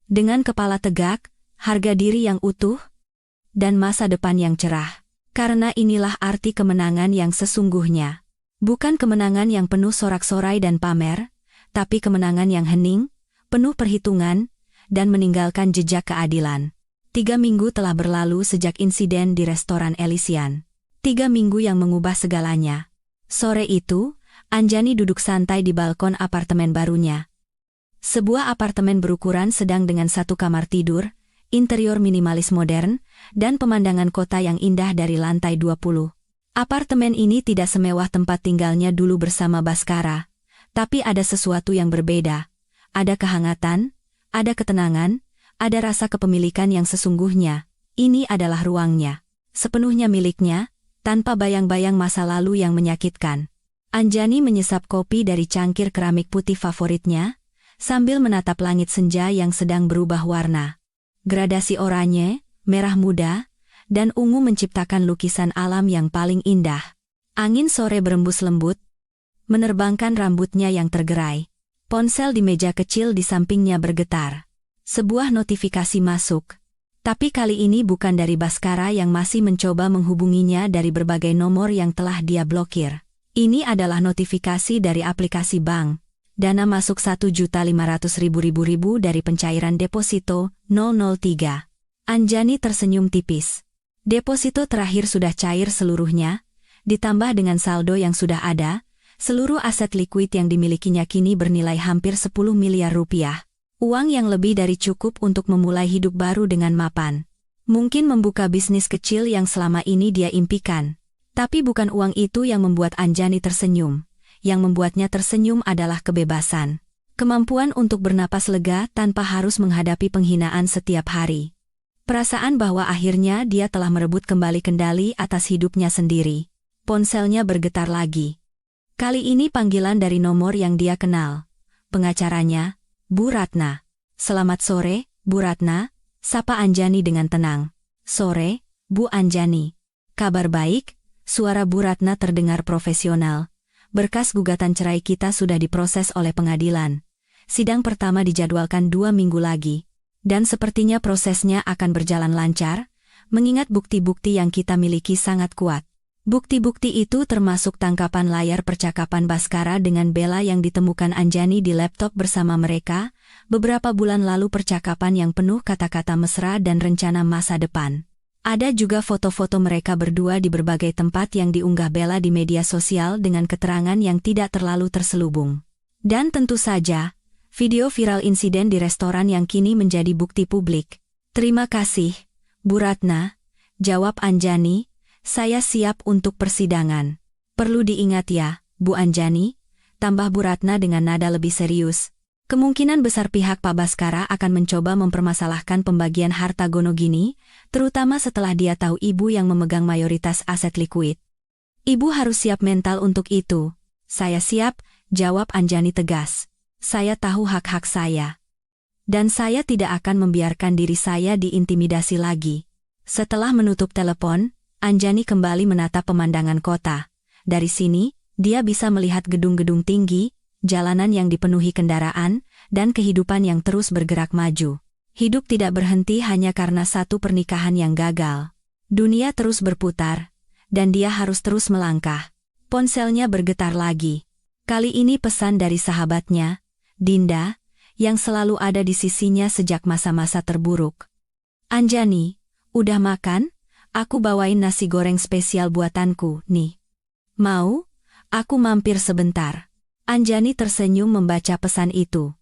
dengan kepala tegak, harga diri yang utuh, dan masa depan yang cerah. Karena inilah arti kemenangan yang sesungguhnya. Bukan kemenangan yang penuh sorak-sorai dan pamer, tapi kemenangan yang hening, penuh perhitungan, dan meninggalkan jejak keadilan. 3 minggu telah berlalu sejak insiden di restoran Elysian. 3 minggu yang mengubah segalanya. Sore itu, Anjani duduk santai di balkon apartemen barunya. Sebuah apartemen berukuran sedang dengan satu kamar tidur, interior minimalis modern, dan pemandangan kota yang indah dari lantai 20. Apartemen ini tidak semewah tempat tinggalnya dulu bersama Baskara, tapi ada sesuatu yang berbeda. Ada kehangatan, ada ketenangan, ada rasa kepemilikan yang sesungguhnya. Ini adalah ruangnya, sepenuhnya miliknya, tanpa bayang-bayang masa lalu yang menyakitkan. Anjani menyesap kopi dari cangkir keramik putih favoritnya, sambil menatap langit senja yang sedang berubah warna. Gradasi oranye, merah muda, dan ungu menciptakan lukisan alam yang paling indah. Angin sore berembus lembut, menerbangkan rambutnya yang tergerai. Ponsel di meja kecil di sampingnya bergetar. Sebuah notifikasi masuk. Tapi kali ini bukan dari Baskara yang masih mencoba menghubunginya dari berbagai nomor yang telah dia blokir. Ini adalah notifikasi dari aplikasi bank. Dana masuk 1.500.000 dari pencairan deposito 003. Anjani tersenyum tipis. Deposito terakhir sudah cair seluruhnya, ditambah dengan saldo yang sudah ada, seluruh aset likuid yang dimilikinya kini bernilai hampir 10 miliar rupiah. Uang yang lebih dari cukup untuk memulai hidup baru dengan mapan. Mungkin membuka bisnis kecil yang selama ini dia impikan. Tapi bukan uang itu yang membuat Anjani tersenyum. Yang membuatnya tersenyum adalah kebebasan. Kemampuan untuk bernapas lega tanpa harus menghadapi penghinaan setiap hari. Perasaan bahwa akhirnya dia telah merebut kembali kendali atas hidupnya sendiri. Ponselnya bergetar lagi. Kali ini panggilan dari nomor yang dia kenal. Pengacaranya, Bu Ratna. Selamat sore, Bu Ratna, sapa Anjani dengan tenang. Sore, Bu Anjani. Kabar baik? Suara Bu Ratna terdengar profesional. Berkas gugatan cerai kita sudah diproses oleh pengadilan. Sidang pertama dijadwalkan 2 minggu lagi. Dan sepertinya prosesnya akan berjalan lancar, mengingat bukti-bukti yang kita miliki sangat kuat. Bukti-bukti itu termasuk tangkapan layar percakapan Baskara dengan Bella yang ditemukan Anjani di laptop bersama mereka, beberapa bulan lalu percakapan yang penuh kata-kata mesra dan rencana masa depan. Ada juga foto-foto mereka berdua di berbagai tempat yang diunggah Bella di media sosial dengan keterangan yang tidak terlalu terselubung. Dan tentu saja, video viral insiden di restoran yang kini menjadi bukti publik. Terima kasih, Bu Ratna, jawab Anjani, saya siap untuk persidangan. Perlu diingat ya, Bu Anjani, tambah Bu Ratna dengan nada lebih serius. Kemungkinan besar pihak Pak Baskara akan mencoba mempermasalahkan pembagian harta Gonogini, terutama setelah dia tahu ibu yang memegang mayoritas aset likuid. Ibu harus siap mental untuk itu. Saya siap, jawab Anjani tegas. Saya tahu hak-hak saya. Dan saya tidak akan membiarkan diri saya diintimidasi lagi. Setelah menutup telepon, Anjani kembali menatap pemandangan kota. Dari sini, dia bisa melihat gedung-gedung tinggi, jalanan yang dipenuhi kendaraan, dan kehidupan yang terus bergerak maju. Hidup tidak berhenti hanya karena satu pernikahan yang gagal. Dunia terus berputar, dan dia harus terus melangkah. Ponselnya bergetar lagi. Kali ini pesan dari sahabatnya, Dinda, yang selalu ada di sisinya sejak masa-masa terburuk. Anjani, udah makan? Aku bawain nasi goreng spesial buatanku, nih. Mau? Aku mampir sebentar. Anjani tersenyum membaca pesan itu.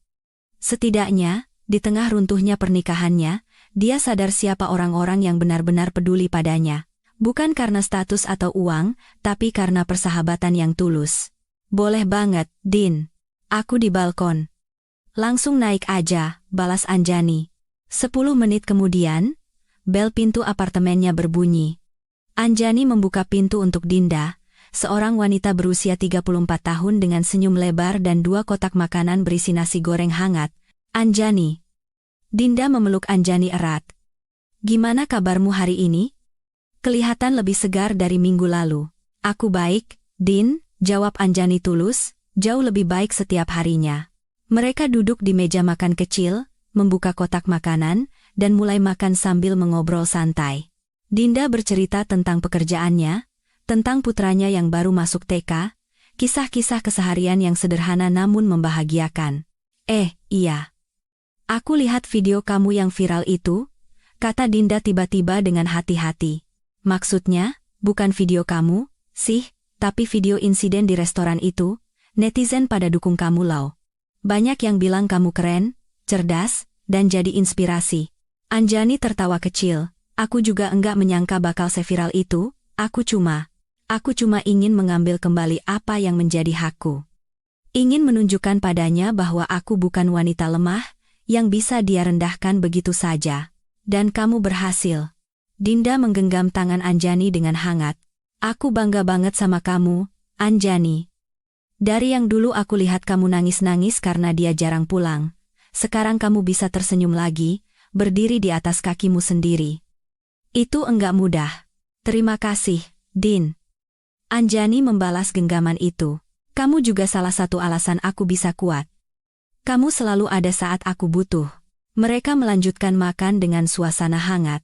Setidaknya, di tengah runtuhnya pernikahannya, dia sadar siapa orang-orang yang benar-benar peduli padanya. Bukan karena status atau uang, tapi karena persahabatan yang tulus. Boleh banget, Din. Aku di balkon. Langsung naik aja, balas Anjani. 10 menit kemudian, bel pintu apartemennya berbunyi. Anjani membuka pintu untuk Dinda, seorang wanita berusia 34 tahun dengan senyum lebar dan 2 kotak makanan berisi nasi goreng hangat. Anjani. Dinda memeluk Anjani erat. Gimana kabarmu hari ini? Kelihatan lebih segar dari minggu lalu. Aku baik, Din, jawab Anjani tulus, jauh lebih baik setiap harinya. Mereka duduk di meja makan kecil, membuka kotak makanan, dan mulai makan sambil mengobrol santai. Dinda bercerita tentang pekerjaannya, tentang putranya yang baru masuk TK, kisah-kisah keseharian yang sederhana namun membahagiakan. Iya. Aku lihat video kamu yang viral itu, kata Dinda tiba-tiba dengan hati-hati. Maksudnya, bukan video kamu, sih, tapi video insiden di restoran itu. Netizen pada dukung kamu loh. Banyak yang bilang kamu keren, cerdas, dan jadi inspirasi. Anjani tertawa kecil. Aku juga enggak menyangka bakal seviral itu, aku cuma ingin mengambil kembali apa yang menjadi hakku. Ingin menunjukkan padanya bahwa aku bukan wanita lemah, yang bisa dia rendahkan begitu saja. Dan kamu berhasil. Dinda menggenggam tangan Anjani dengan hangat. Aku bangga banget sama kamu, Anjani. Dari yang dulu aku lihat kamu nangis-nangis karena dia jarang pulang, sekarang kamu bisa tersenyum lagi, berdiri di atas kakimu sendiri. Itu enggak mudah. Terima kasih, Din. Anjani membalas genggaman itu. Kamu juga salah satu alasan aku bisa kuat. Kamu selalu ada saat aku butuh. Mereka melanjutkan makan dengan suasana hangat.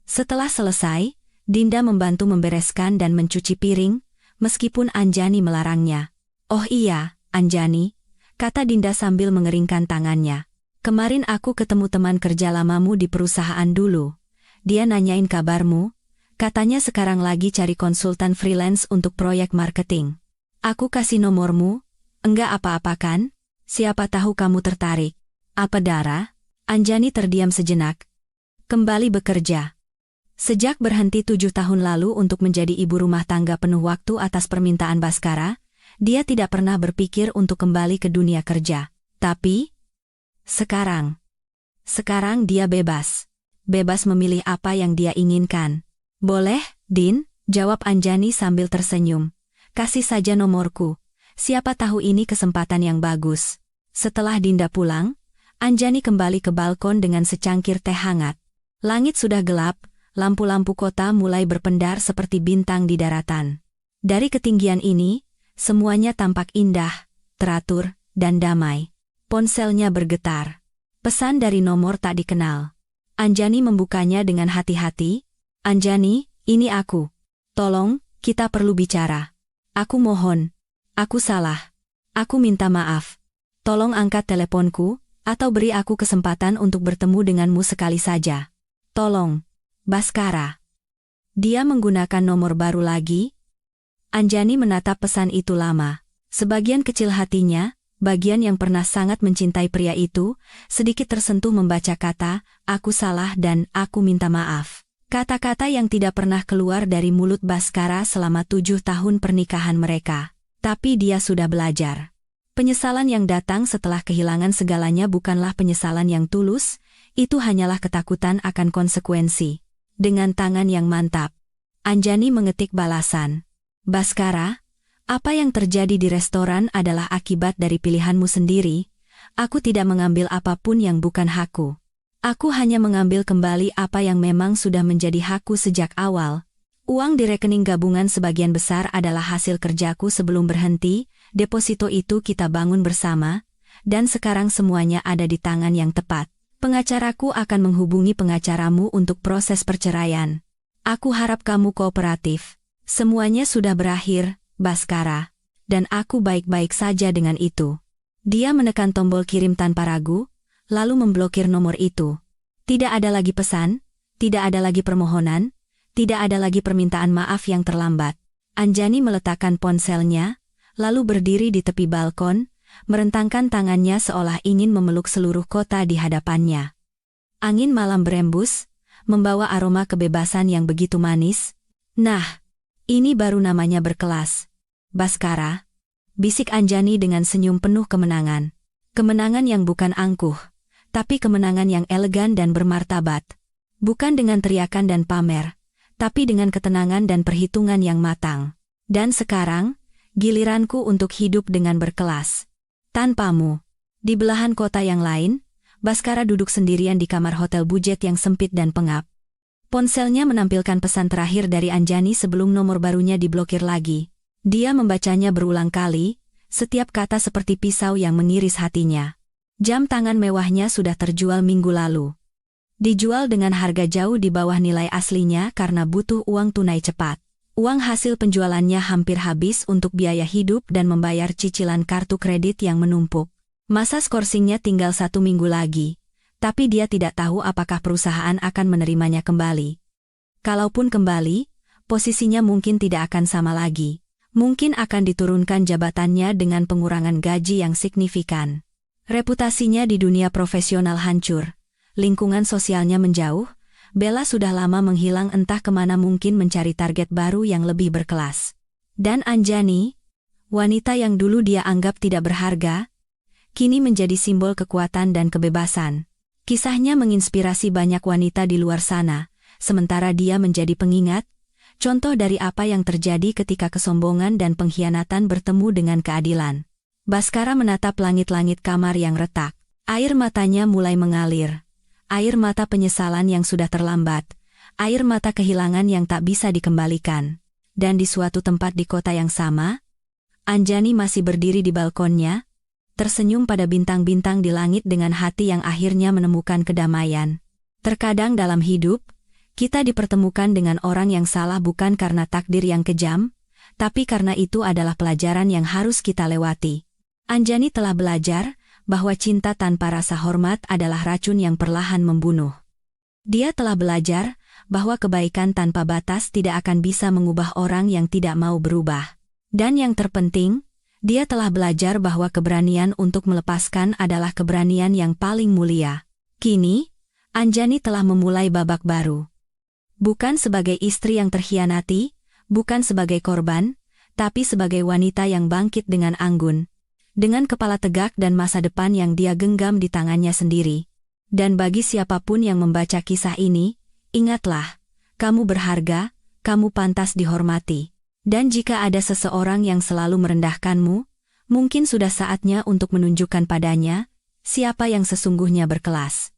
Setelah selesai, Dinda membantu membereskan dan mencuci piring, meskipun Anjani melarangnya. Oh iya, Anjani, kata Dinda sambil mengeringkan tangannya. Kemarin aku ketemu teman kerja lamamu di perusahaan dulu. Dia nanyain kabarmu, katanya sekarang lagi cari konsultan freelance untuk proyek marketing. Aku kasih nomormu, enggak apa-apa kan? Siapa tahu kamu tertarik. Apa Dara? Anjani terdiam sejenak. Kembali bekerja. Sejak berhenti 7 tahun lalu untuk menjadi ibu rumah tangga penuh waktu atas permintaan Baskara, dia tidak pernah berpikir untuk kembali ke dunia kerja. Tapi, sekarang dia bebas. Bebas memilih apa yang dia inginkan. Boleh, Din, jawab Anjani sambil tersenyum. Kasih saja nomorku. Siapa tahu ini kesempatan yang bagus. Setelah Dinda pulang, Anjani kembali ke balkon dengan secangkir teh hangat. Langit sudah gelap, lampu-lampu kota mulai berpendar seperti bintang di daratan. Dari ketinggian ini, semuanya tampak indah, teratur, dan damai. Ponselnya bergetar. Pesan dari nomor tak dikenal. Anjani membukanya dengan hati-hati. Anjani, ini aku. Tolong, kita perlu bicara. Aku mohon. Aku salah. Aku minta maaf. Tolong angkat teleponku, atau beri aku kesempatan untuk bertemu denganmu sekali saja. Tolong. Baskara. Dia menggunakan nomor baru lagi. Anjani menatap pesan itu lama. Sebagian kecil hatinya, bagian yang pernah sangat mencintai pria itu, sedikit tersentuh membaca kata, aku salah dan aku minta maaf. Kata-kata yang tidak pernah keluar dari mulut Baskara selama 7 tahun pernikahan mereka. Tapi dia sudah belajar. Penyesalan yang datang setelah kehilangan segalanya bukanlah penyesalan yang tulus, itu hanyalah ketakutan akan konsekuensi. Dengan tangan yang mantap, Anjani mengetik balasan. Baskara, apa yang terjadi di restoran adalah akibat dari pilihanmu sendiri. Aku tidak mengambil apapun yang bukan hakku. Aku hanya mengambil kembali apa yang memang sudah menjadi hakku sejak awal. Uang di rekening gabungan sebagian besar adalah hasil kerjaku sebelum berhenti, deposito itu kita bangun bersama, dan sekarang semuanya ada di tangan yang tepat. Pengacaraku akan menghubungi pengacaramu untuk proses perceraian. Aku harap kamu kooperatif. Semuanya sudah berakhir, Baskara, dan aku baik-baik saja dengan itu. Dia menekan tombol kirim tanpa ragu, lalu memblokir nomor itu. Tidak ada lagi pesan, tidak ada lagi permohonan, tidak ada lagi permintaan maaf yang terlambat. Anjani meletakkan ponselnya, lalu berdiri di tepi balkon, merentangkan tangannya seolah ingin memeluk seluruh kota di hadapannya. Angin malam berembus, membawa aroma kebebasan yang begitu manis. Nah, ini baru namanya berkelas. Baskara, bisik Anjani dengan senyum penuh kemenangan. Kemenangan yang bukan angkuh, tapi kemenangan yang elegan dan bermartabat. Bukan dengan teriakan dan pamer, tapi dengan ketenangan dan perhitungan yang matang. Dan sekarang, giliranku untuk hidup dengan berkelas. Tanpamu. Di belahan kota yang lain, Baskara duduk sendirian di kamar hotel budget yang sempit dan pengap. Ponselnya menampilkan pesan terakhir dari Anjani sebelum nomor barunya diblokir lagi. Dia membacanya berulang kali, setiap kata seperti pisau yang mengiris hatinya. Jam tangan mewahnya sudah terjual minggu lalu. Dijual dengan harga jauh di bawah nilai aslinya karena butuh uang tunai cepat. Uang hasil penjualannya hampir habis untuk biaya hidup dan membayar cicilan kartu kredit yang menumpuk. Masa skorsingnya tinggal 1 minggu lagi. Tapi dia tidak tahu apakah perusahaan akan menerimanya kembali. Kalaupun kembali, posisinya mungkin tidak akan sama lagi. Mungkin akan diturunkan jabatannya dengan pengurangan gaji yang signifikan. Reputasinya di dunia profesional hancur, lingkungan sosialnya menjauh, Bella sudah lama menghilang entah kemana, mungkin mencari target baru yang lebih berkelas. Dan Anjani, wanita yang dulu dia anggap tidak berharga, kini menjadi simbol kekuatan dan kebebasan. Kisahnya menginspirasi banyak wanita di luar sana, sementara dia menjadi pengingat, contoh dari apa yang terjadi ketika kesombongan dan pengkhianatan bertemu dengan keadilan. Baskara menatap langit-langit kamar yang retak. Air matanya mulai mengalir. Air mata penyesalan yang sudah terlambat. Air mata kehilangan yang tak bisa dikembalikan. Dan di suatu tempat di kota yang sama, Anjani masih berdiri di balkonnya, tersenyum pada bintang-bintang di langit dengan hati yang akhirnya menemukan kedamaian. Terkadang dalam hidup, kita dipertemukan dengan orang yang salah bukan karena takdir yang kejam, tapi karena itu adalah pelajaran yang harus kita lewati. Anjani telah belajar bahwa cinta tanpa rasa hormat adalah racun yang perlahan membunuh. Dia telah belajar bahwa kebaikan tanpa batas tidak akan bisa mengubah orang yang tidak mau berubah. Dan yang terpenting, dia telah belajar bahwa keberanian untuk melepaskan adalah keberanian yang paling mulia. Kini, Anjani telah memulai babak baru. Bukan sebagai istri yang terkhianati, bukan sebagai korban, tapi sebagai wanita yang bangkit dengan anggun, dengan kepala tegak dan masa depan yang dia genggam di tangannya sendiri. Dan bagi siapapun yang membaca kisah ini, ingatlah, kamu berharga, kamu pantas dihormati. Dan jika ada seseorang yang selalu merendahkanmu, mungkin sudah saatnya untuk menunjukkan padanya siapa yang sesungguhnya berkelas.